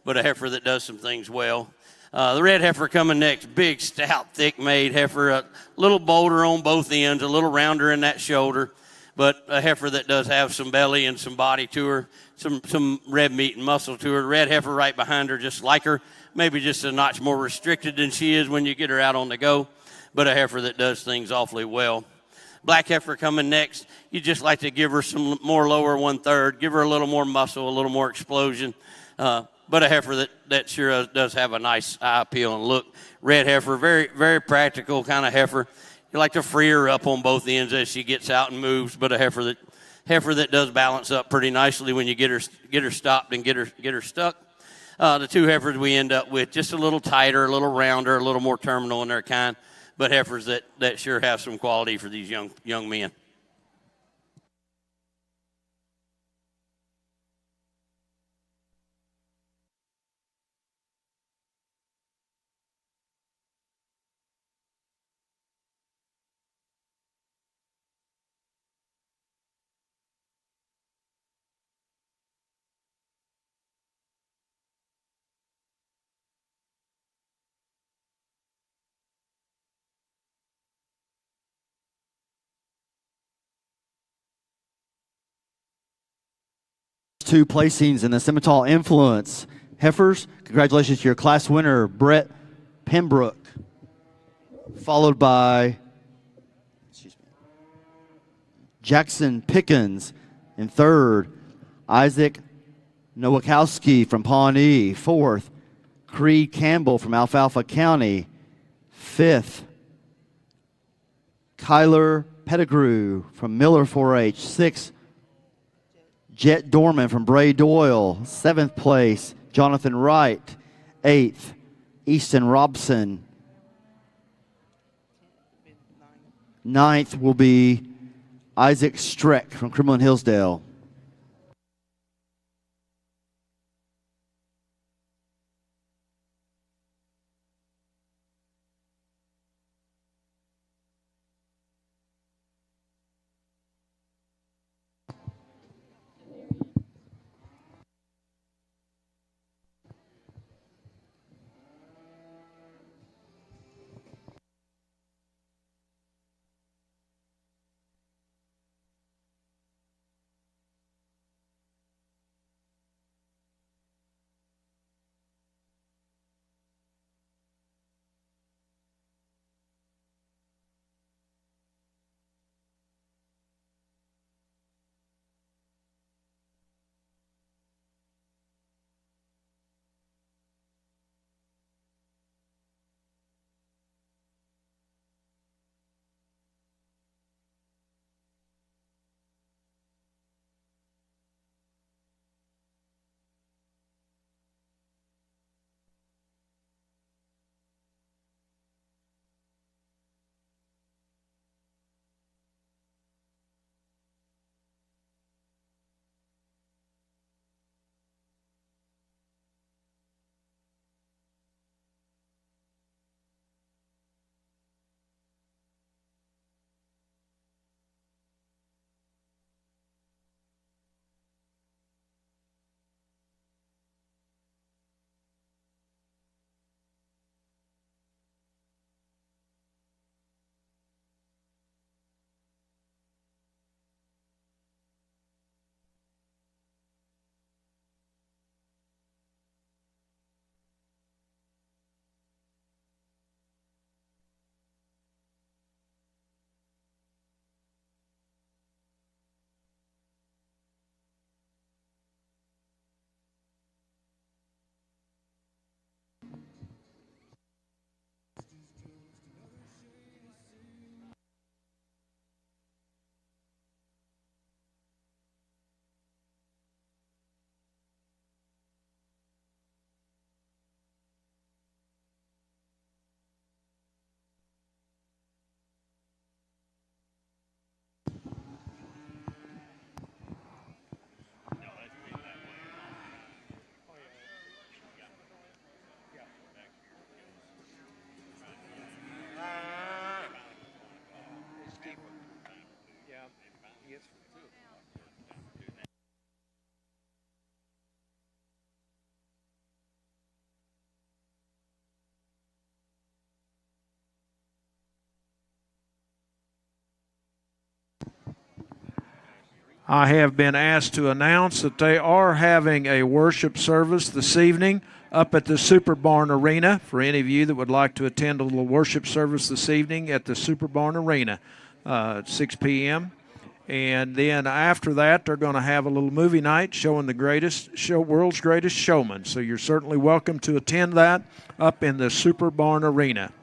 But a heifer that does some things well. The red heifer coming next, big, stout, thick-made heifer, a little bolder on both ends, a little rounder in that shoulder, but a heifer that does have some belly and some body to her, some red meat and muscle to her. The red heifer right behind her, just like her, maybe just a notch more restricted than she is when you get her out on the go, but a heifer that does things awfully well. Black heifer coming next, you just like to give her some more lower 1/3, give her a little more muscle, a little more explosion, but a heifer that sure does have a nice eye appeal and look. Red heifer, very, very practical kind of heifer. You like to free her up on both ends as she gets out and moves, but a heifer that does balance up pretty nicely when you get her stopped and get her stuck. The two heifers we end up with just a little tighter, a little rounder, a little more terminal in their kind, but heifers that sure have some quality for these young men. Two placings in the Simmental Influence heifers. Congratulations to your class winner, Brett Pembroke, followed by Jackson Pickens in third, Isaac Nowakowski from Pawnee, fourth, Creed Campbell from Alfalfa County, fifth, Kyler Pettigrew from Miller 4-H, sixth, Jet Dorman from Bray Doyle, 7th place, Jonathan Wright, 8th, Easton Robson. 9th will be Isaac Streck from Crimlin Hillsdale. I have been asked to announce that they are having a worship service this evening up at the Super Barn Arena. For any of you that would like to attend a little worship service this evening at the Super Barn Arena at 6 p.m. And then after that, they're going to have a little movie night showing the world's greatest showman. So you're certainly welcome to attend that up in the Super Barn Arena.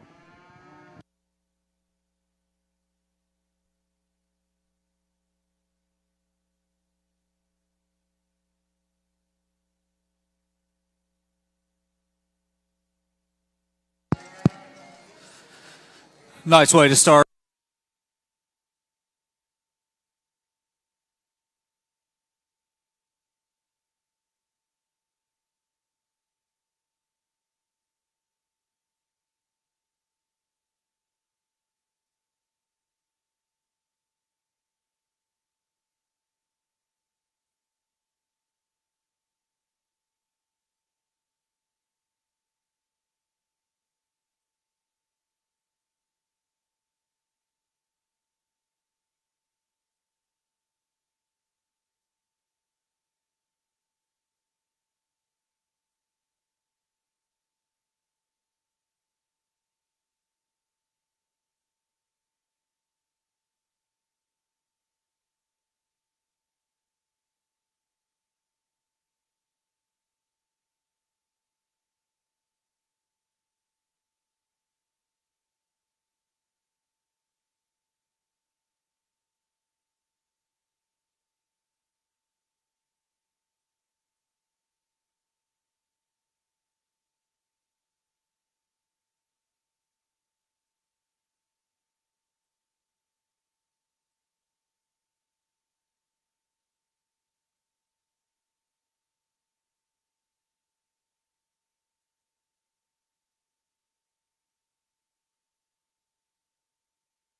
Nice way to start.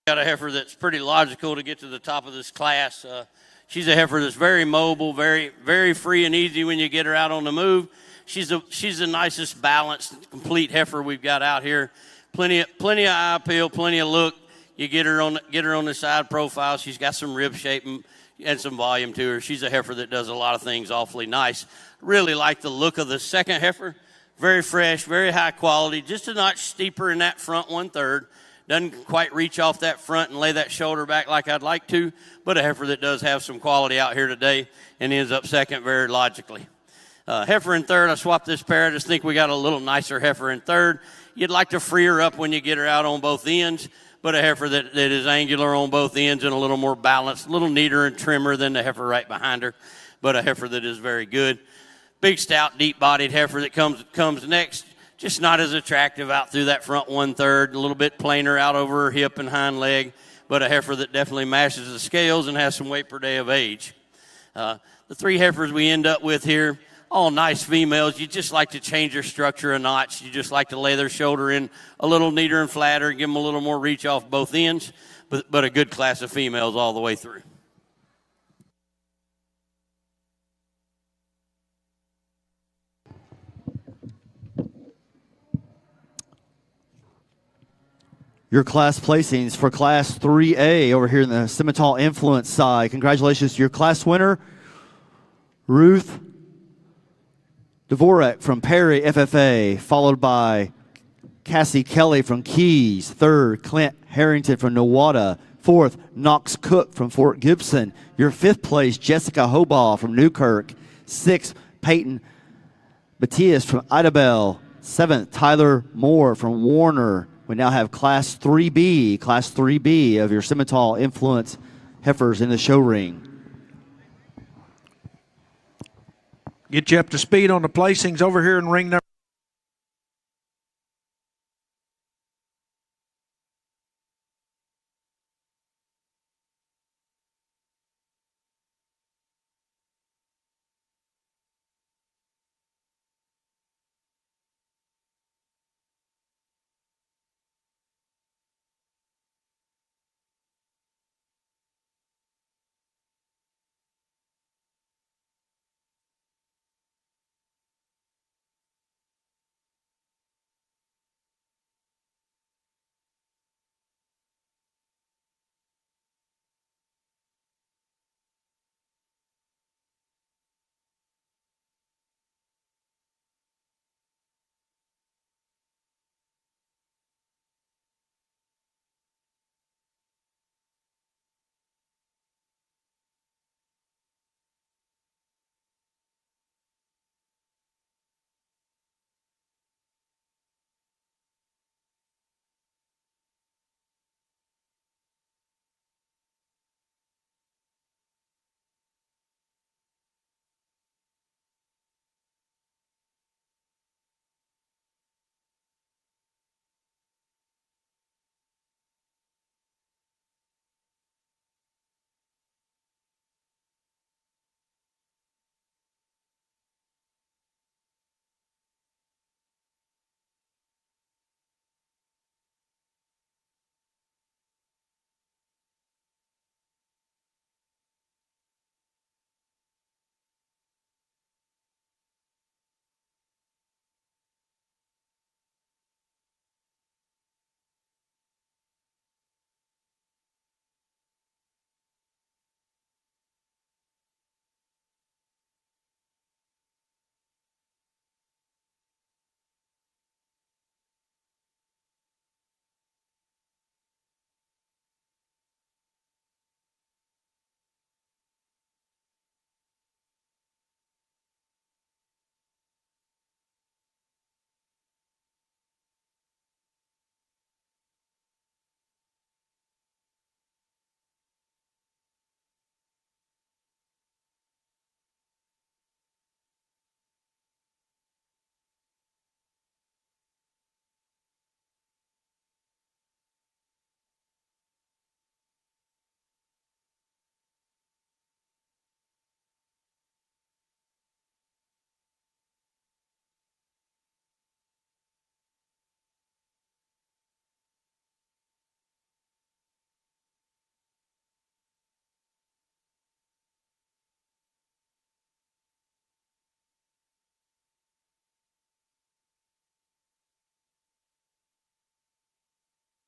Got a heifer that's pretty logical to get to the top of this class. She's a heifer that's very mobile, very, very free and easy when you get her out on the move. She's the nicest, balanced, complete heifer we've got out here. Plenty of eye appeal, plenty of look. You get her on the side profile. She's got some rib shape and some volume to her. She's a heifer that does a lot of things awfully nice. Really like the look of the second heifer. Very fresh, very high quality, just a notch steeper in that front 1/3. Doesn't quite reach off that front and lay that shoulder back like I'd like to, but a heifer that does have some quality out here today and ends up second very logically. Heifer in third, I swapped this pair. I just think we got a little nicer heifer in third. You'd like to free her up when you get her out on both ends, but a heifer that is angular on both ends and a little more balanced, a little neater and trimmer than the heifer right behind her, but a heifer that is very good. Big, stout, deep-bodied heifer that comes next. Just not as attractive out through that front 1/3, a little bit plainer out over her hip and hind leg, but a heifer that definitely mashes the scales and has some weight per day of age. The three heifers we end up with here, all nice females. You just like to change their structure a notch. You just like to lay their shoulder in a little neater and flatter, give them a little more reach off both ends, but a good class of females all the way through. Your class placings for Class 3A over here in the Simmental Influence side. Congratulations to your class winner, Ruth Dvorak from Perry FFA, followed by Cassie Kelly from Keys. Third, Clint Harrington from Nowata. Fourth, Knox Cook from Fort Gibson. Your fifth place, Jessica Hobaugh from Newkirk. Sixth, Peyton Matthias from Idabel. Seventh, Tyler Moore from Warner. We now have Class 3B of your Simmental Influence heifers in the show ring. Get you up to speed on the placings over here in ring number.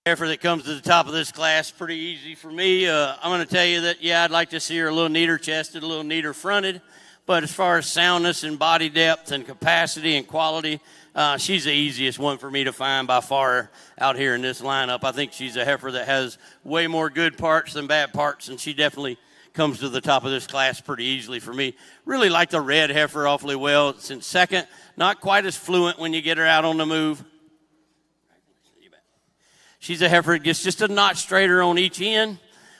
Heifer that comes to the top of this class pretty easy for me. I'm going to tell you that, yeah, I'd like to see her a little neater chested, a little neater fronted. But as far as soundness and body depth and capacity and quality, she's the easiest one for me to find by far out here in this lineup. I think she's a heifer that has way more good parts than bad parts, and she definitely comes to the top of this class pretty easily for me. Really like the red heifer awfully well. It's in second. Not quite as fluent when you get her out on the move. She's a heifer that gets just a notch straighter on each end,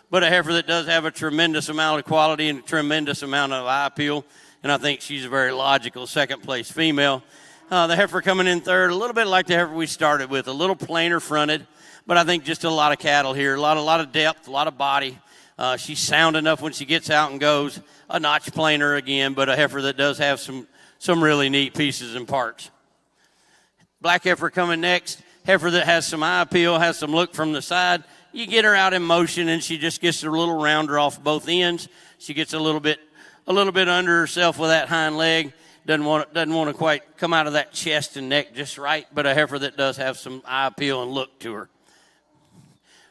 but a heifer that does have a tremendous amount of quality and a tremendous amount of eye appeal, and I think she's a very logical second-place female. The heifer coming in third, a little bit like the heifer we started with, a little plainer fronted, but I think just a lot of cattle here, a lot of depth, a lot of body. She's sound enough when she gets out and goes, a notch plainer again, but a heifer that does have some really neat pieces and parts. Black heifer coming next. Heifer that has some eye appeal, has some look from the side. You get her out in motion, and she just gets a little rounder off both ends. She gets a little bit under herself with that hind leg. Doesn't want to quite come out of that chest and neck just right, but a heifer that does have some eye appeal and look to her.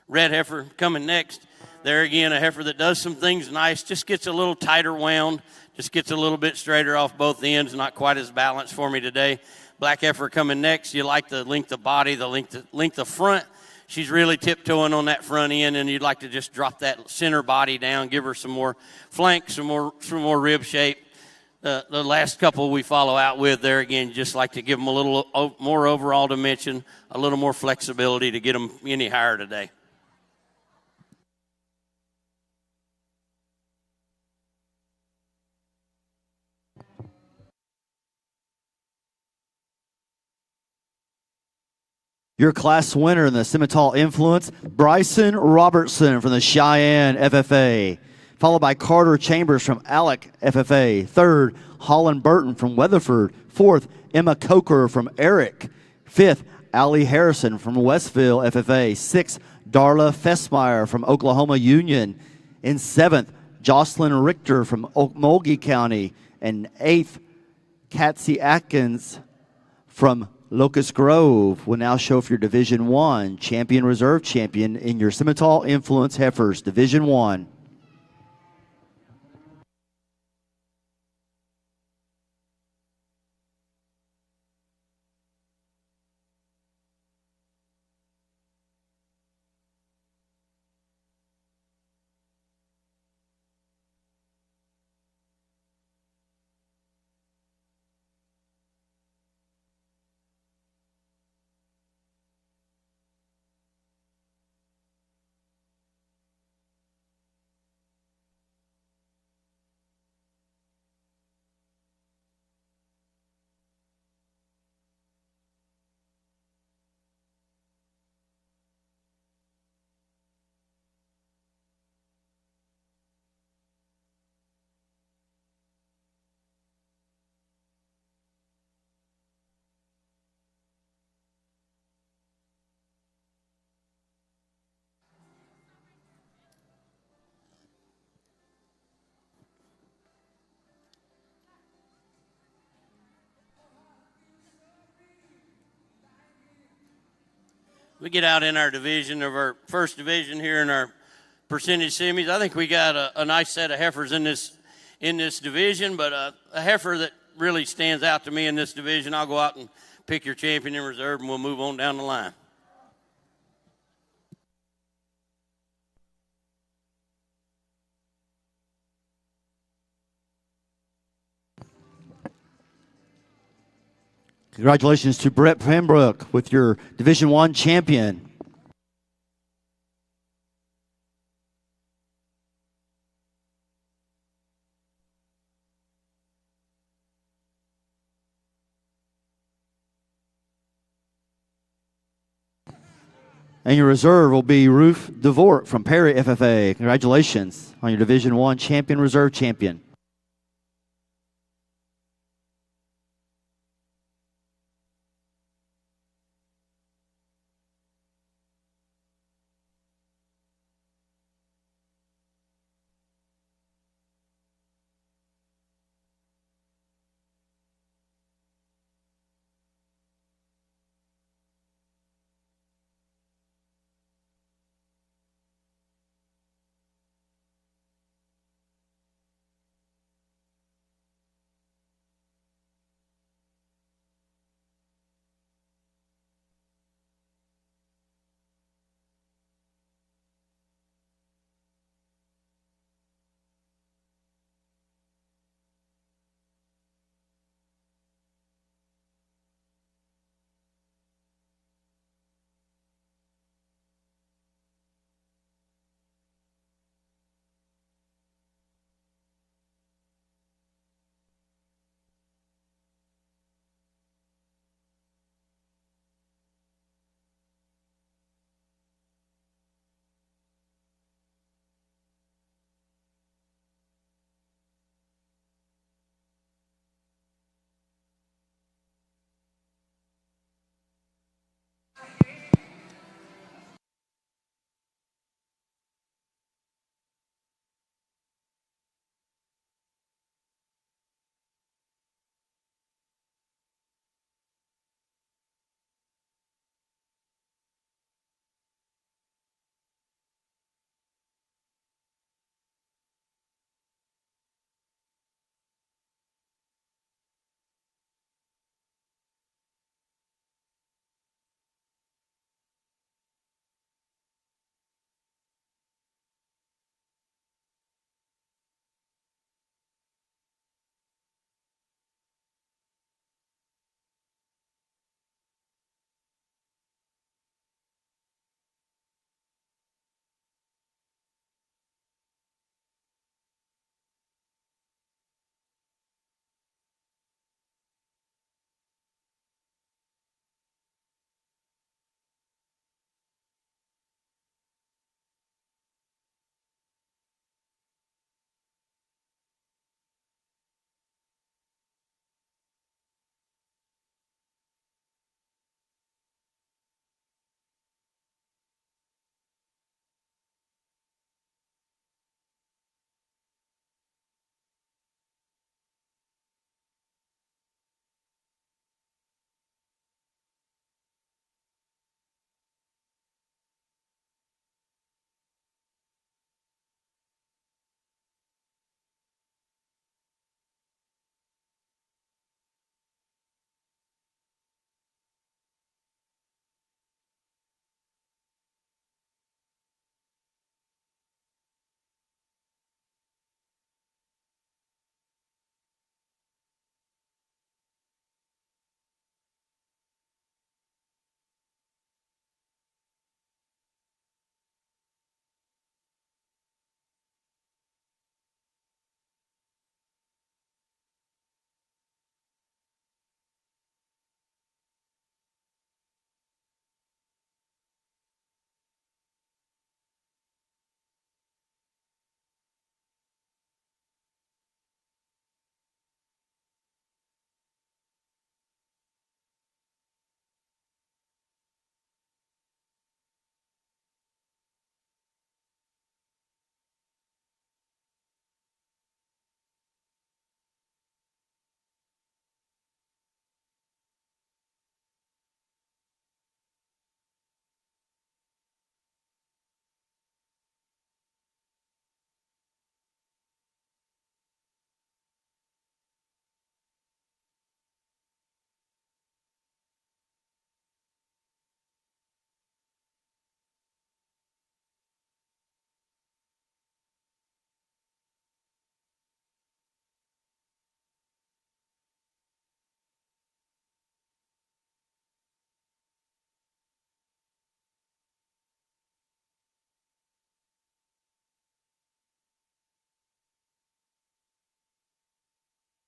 Red heifer coming next. There again, a heifer that does some things nice, just gets a little tighter wound, just gets a little bit straighter off both ends, not quite as balanced for me today. Black heifer coming next. You like the length of body, the length of front. She's really tiptoeing on that front end, and you'd like to just drop that center body down, give her some more flank, some more rib shape. The last couple we follow out with there, again, just like to give them a little more overall dimension, a little more flexibility to get them any higher today. Your class winner in the Simmental Influence, Bryson Robertson from the Cheyenne FFA, followed by Carter Chambers from Alec FFA. Third, Holland Burton from Weatherford. Fourth, Emma Coker from Eric. Fifth, Allie Harrison from Westville FFA. Sixth, Darla Fessmeyer from Oklahoma Union. In seventh, Jocelyn Richter from Okmulgee County. And eighth, Katsy Atkins from Locust Grove will now show for your Division I champion, reserve champion in your Simmental Influence Heifers, Division I. We get out in our division of our first division here in our percentage semis. I think we got a nice set of heifers in this division, but a heifer that really stands out to me in this division, I'll go out and pick your champion in reserve, and we'll move on down the line. Congratulations to Brett Pembroke with your Division I champion. And your reserve will be Ruth DeVort from Perry FFA. Congratulations on your Division I champion, reserve champion.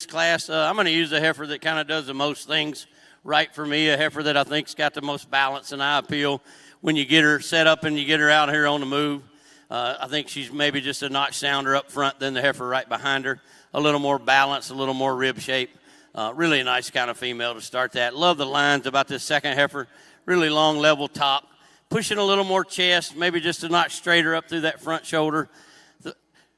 class. I'm going to use a heifer that kind of does the most things right for me, a heifer that I think's got the most balance and eye appeal when you get her set up and you get her out here on the move. I think she's maybe just a notch sounder up front than the heifer right behind her. A little more balance, a little more rib shape. Really a nice kind of female to start that. Love the lines about this second heifer. Really long level top. Pushing a little more chest, maybe just a notch straighter up through that front shoulder. The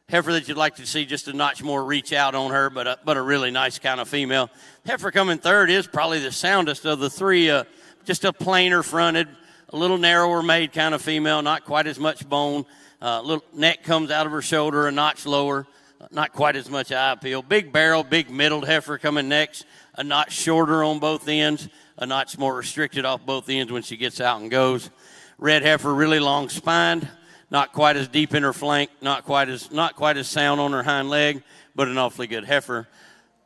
heifer that you'd like to see just a notch more reach out on her, but a really nice kind of female. Heifer coming third is probably the soundest of the three. Just a plainer fronted, a little narrower made kind of female, not quite as much bone. Little neck comes out of her shoulder a notch lower, not quite as much eye appeal. Big barrel, big middled heifer coming next, a notch shorter on both ends, a notch more restricted off both ends when she gets out and goes. Red heifer, really long spined, not quite as deep in her flank, not quite as sound on her hind leg, but an awfully good heifer.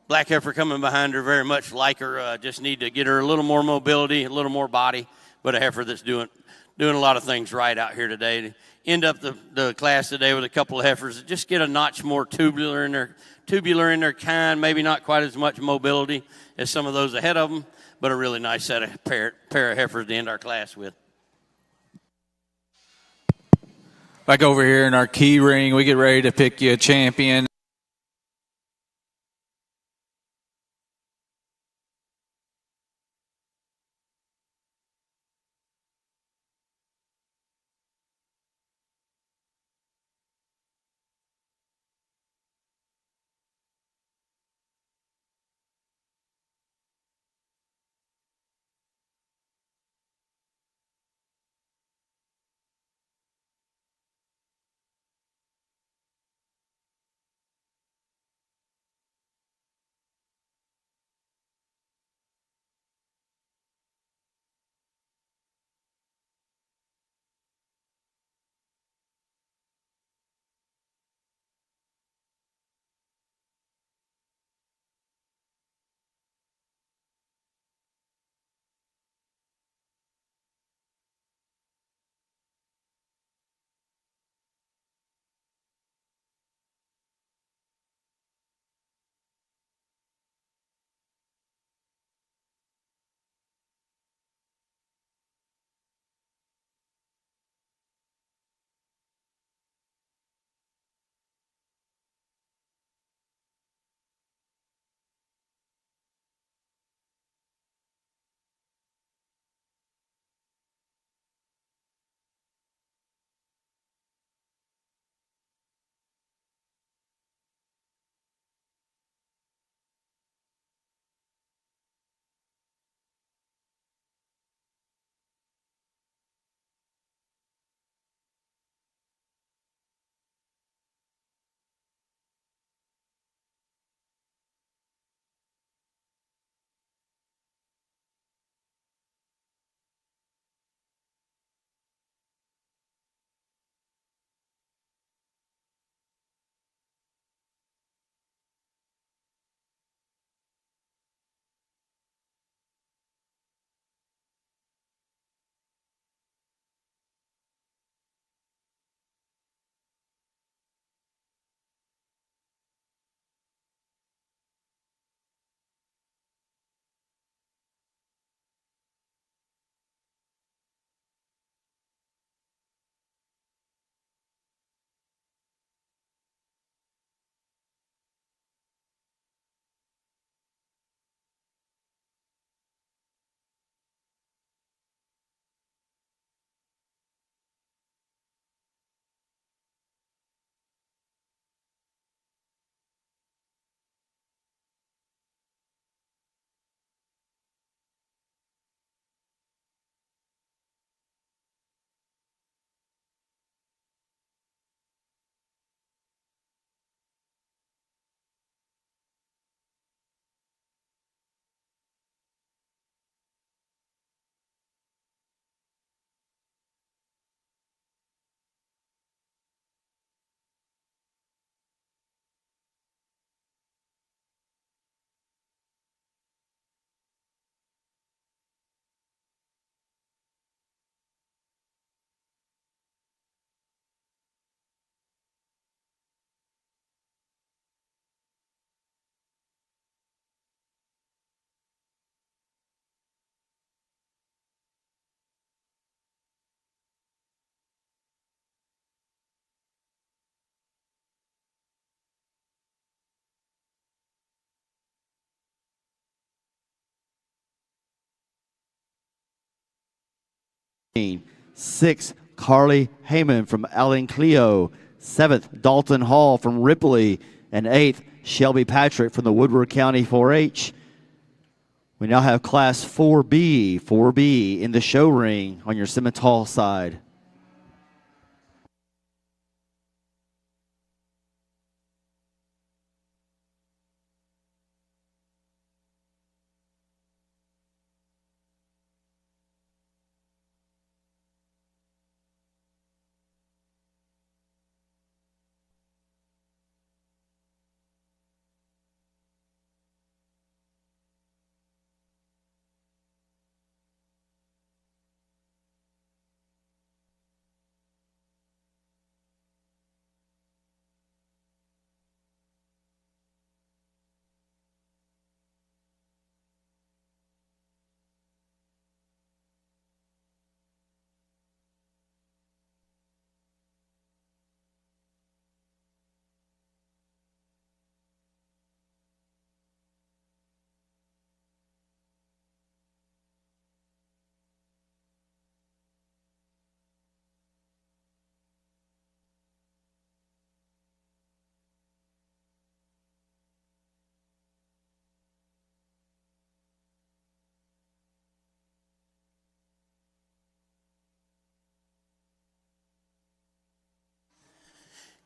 Black heifer coming behind her, very much like her. Just need to get her a little more mobility, a little more body, but a heifer that's doing a lot of things right out here today. To end up the class today with a couple of heifers that just get a notch more tubular in their kind, maybe not quite as much mobility as some of those ahead of them, but a really nice set of pair of heifers to end our class with. Back over here in our key ring, we get ready to pick you a champion. 6th, Carly Heyman from Allen Cleo. 7th, Dalton Hall from Ripley. And 8th, Shelby Patrick from the Woodward County 4-H. We now have Class 4B in the show ring on your Simmental side.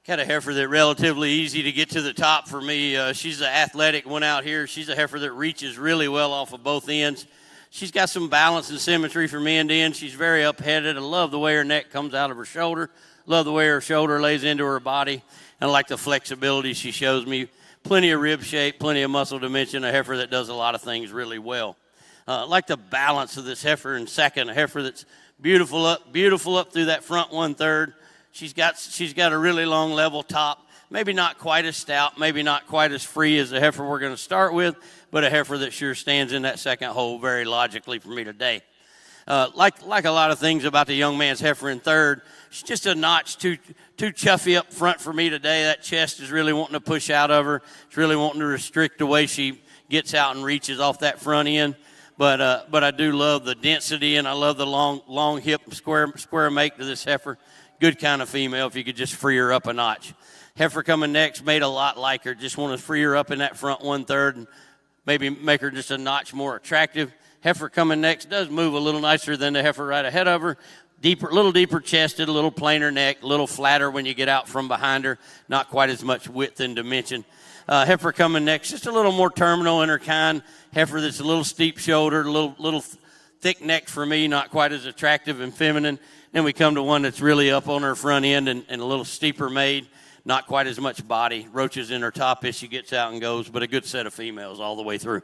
Got a heifer that relatively easy to get to the top for me. She's an athletic one out here. She's a heifer that reaches really well off of both ends. She's got some balance and symmetry from end to end. She's very up-headed. I love the way her neck comes out of her shoulder. Love the way her shoulder lays into her body. And I like the flexibility she shows me. Plenty of rib shape, plenty of muscle dimension. A heifer that does a lot of things really well. I like the balance of this heifer in second. A heifer that's beautiful up through that front 1/3. She's got a really long level top, maybe not quite as stout, maybe not quite as free as the heifer we're going to start with, but a heifer that sure stands in that second hole very logically for me today. Like a lot of things about the young man's heifer in third, she's just a notch too chuffy up front for me today. That chest is really wanting to push out of her. It's really wanting to restrict the way she gets out and reaches off that front end. But I do love the density, and I love the long hip square make to this heifer. Good kind of female if you could just free her up a notch. Heifer coming next, made a lot like her. Just want to free her up in that front 1/3 and maybe make her just a notch more attractive. Heifer coming next does move a little nicer than the heifer right ahead of her. Little deeper chested, a little plainer neck, a little flatter when you get out from behind her. Not quite as much width and dimension. Heifer coming next, just a little more terminal in her kind. Heifer that's a little steep shouldered, a little thick neck for me, not quite as attractive and feminine. Then we come to one that's really up on her front end and a little steeper made, not quite as much body. Roaches in her top as she gets out and goes, but a good set of females all the way through.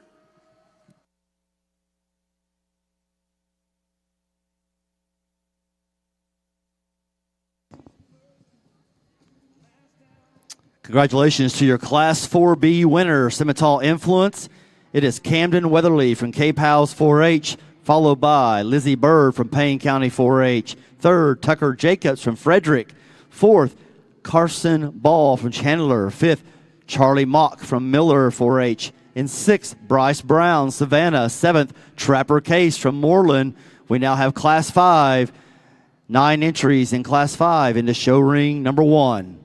Congratulations to your Class 4B winner, Simmental Influence. It is Camden Weatherly from Cape House 4-H, followed by Lizzie Bird from Payne County 4-H. 3rd, Tucker Jacobs from Frederick. 4th, Carson Ball from Chandler. 5th, Charlie Mock from Miller 4-H. In 6th, Bryce Brown, Savannah. 7th, Trapper Case from Moreland. We now have Class 5. 9 entries in Class 5 into show ring number 1.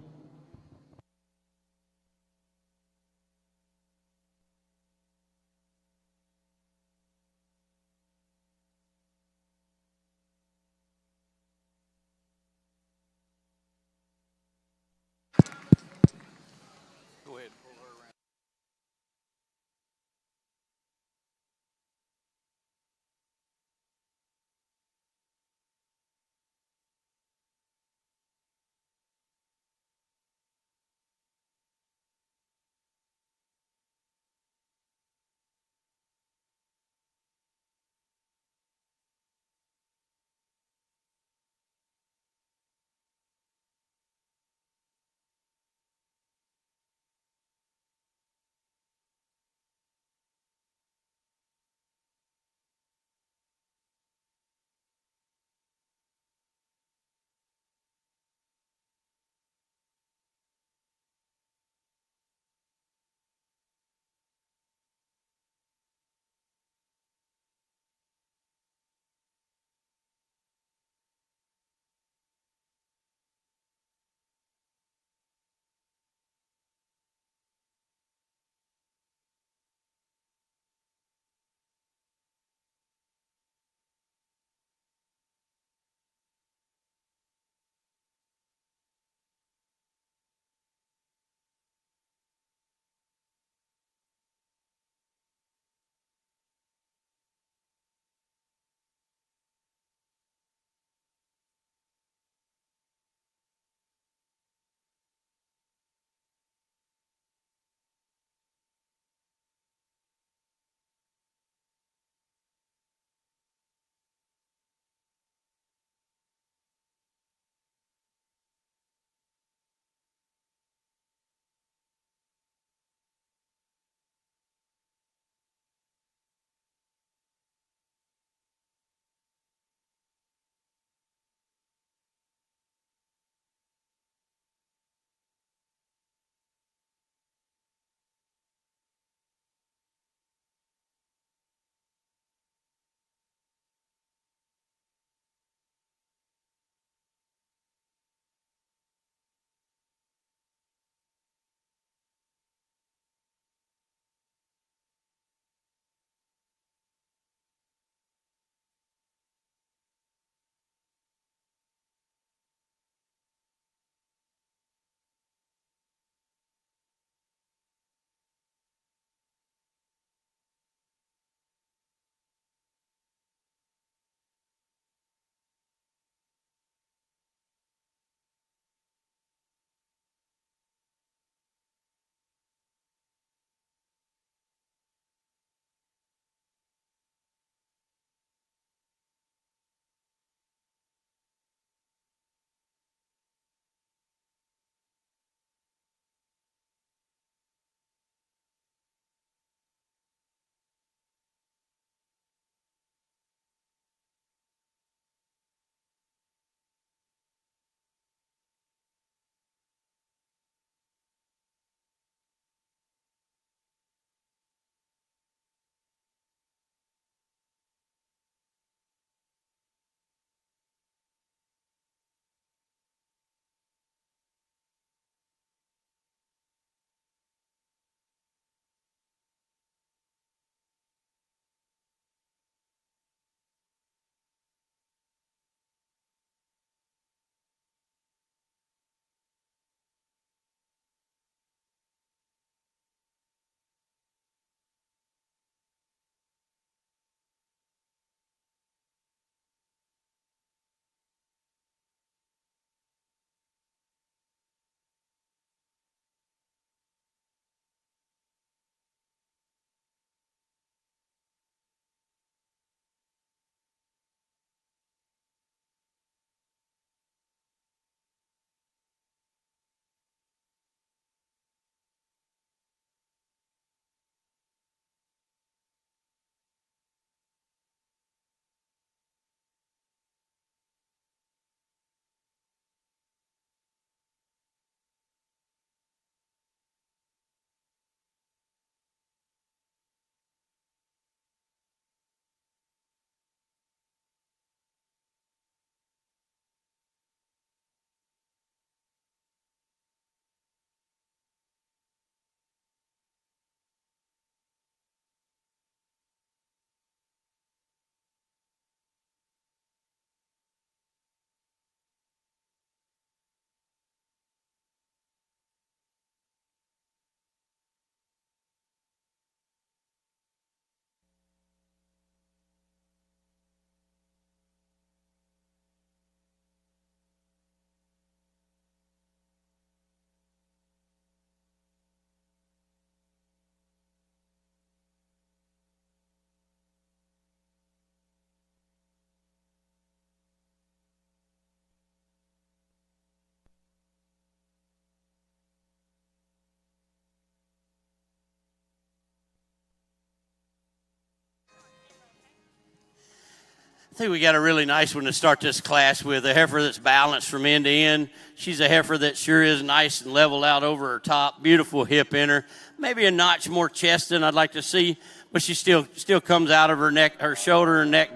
I think we got a really nice one to start this class with, a heifer that's balanced from end to end. She's a heifer that sure is nice and leveled out over her top, beautiful hip in her, maybe a notch more chest than I'd like to see, but she still comes out of her neck, her shoulder and neck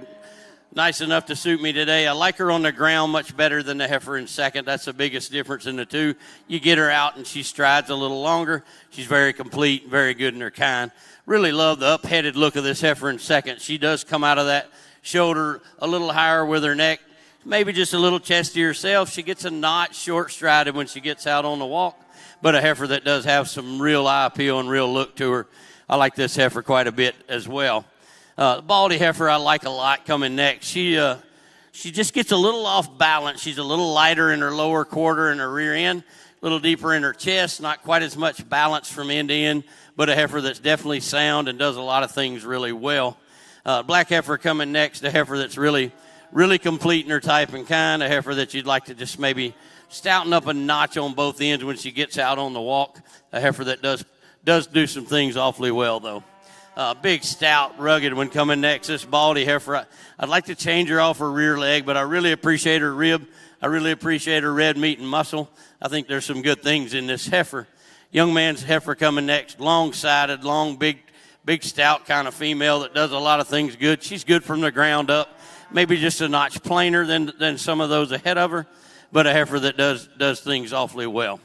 nice enough to suit me today. I like her on the ground much better than the heifer in second. That's the biggest difference in the two. You get her out and she strides a little longer. She's very complete, very good in her kind. Really love the up-headed look of this heifer in second. She does come out of that shoulder a little higher with her neck, maybe just a little chesty herself. She gets a notch short-strided when she gets out on the walk, but a heifer that does have some real eye appeal and real look to her. I like this heifer quite a bit as well. The Baldy heifer I like a lot coming next. She just gets a little off balance. She's a little lighter in her lower quarter and her rear end, a little deeper in her chest, not quite as much balance from end to end, but a heifer that's definitely sound and does a lot of things really well. Black heifer coming next, a heifer that's really complete in her type and kind, a heifer that you'd like to just maybe stouten up a notch on both ends when she gets out on the walk, a heifer that does do some things awfully well, though. Big, stout, rugged one coming next, this Baldy heifer. I'd like to change her off her rear leg, but I really appreciate her rib. I really appreciate her red meat and muscle. I think there's some good things in this heifer. Young man's heifer coming next, long-sided, long, big, stout kind of female that does a lot of things good. She's good from the ground up, maybe just a notch plainer than some of those ahead of her, but a heifer that does things awfully well.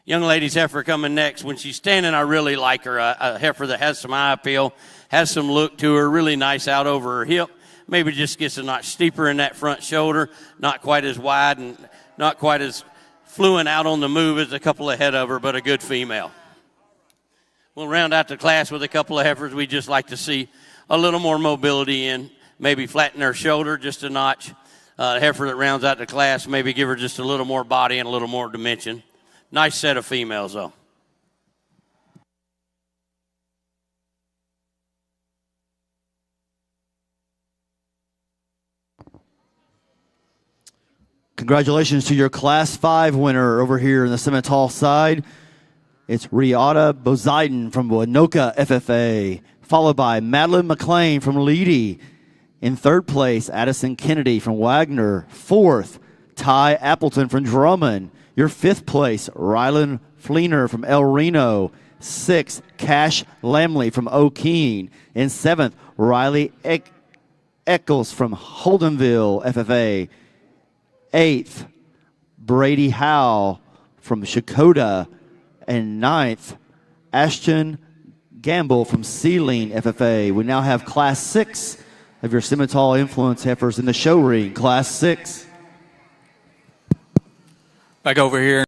Young lady's heifer coming next. When she's standing, I really like her. A heifer that has some eye appeal, has some look to her, really nice out over her hip. Maybe just gets a notch steeper in that front shoulder, not quite as wide and not quite as fluent out on the move as a couple ahead of her, but a good female. We'll round out the class with a couple of heifers we just like to see a little more mobility in, maybe flatten her shoulder just a notch. A heifer that rounds out the class, maybe give her just a little more body and a little more dimension. Nice set of females, though. Congratulations to your Class 5 winner over here in the Simmental side. It's Riata Bozaiden from Winoka FFA, followed by Madeline McLean from Leedy. In third place, Addison Kennedy from Wagner. Fourth, Ty Appleton from Drummond. Your fifth place, Rylan Fleener from El Reno. Sixth, Cash Lamley from O'Keene. In seventh, Riley Eccles from Holdenville FFA. Eighth, Brady Howe from Shakota. And ninth, Ashton Gamble from Sealing FFA. We now have Class 6 of your Simmental influence heifers in the show ring. Class 6. Back over here.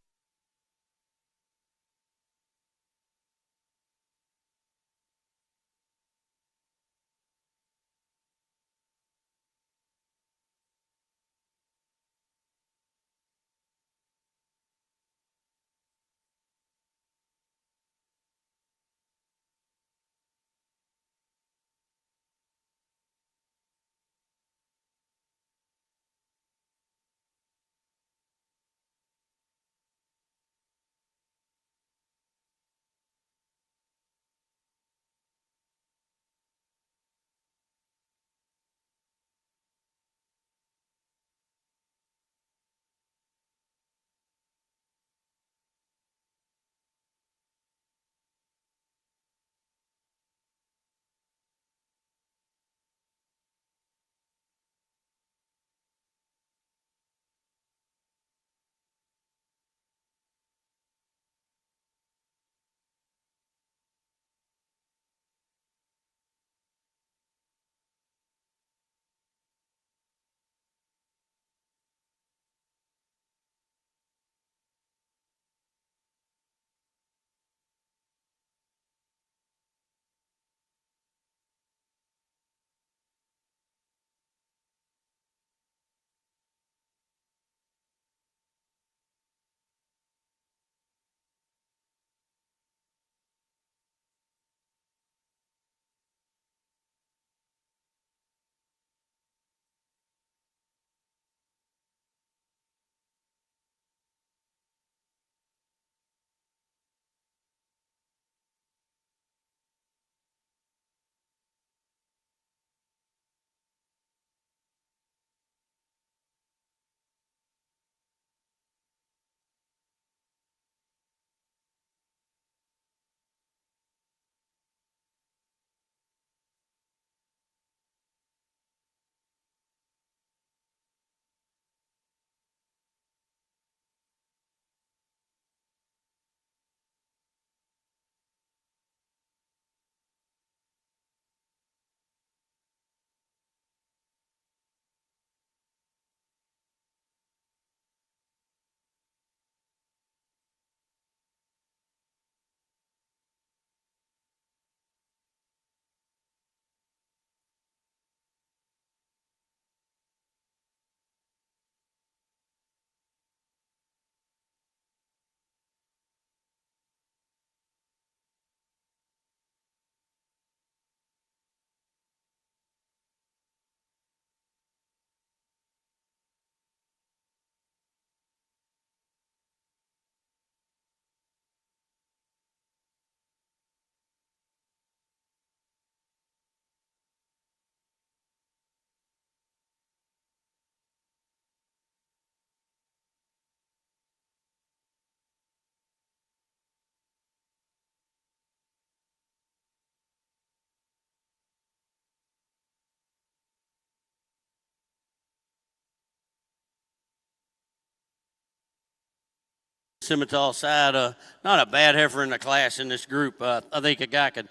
Simmental side. Not a bad heifer in the class in this group. I think a guy could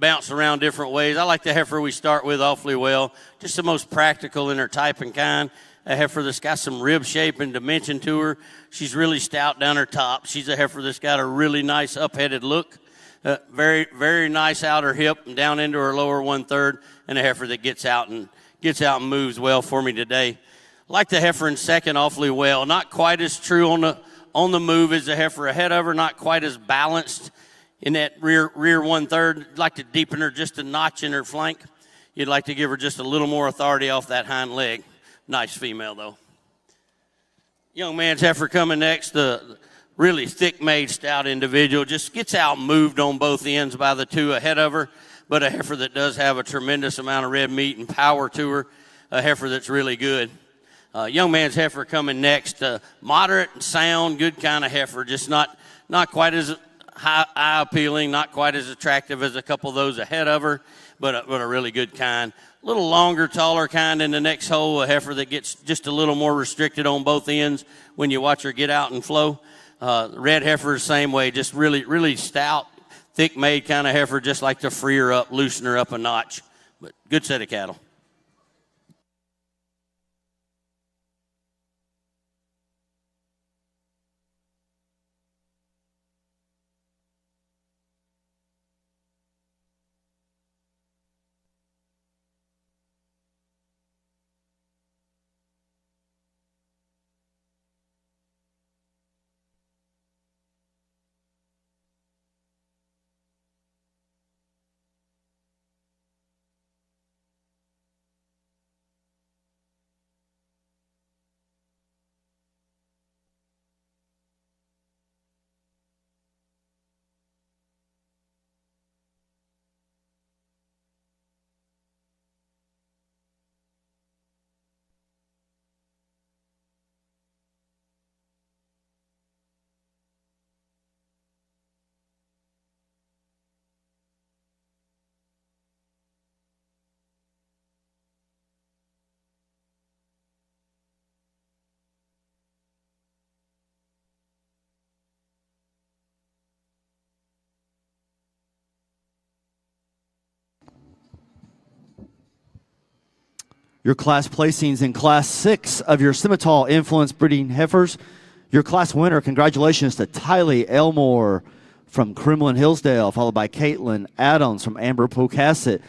bounce around different ways. I like the heifer we start with awfully well. Just the most practical in her type and kind. A heifer that's got some rib shape and dimension to her. She's really stout down her top. She's a heifer that's got a really nice up-headed look. Very, very nice outer hip and down into her lower 1/3, and a heifer that gets out and moves well for me today. I like the heifer in second awfully well. Not quite as true on the move as the heifer ahead of her. Not quite as balanced in that rear 1/3. I'd like to deepen her just a notch in her flank. You'd like to give her just a little more authority off that hind leg. Nice female, though. Young man's heifer coming next. The really thick-made, stout individual. Just gets out moved on both ends by the two ahead of her, but a heifer that does have a tremendous amount of red meat and power to her. A heifer that's really good. Young man's heifer coming next. Moderate and sound, good kind of heifer. Just not quite as eye-appealing, not quite as attractive as a couple of those ahead of her, but a really good kind. A little longer, taller kind in the next hole, a heifer that gets just a little more restricted on both ends when you watch her get out and flow. Red heifer, same way, just really, really stout, thick-made kind of heifer, just like to free her up, loosen her up a notch. But good set of cattle. Your class placings in Class 6 of your Simmental Influence breeding heifers. Your class winner, congratulations to Tylee Elmore from Kremlin Hillsdale, followed by Caitlin Adams from Amber Pocasset.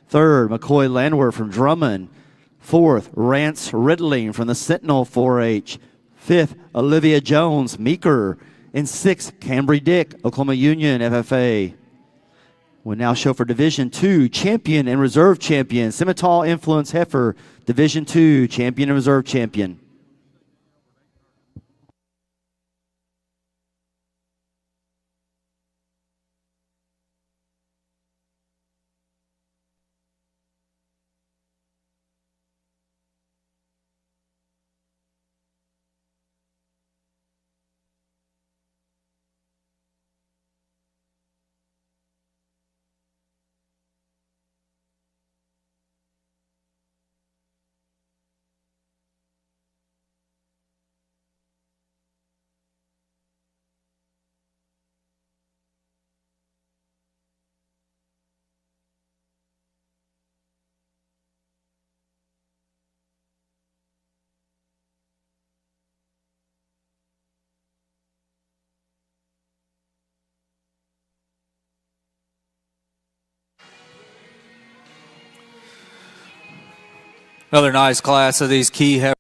Third, McCoy Landwehr from Drummond. Fourth, Rance Riddling from the Sentinel 4-H. Fifth, Olivia Jones, Meeker. And sixth, Cambry Dick, Oklahoma Union FFA. We'll now show for Division II, champion and reserve champion, Simmental Influence Heifer, Division II, champion and reserve champion. Another nice class of these key heifers.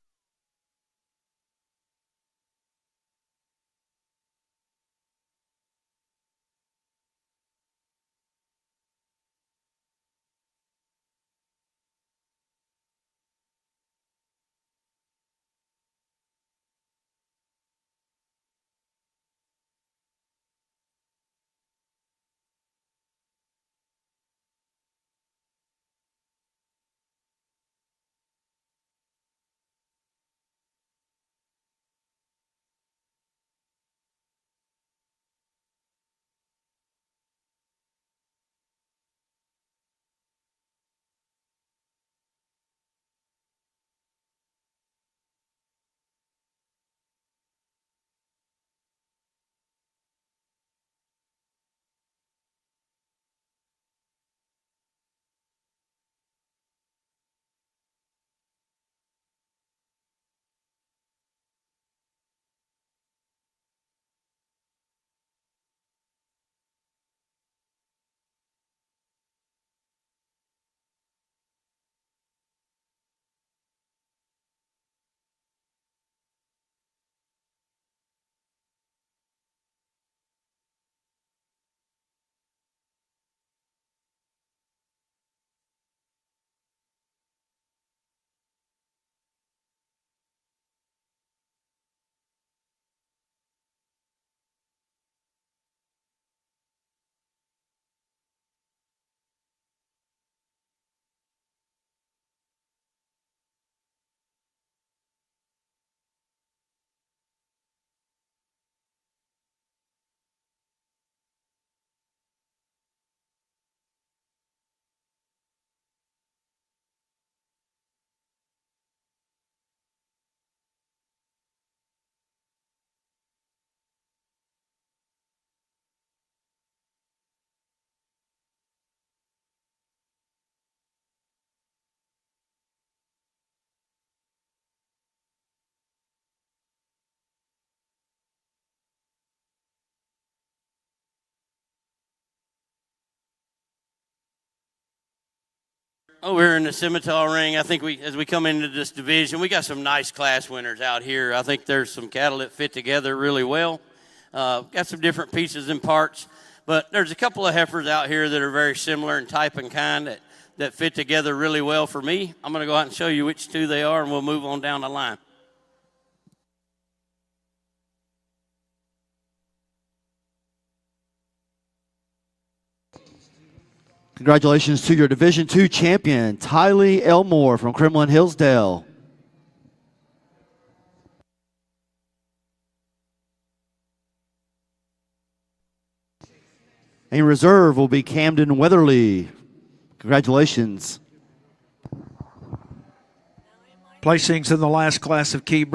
over here in the Simmental ring, I think as we come into this division, we got some nice class winners out here. I think there's some cattle that fit together really well. Got some different pieces and parts, but there's a couple of heifers out here that are very similar in type and kind that fit together really well for me. I'm going to go out and show you which two they are, and we'll move on down the line. Congratulations to your Division II champion, Tylee Elmore from Kremlin Hillsdale. In reserve will be Camden Weatherly. Congratulations. Placings in the last class of key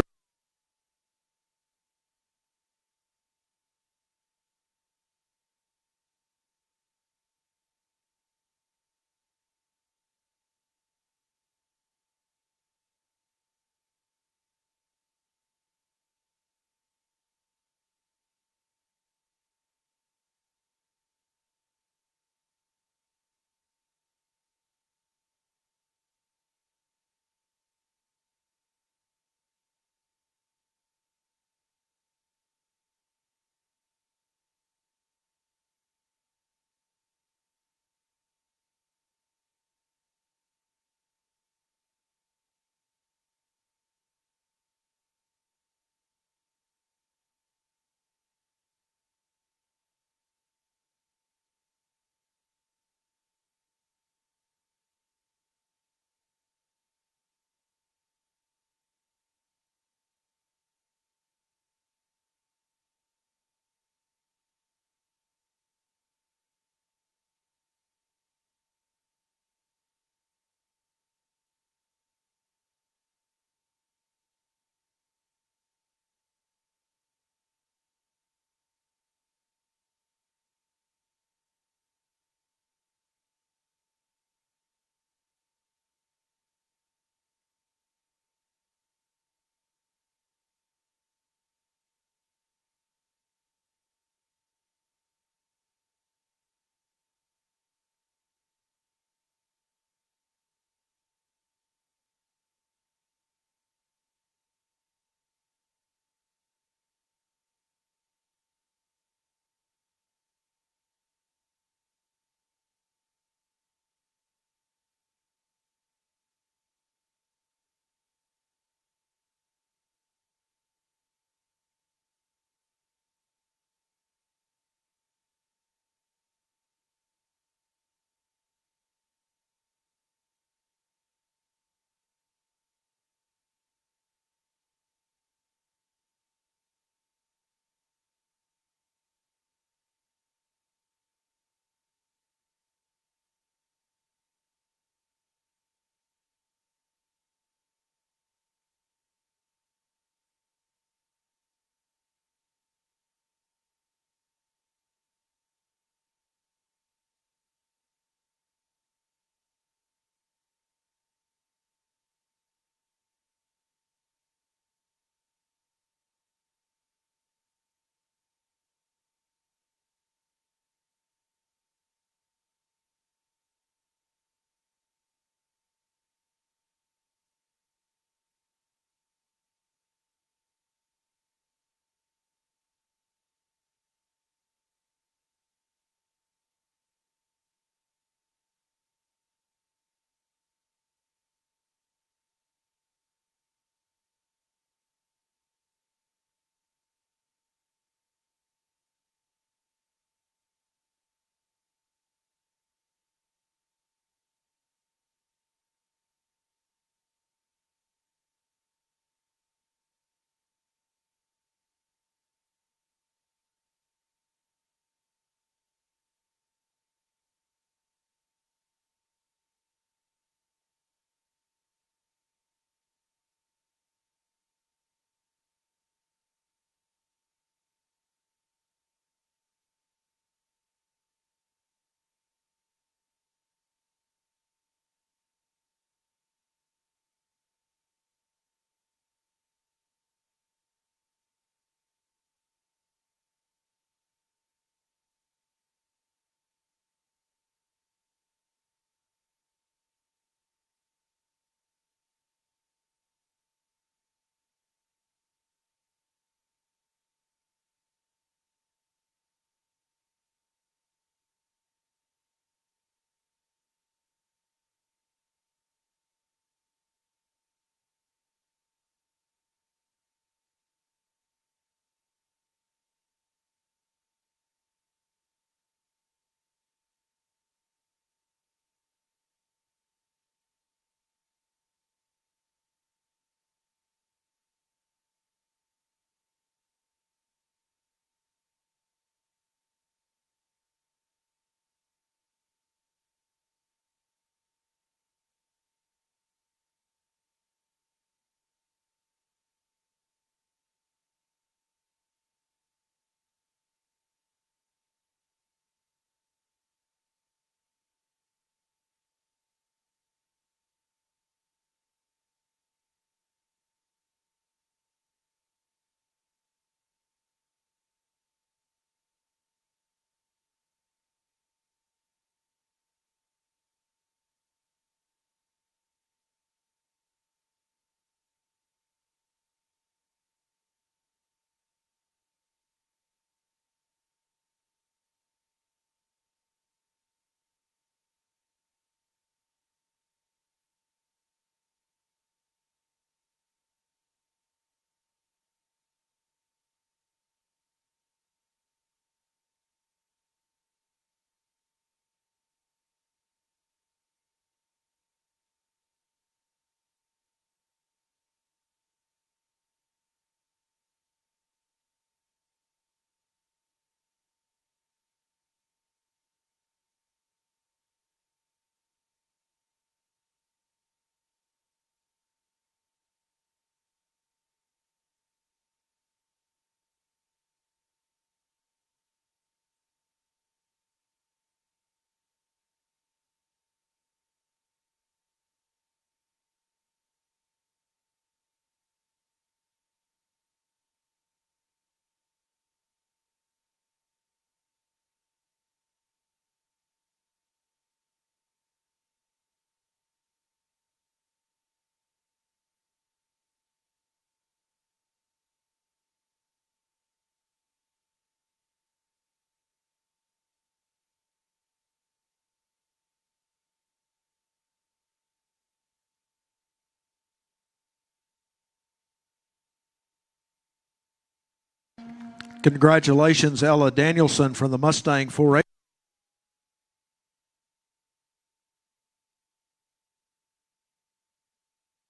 Congratulations, Ella Danielson from the Mustang 4H.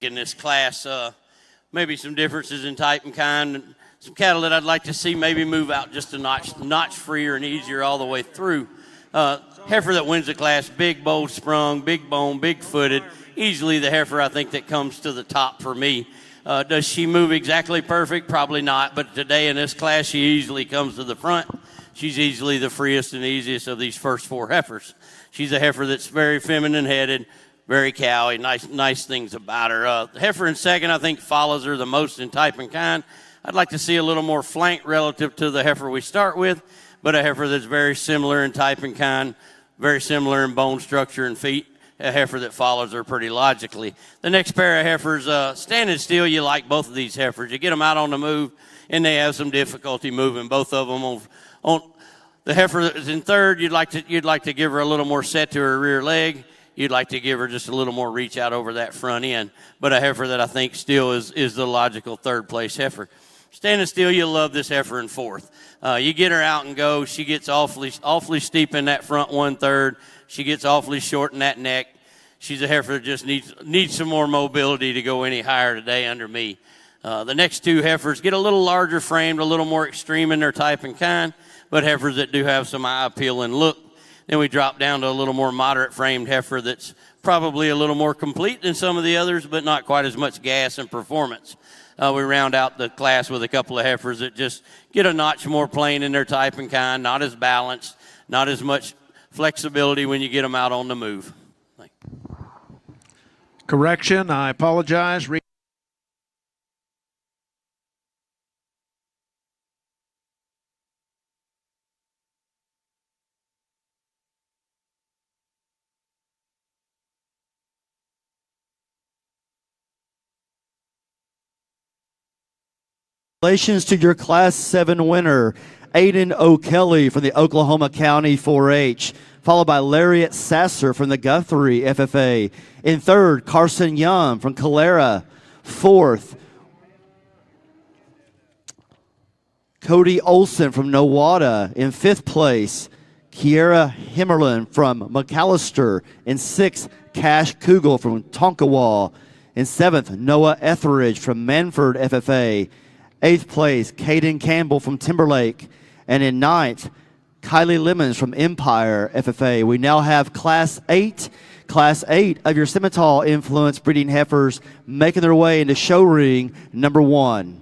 In this class, maybe some differences in type and kind, some cattle that I'd like to see maybe move out just a notch freer and easier all the way through. Heifer that wins the class, big, bold sprung, big bone, big footed, easily the heifer I think that comes to the top for me. Does she move exactly perfect? Probably not, but today in this class she easily comes to the front. She's easily the freest and easiest of these first four heifers. She's a heifer that's very feminine headed, very cowy, nice things about her. The heifer in second, I think, follows her the most in type and kind. I'd like to see a little more flank relative to the heifer we start with, but a heifer that's very similar in type and kind, very similar in bone structure and feet, a heifer that follows her pretty logically. The next pair of heifers, standing still, you like both of these heifers. You get them out on the move, and they have some difficulty moving, both of them on the heifer that is in third. You'd like to give her a little more set to her rear leg. You'd like to give her just a little more reach out over that front end. But a heifer that I think still is the logical third place heifer. Standing still, you'll love this heifer in fourth. You get her out and go. She gets awfully steep in that front 1/3. She gets awfully short in that neck. She's a heifer that just needs some more mobility to go any higher today under me. The next two heifers get a little larger framed, a little more extreme in their type and kind, but heifers that do have some eye appeal and look. Then we drop down to a little more moderate framed heifer that's probably a little more complete than some of the others, but not quite as much gas and performance. We round out the class with a couple of heifers that just get a notch more plain in their type and kind, not as balanced, not as much flexibility when you get them out on the move. Correction, I apologize. Congratulations to your Class 7 winner, Aiden O'Kelly from the Oklahoma County 4-H, followed by Lariat Sasser from the Guthrie FFA. In third, Carson Young from Calera. Fourth, Cody Olson from Nowata. In fifth place, Kiera Himmerlin from McAllister. In sixth, Cash Kugel from Tonkawa. In seventh, Noah Etheridge from Manford FFA. Eighth place, Caden Campbell from Timberlake. And in ninth, Kylie Lemons from Empire FFA. We now have Class 8 of your Simmental influence breeding heifers making their way into show ring number 1.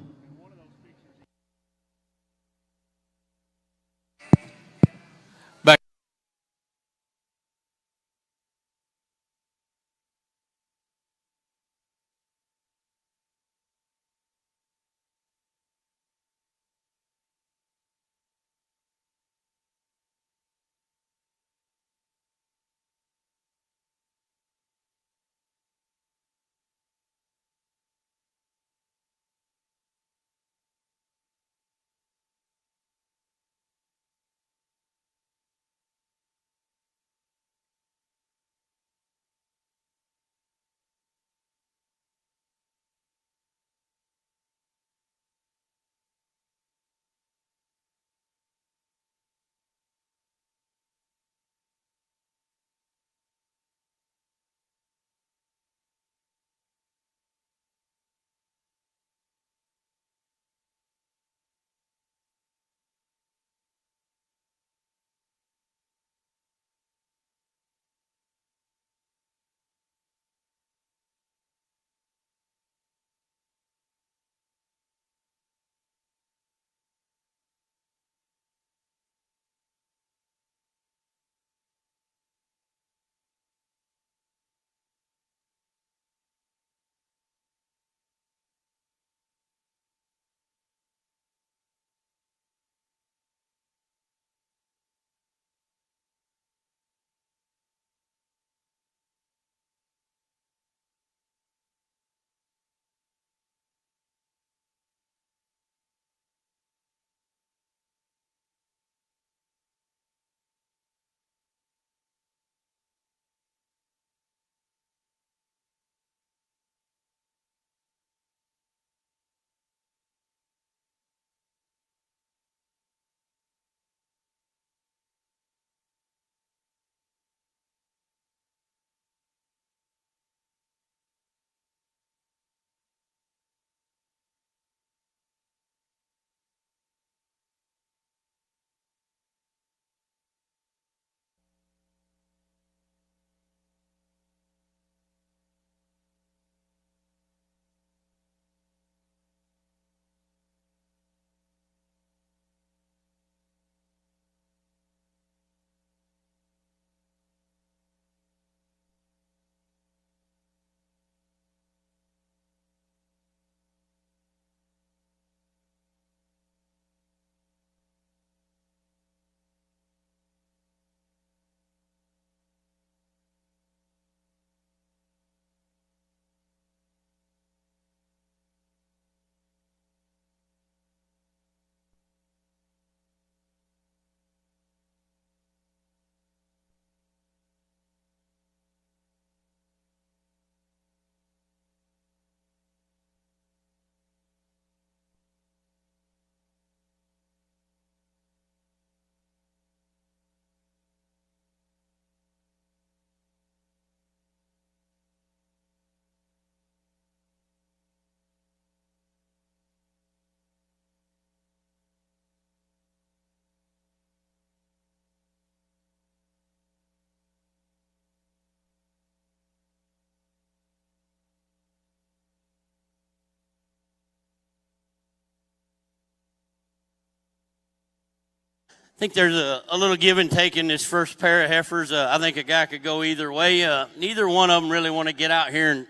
think there's a little give and take in this first pair of heifers. I think a guy could go either way. Neither one of them really want to get out here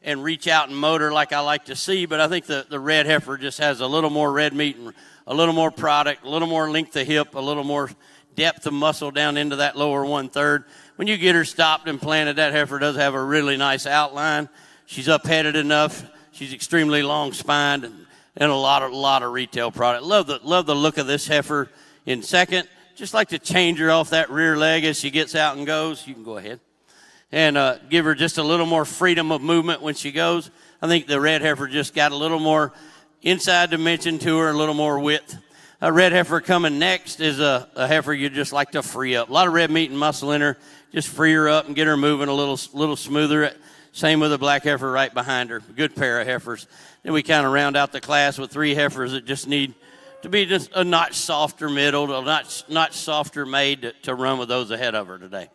and reach out and motor like I like to see, but I think the red heifer just has a little more red meat and a little more product, a little more length of hip, a little more depth of muscle down into that lower 1/3. When you get her stopped and planted, that heifer does have a really nice outline. She's up-headed enough. She's extremely long-spined and a lot of retail product. Love the look of this heifer in second. Just like to change her off that rear leg as she gets out and goes. You can go ahead. And give her just a little more freedom of movement when she goes. I think the red heifer just got a little more inside dimension to her, a little more width. A red heifer coming next is a heifer you just like to free up. A lot of red meat and muscle in her. Just free her up and get her moving a little smoother. Same with the black heifer right behind her. Good pair of heifers. Then we kind of round out the class with 3 heifers that just need to be just a notch softer middle, a notch softer made to run with those ahead of her today.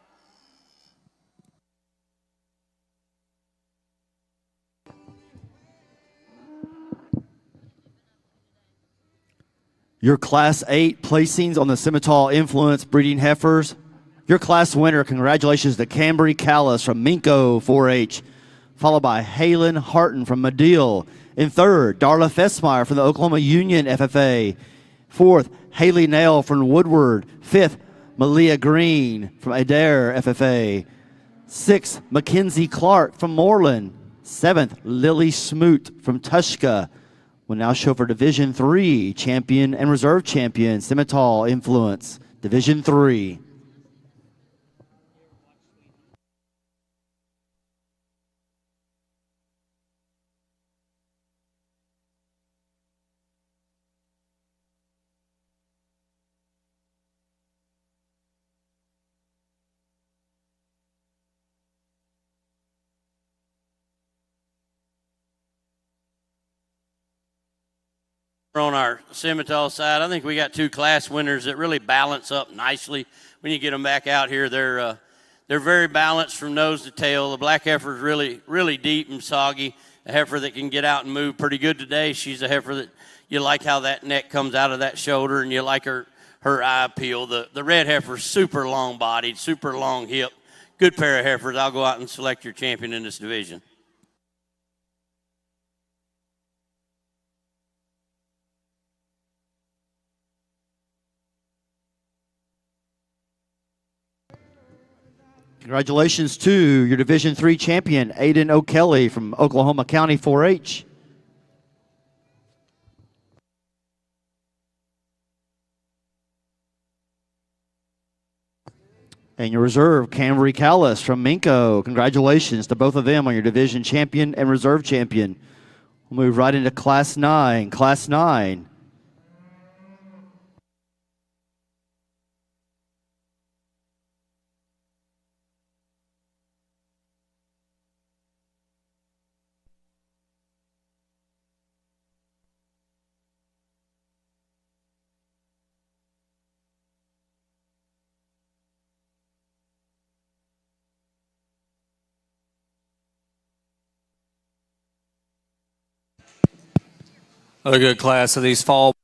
Your Class 8 placings on the Simmental Influence breeding heifers. Your class winner, congratulations to Cambry Callis from Minko 4-H, followed by Halen Harton from Medill. In third, Darla Fessmeyer from the Oklahoma Union FFA. Fourth, Haley Nail from Woodward. Fifth, Malia Green from Adair FFA. Sixth, Mackenzie Clark from Moreland. Seventh, Lily Smoot from Tushka. Will now show for Division III champion and reserve champion, Simmental Influence, Division III. On our Simmental side, I think we got 2 class winners that really balance up nicely. When you get them back out here, they're very balanced from nose to tail. The black heifer is really deep and soggy. A heifer that can get out and move pretty good today. She's a heifer that you like how that neck comes out of that shoulder, and you like her eye peel. The red heifer's super long bodied, super long hip. Good pair of heifers. I'll go out and select your champion in this division. Congratulations to your Division III champion, Aiden O'Kelly from Oklahoma County 4-H. And your reserve, Cambry Callis from Minko. Congratulations to both of them on your division champion and reserve champion. We'll move right into Class 9. Class 9. A good class of these fall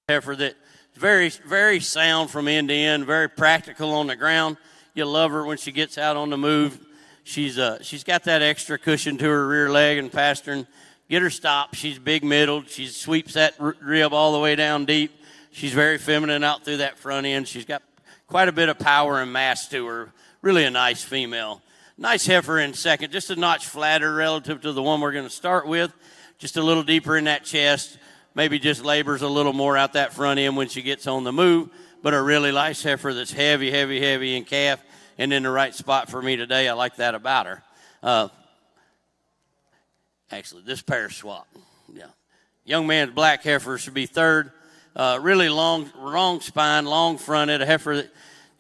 heifer that's very, very sound from end to end, very practical on the ground. You'll love her when she gets out on the move. She's got that extra cushion to her rear leg and pastern. Get her stopped. She's big middled. She sweeps that rib all the way down deep. She's very feminine out through that front end. She's got quite a bit of power and mass to her. Really a nice female. Nice heifer in second, just a notch flatter relative to the one we're going to start with. Just a little deeper in that chest. Maybe just labors a little more out that front end when she gets on the move. But a really nice heifer that's heavy, heavy, heavy in calf and in the right spot for me today. I like that about her. Actually, this pair swap. Yeah. Young man's black heifer should be third. Really long spine, long fronted, a heifer that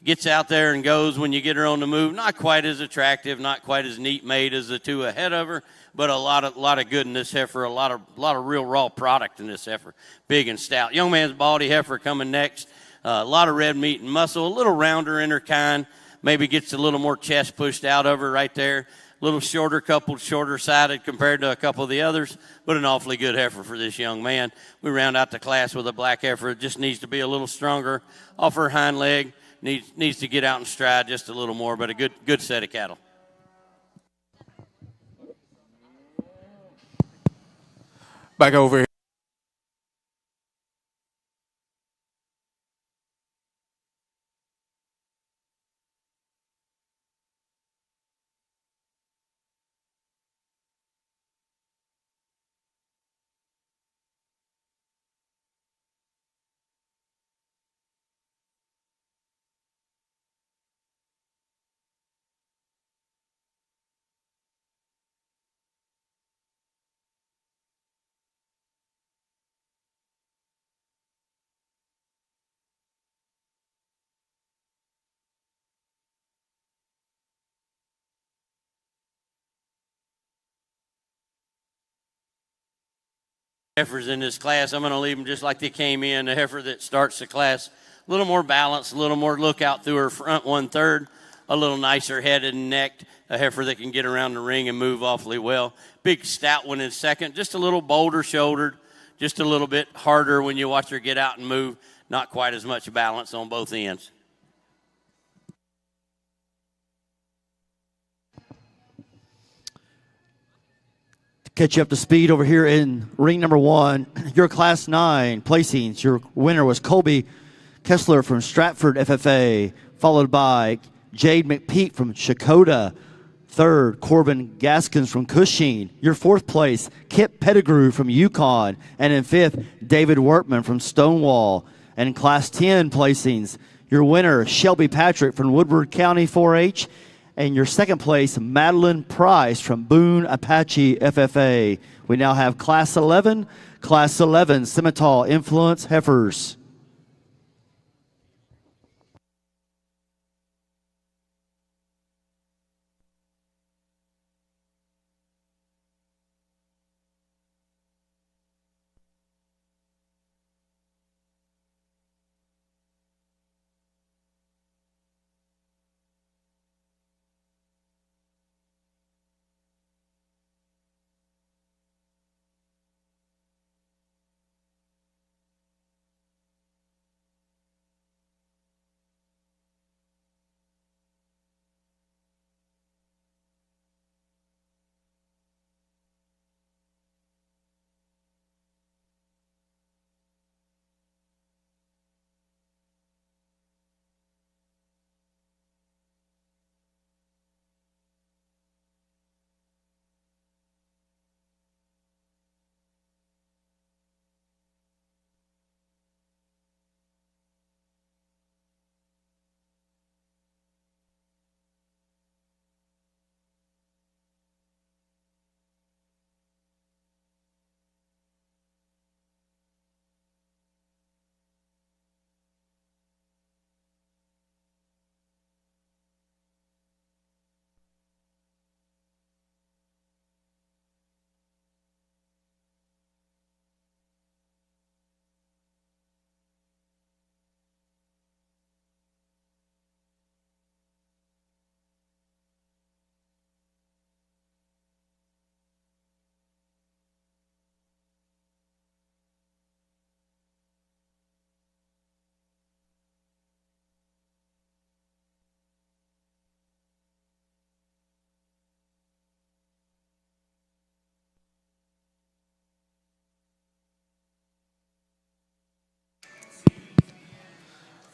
gets out there and goes when you get her on the move. Not quite as attractive, not quite as neat made as the two ahead of her, but a lot of good in this heifer, a lot of real raw product in this heifer. Big and stout. Young man's baldy heifer coming next. A lot of red meat and muscle, a little rounder in her kind. Maybe gets a little more chest pushed out of her right there. A little shorter coupled, shorter sided compared to a couple of the others, but an awfully good heifer for this young man. We round out the class with a black heifer. It just needs to be a little stronger off her hind leg. Needs to get out and stride just a little more, but a good set of cattle. Back over here. Heifers in this class, I'm going to leave them just like they came in. The heifer that starts the class, a little more balanced, a little more look out through her front 1/3, a little nicer headed and necked, a heifer that can get around the ring and move awfully well. Big stout one in second, just a little bolder shouldered, just a little bit harder when you watch her get out and move. Not quite as much balance on both ends. Catch you up to speed over here in ring number 1. Your Class 9 placings. Your winner was Colby Kessler from Stratford FFA, followed by Jade McPeak from Chakota. Third, Corbin Gaskins from Cushing. Your fourth place, Kip Pettigrew from Yukon. And in fifth, David Workman from Stonewall. And in Class 10 placings, your winner, Shelby Patrick from Woodward County 4-H. And your second place, Madeline Price from Boone Apache FFA. We now have Class 11 Simmental Influence Heifers.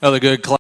Another good class.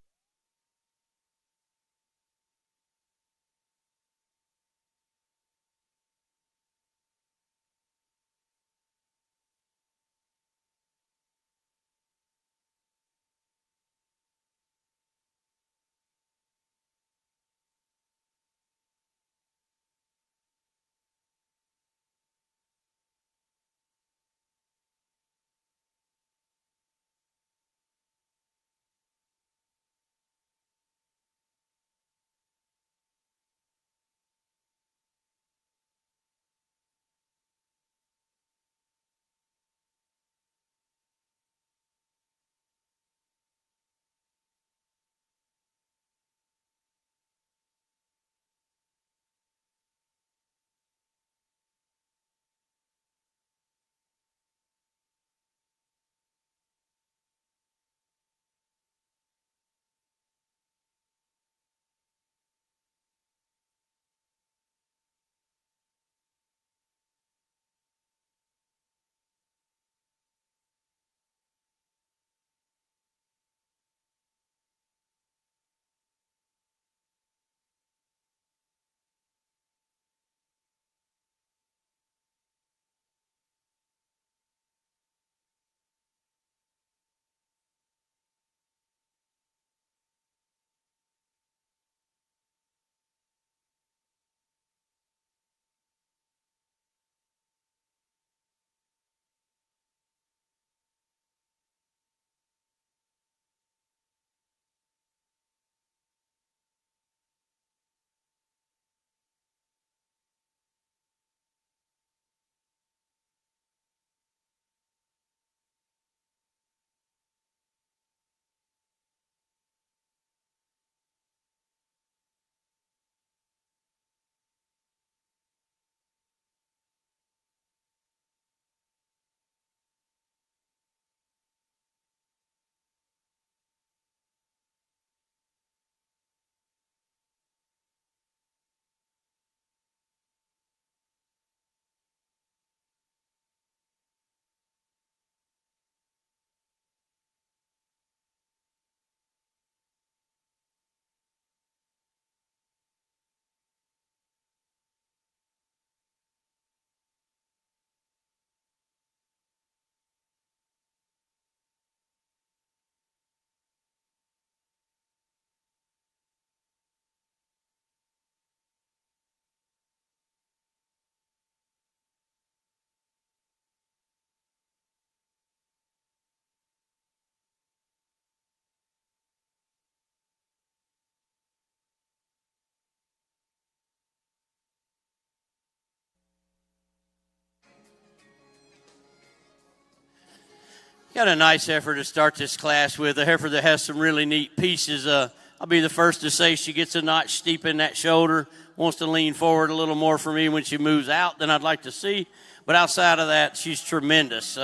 Got a nice heifer to start this class with, a heifer that has some really neat pieces. I'll be the first to say she gets a notch steep in that shoulder, wants to lean forward a little more for me when she moves out than I'd like to see. But outside of that, she's tremendous.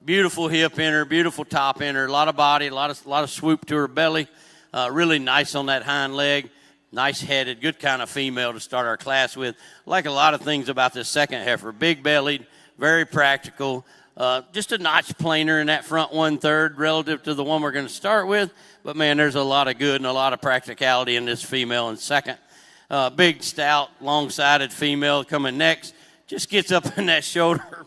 Beautiful hip in her, beautiful top in her, a lot of body, a lot of swoop to her belly. Really nice on that hind leg. Nice headed, good kind of female to start our class with. Like a lot of things about this second heifer, big bellied, very practical. Just a notch plainer in that front 1/3 relative to the one we're going to start with. But, man, there's a lot of good and a lot of practicality in this female in second. Big, stout, long-sided female coming next. Just gets up in that shoulder,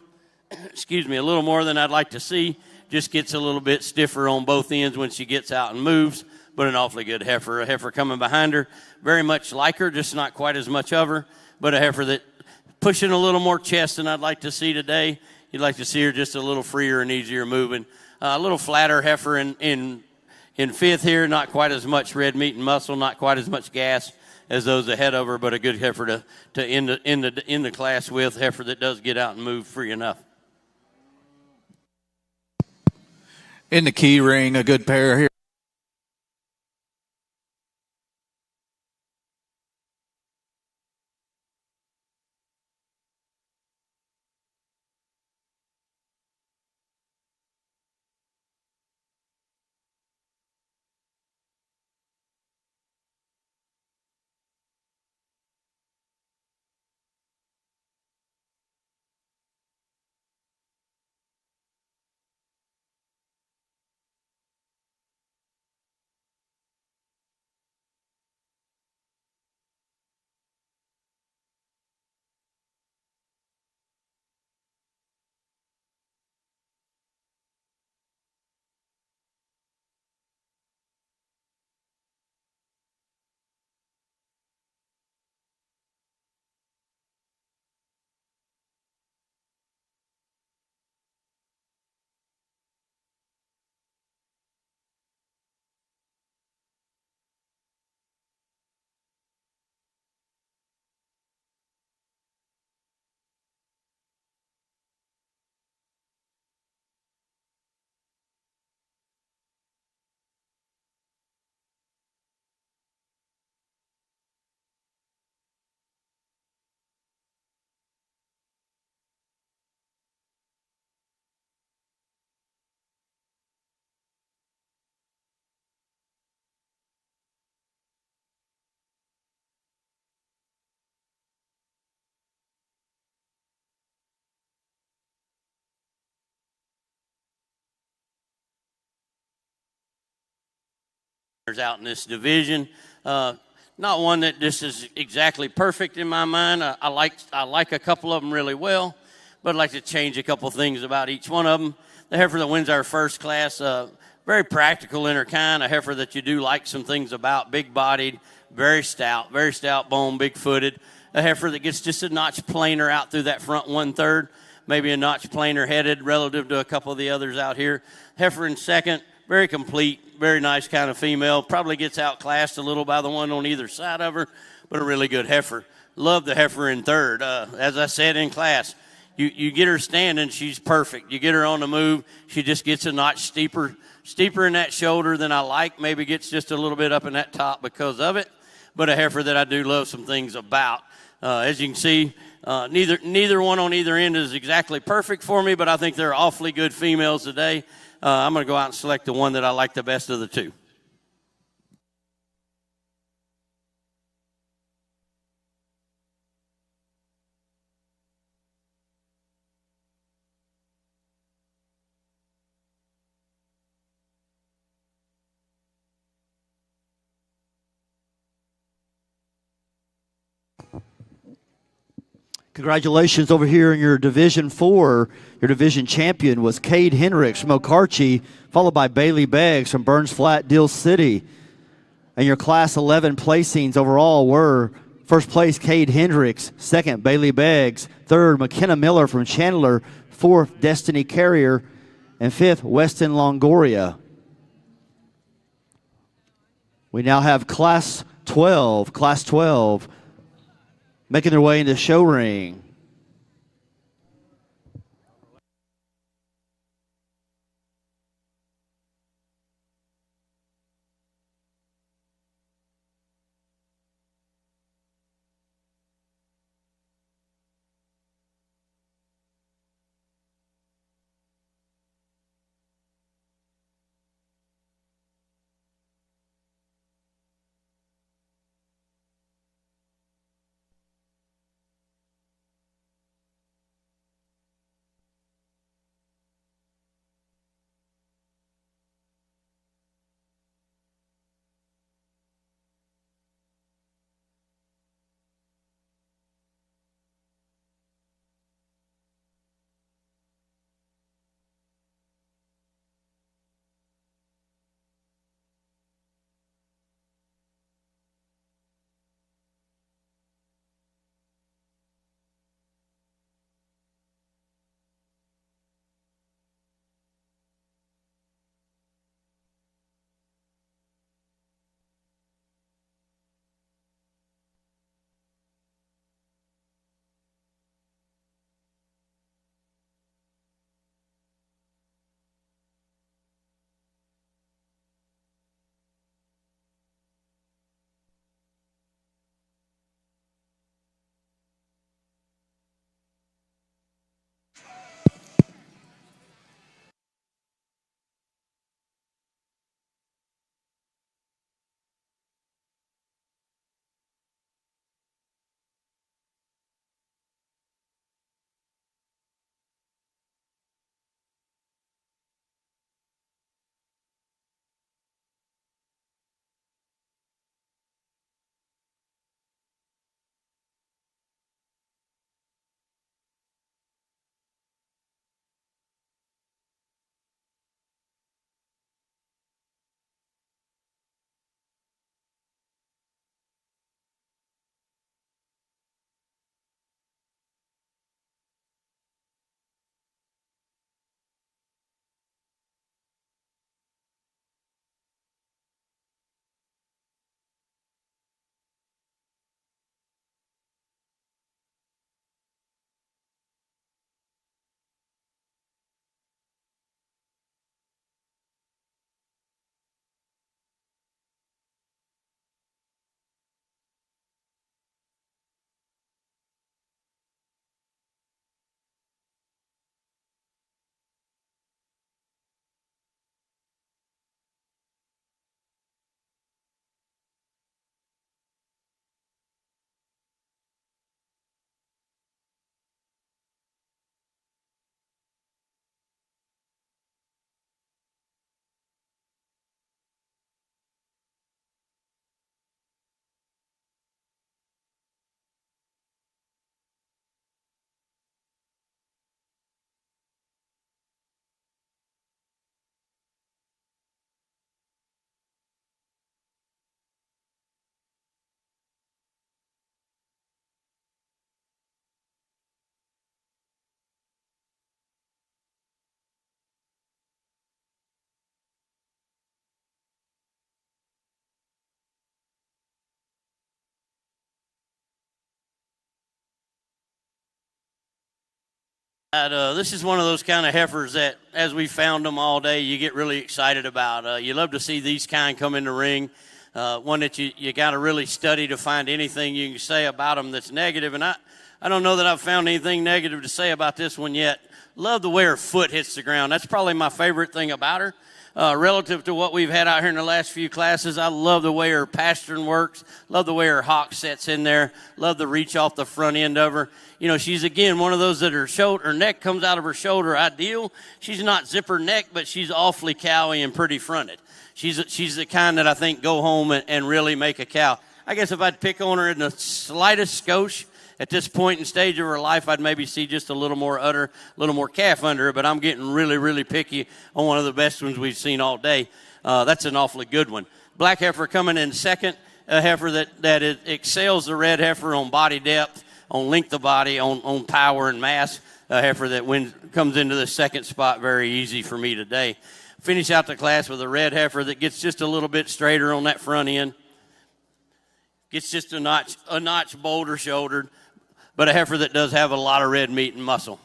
excuse me, a little more than I'd like to see. Just gets a little bit stiffer on both ends when she gets out and moves. But an awfully good heifer. A heifer coming behind her, very much like her, just not quite as much of her. But a heifer that pushing a little more chest than I'd like to see today. You'd like to see her just a little freer and easier moving. A little flatter heifer in fifth here, not quite as much red meat and muscle, not quite as much gas as those ahead of her, but a good heifer to end the class with, heifer that does get out and move free enough. In the key ring, a good pair here. out in this division. Not one that just is exactly perfect in my mind. I like a couple of them really well, but I'd like to change a couple things about each one of them. The heifer that wins our first class, very practical in her kind, a heifer that you do like some things about, big-bodied, very stout bone, big-footed. A heifer that gets just a notch plainer out through that front 1/3, maybe a notch plainer headed relative to a couple of the others out here. Heifer in second, very complete, very nice kind of female. Probably gets outclassed a little by the one on either side of her, but a really good heifer. Love the heifer in third. As I said in class, you get her standing, she's perfect. You get her on the move, she just gets a notch steeper in that shoulder than I like. Maybe gets just a little bit up in that top because of it, but a heifer that I do love some things about. As you can see, neither one on either end is exactly perfect for me, but I think they're awfully good females today. I'm going to go out and select the one that I like the best of the two. Congratulations over here in your Division 4. Your division champion was Cade Hendricks from Okarche, followed by Bailey Beggs from Burns Flat, Deal City. And your Class 11 placings overall were first place Cade Hendricks, second Bailey Beggs, third McKenna Miller from Chandler, fourth Destiny Carrier, and fifth Weston Longoria. We now have Class 12 making their way into show ring. This is one of those kind of heifers that, as we found them all day, you get really excited about. You love to see these kind come in the ring. One that you got to really study to find anything you can say about them that's negative. And I don't know that I've found anything negative to say about this one yet. Love the way her foot hits the ground. That's probably my favorite thing about her. Relative to what we've had out here in the last few classes, I love the way her pasturing works. Love the way her hock sets in there. Love the reach off the front end of her. You know, she's, again, one of those that her neck comes out of her shoulder ideal. She's not zipper neck, but she's awfully cowy and pretty fronted. She's the kind that I think go home and really make a cow. I guess if I'd pick on her in the slightest skosh at this point in stage of her life, I'd maybe see just a little more udder, a little more calf under her, but I'm getting really, really picky on one of the best ones we've seen all day. That's an awfully good one. Black heifer coming in second, a heifer that excels the red heifer on body depth, on length of body, on power and mass, a heifer that comes into the second spot very easy for me today. Finish out the class with a red heifer that gets just a little bit straighter on that front end, gets just a notch bolder shouldered, but a heifer that does have a lot of red meat and muscle.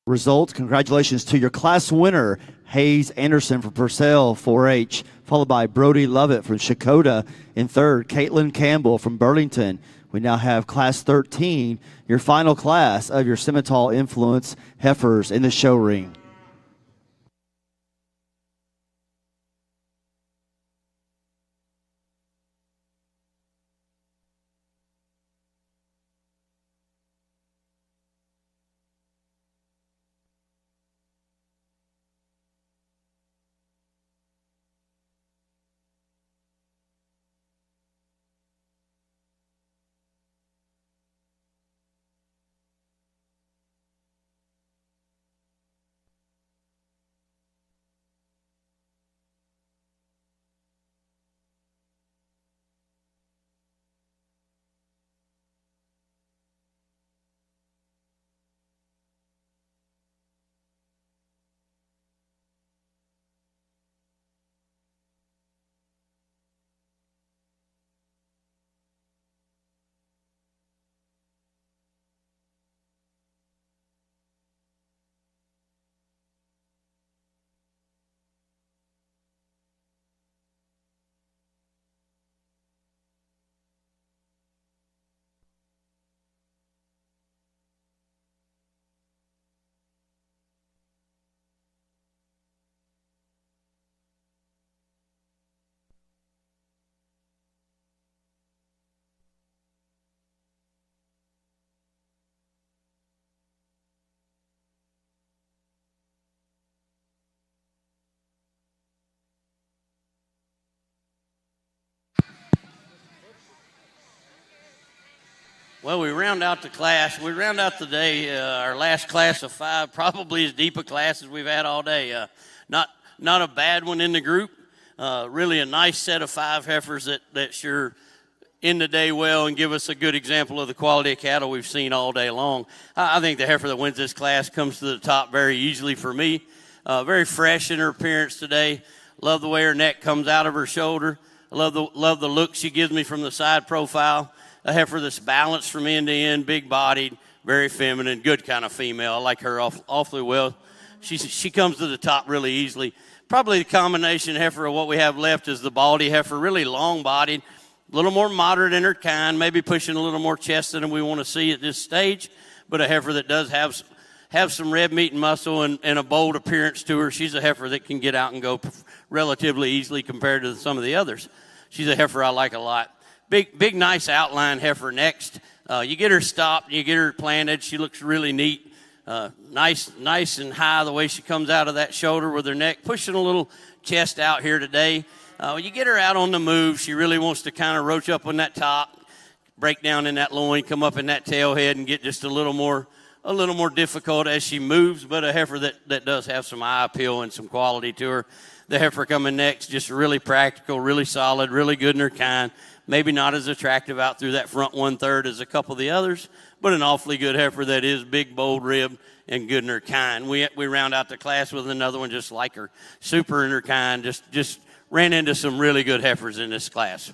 Results, congratulations to your class winner, Hayes Anderson from Purcell 4-H, followed by Brody Lovett from Shakota in third, Caitlin Campbell from Burlington. We now have class 13, your final class of your Simmental influence heifers in the show ring. Well, we round out the class. We round out the day, our last class of 5, probably as deep a class as we've had all day. Not a bad one in the group. Really a nice set of 5 heifers that sure end the day well and give us a good example of the quality of cattle we've seen all day long. I think the heifer that wins this class comes to the top very easily for me. Very fresh in her appearance today. Love the way her neck comes out of her shoulder. I love the look she gives me from the side profile. A heifer that's balanced from end to end, big-bodied, very feminine, good kind of female. I like her awfully well. She comes to the top really easily. Probably the combination heifer of what we have left is the baldy heifer, really long-bodied, A little more moderate in her kind, maybe pushing a little more chest than we want to see at this stage, but a heifer that does have some red meat and muscle and a bold appearance to her. She's a heifer that can get out and go relatively easily compared to some of the others. She's a heifer I like a lot. Big, nice outline heifer next. You get her stopped, you get her planted. She looks really neat. Nice and high the way she comes out of that shoulder with her neck, pushing a little chest out here today. You get her out on the move. She really wants to kind of roach up on that top, break down in that loin, come up in that tail head, and get just a little more difficult as she moves, but a heifer that does have some eye appeal and some quality to her. The heifer coming next, just really practical, really solid, really good in her kind. Maybe not as attractive out through that front 1/3 as a couple of the others, but an awfully good heifer that is big, bold rib and good in her kind. We round out the class with another one just like her, super in her kind. Just ran into some really good heifers in this class.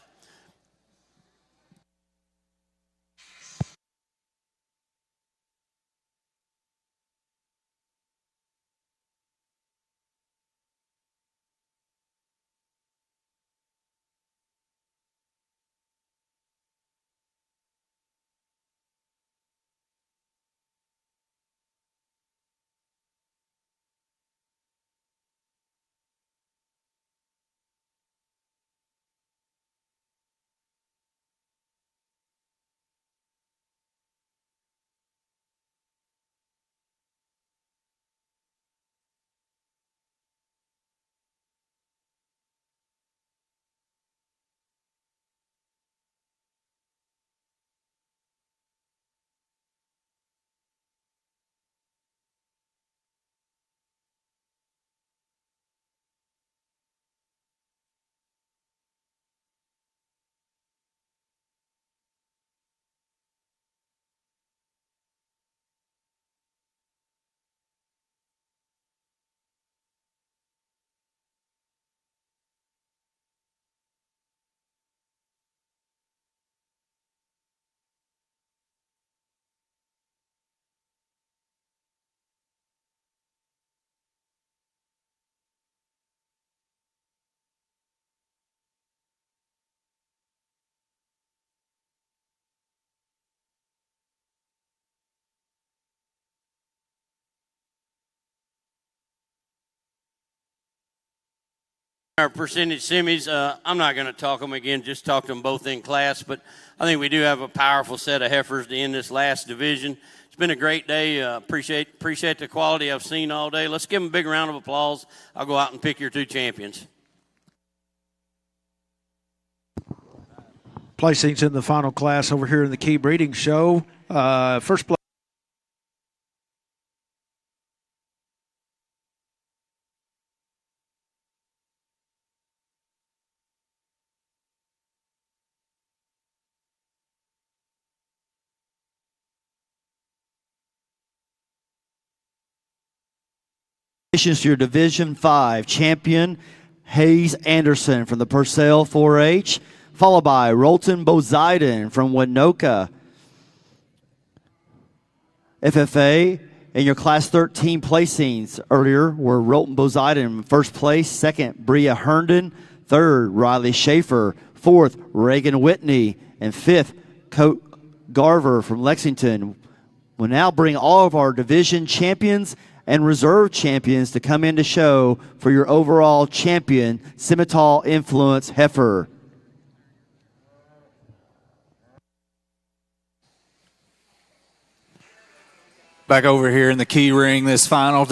Our percentage semis, I'm not going to talk them again, just talk them both in class, but I think we do have a powerful set of heifers to end this last division. It's been a great day. Appreciate the quality I've seen all day. Let's give them a big round of applause. I'll go out and pick your 2 champions. Placings in the final class over here in the Key Breeding Show. First place. Congratulations to your Division 5 champion, Hayes Anderson from the Purcell 4-H, followed by Rolton Bozeiden from Winoka FFA. In your Class 13 placings earlier were Rolton Bozeiden in first place, second, Bria Herndon, third, Riley Schaefer, fourth, Reagan Whitney, and fifth, Coat Garver from Lexington. We'll now bring all of our division champions and reserve champions to come in to show for your overall champion, Simmental Influence heifer. Back over here in the key ring, this final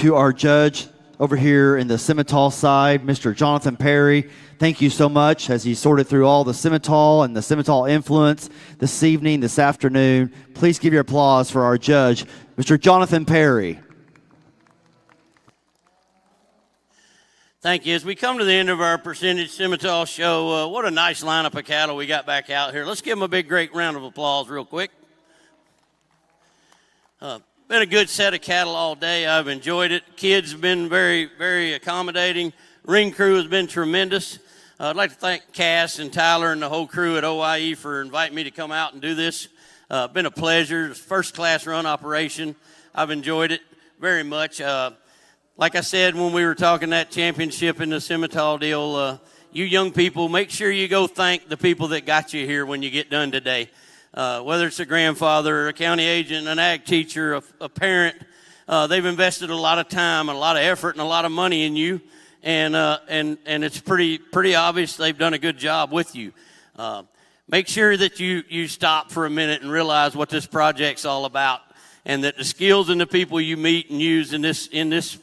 to our judge over here in the Simmental side, Mr. Jonathan Perry. Thank you so much as he sorted through all the Simmental and the Simmental influence this evening, this afternoon. Please give your applause for our judge, Mr. Jonathan Perry. Thank you. As we come to the end of our percentage Simmental show, what a nice lineup of cattle we got back out here. Let's give them a big, great round of applause real quick. Been a good set of cattle all day. I've enjoyed it. Kids have been very, very accommodating. Ring crew has been tremendous. I'd like to thank Cass and Tyler and the whole crew at OYE for inviting me to come out and do this. Been a pleasure. It's first-class run operation. I've enjoyed it very much. Like I said when we were talking that championship in the Simmental deal, you young people, make sure you go thank the people that got you here when you get done today. Whether it's a grandfather, a county agent, an ag teacher, a parent, they've invested a lot of time, and a lot of effort, and a lot of money in you, and it's pretty obvious they've done a good job with you. Make sure that you stop for a minute and realize what this project's all about, and that the skills and the people you meet and use in this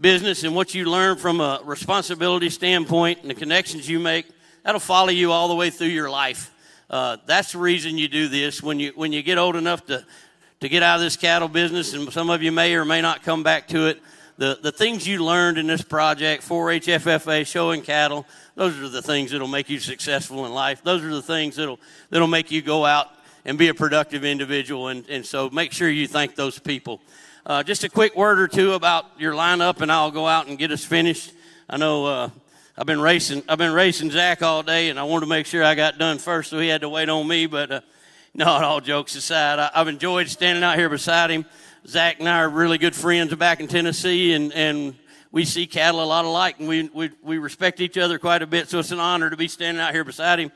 business and what you learn from a responsibility standpoint and the connections you make, that'll follow you all the way through your life. That's the reason you do this. When you get old enough to get out of this cattle business, and some of you may or may not come back to it, the things you learned in this project, 4-H FFA, showing cattle, those are the things that'll make you successful in life. Those are the things that'll make you go out and be a productive individual, and so make sure you thank those people. Just a quick word or two about your lineup, and I'll go out and get us finished. I know I've been racing Zach all day, and I wanted to make sure I got done first, so he had to wait on me. But not all jokes aside, I've enjoyed standing out here beside him. Zach and I are really good friends back in Tennessee, and we see cattle a lot alike, and we respect each other quite a bit. So it's an honor to be standing out here beside him,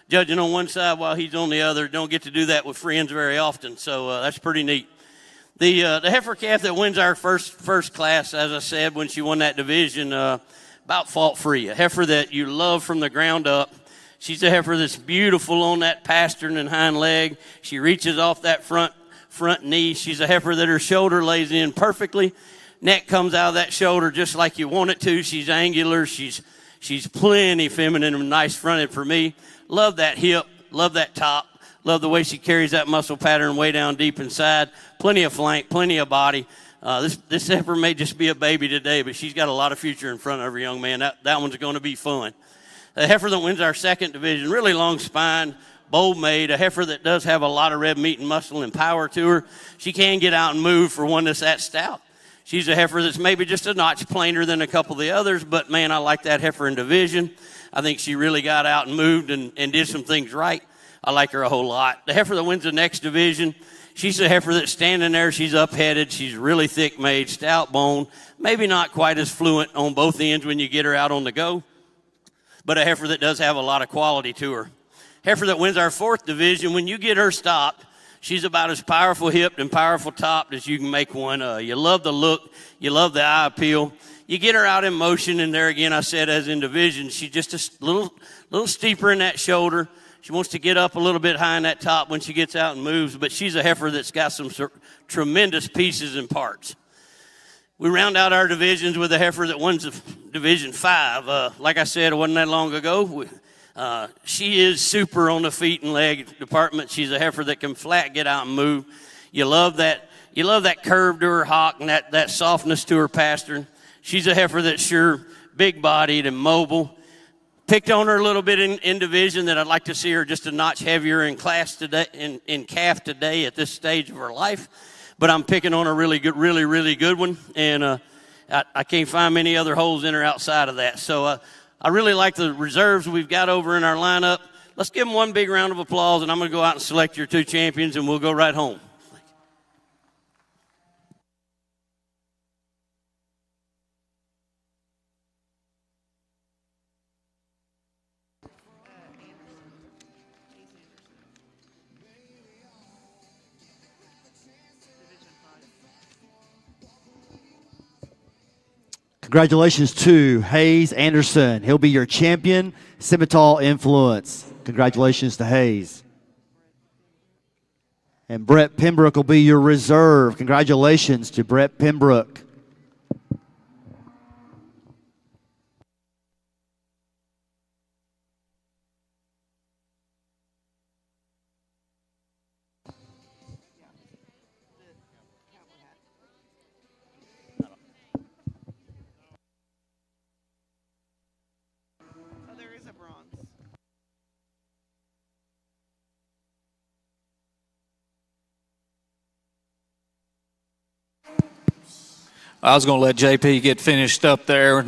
judging on one side while he's on the other. Don't get to do that with friends very often, so that's pretty neat. The heifer calf that wins our first class, as I said, when she won that division, about fault-free. A heifer that you love from the ground up. She's a heifer that's beautiful on that pastern and hind leg. She reaches off that front knee. She's a heifer that her shoulder lays in perfectly. Neck comes out of that shoulder just like you want it to. She's angular. She's plenty feminine and nice fronted for me. Love that hip. Love that top. Love the way she carries that muscle pattern way down deep inside. Plenty of flank, plenty of body. This heifer may just be a baby today, but she's got a lot of future in front of her, young man. That one's going to be fun. A heifer that wins our second division, really long spine, bold made, a heifer that does have a lot of red meat and muscle and power to her. She can get out and move for one that's that stout. She's a heifer that's maybe just a notch plainer than a couple of the others, but man, I like that heifer in division. I think she really got out and moved and did some things right. I like her a whole lot. The heifer that wins the next division, she's a heifer that's standing there. She's up-headed. She's really thick-made, stout bone, maybe not quite as fluent on both ends when you get her out on the go, but a heifer that does have a lot of quality to her. Heifer that wins our fourth division, when you get her stopped, she's about as powerful hipped and powerful topped as you can make one. You love the look. You love the eye appeal. You get her out in motion, and there again, I said as in division, she's just a little steeper in that shoulder. She wants to get up a little bit high in that top when she gets out and moves, but she's a heifer that's got some tremendous pieces and parts. We round out our divisions with a heifer that wins Division 5. Like I said, it wasn't that long ago. She is super on the feet and leg department. She's a heifer that can flat get out and move. You love that curve to her hock and that softness to her pastern. She's a heifer that's sure big-bodied and mobile. Picked on her a little bit in division that I'd like to see her just a notch heavier in class today, in calf today at this stage of her life. But I'm picking on a really good one, and I can't find many other holes in her outside of that. So I really like the reserves we've got over in our lineup. Let's give them one big round of applause, and I'm going to go out and select your two champions, and we'll go right home. Congratulations to Hayes Anderson. He'll be your champion, Simmental Influence. Congratulations to Hayes. And Brett Pembroke will be your reserve. Congratulations to Brett Pembroke. I was going to let JP get finished up there.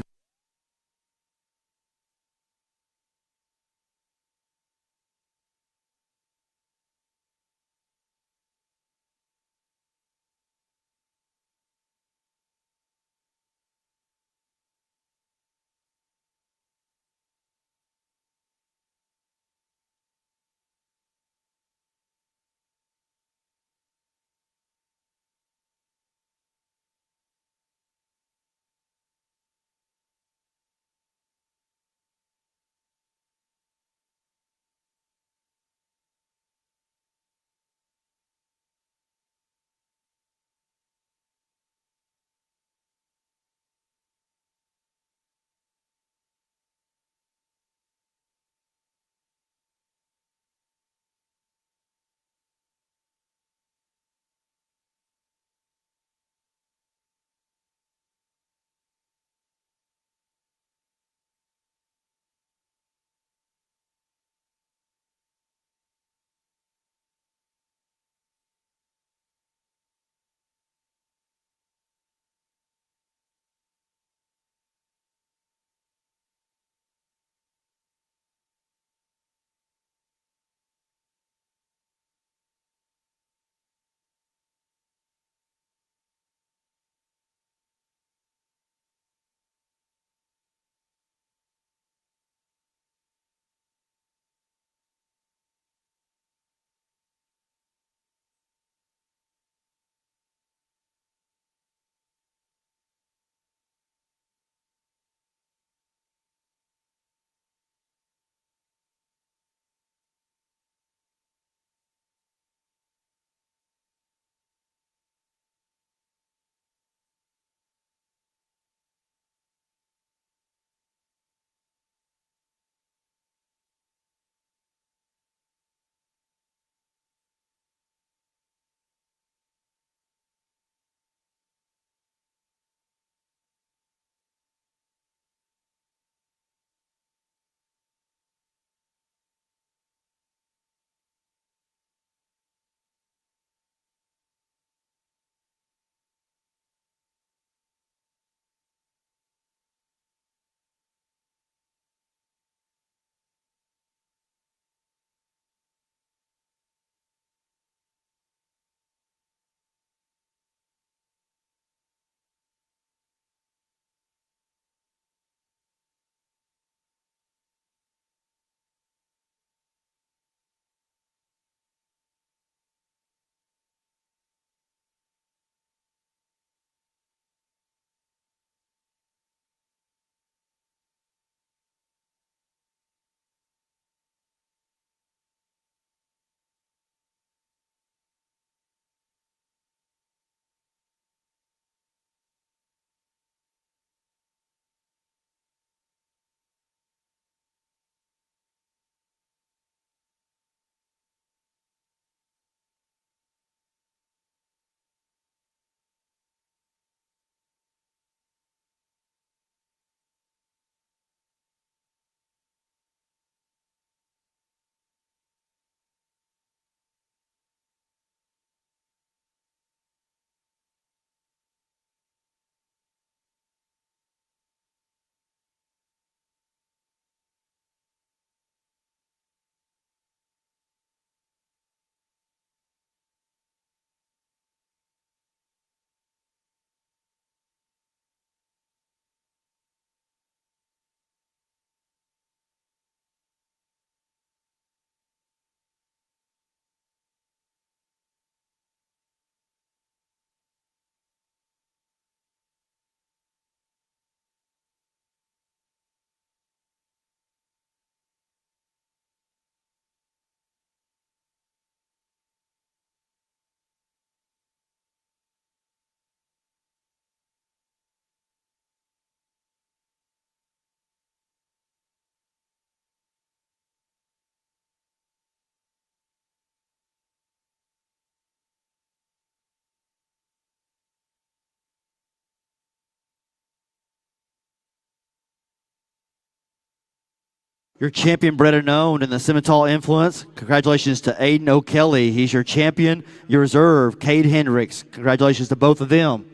Your champion, bred and owned in the Simmental Influence. Congratulations to Aiden O'Kelly. He's your champion. Your reserve, Cade Hendricks. Congratulations to both of them.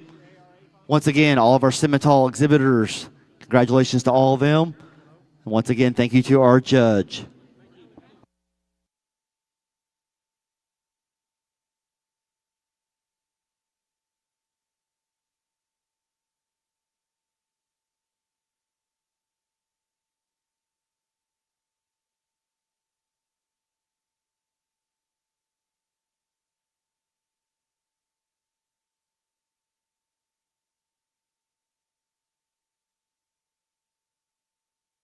Once again, all of our Simmental exhibitors, congratulations to all of them. And once again, thank you to our judge.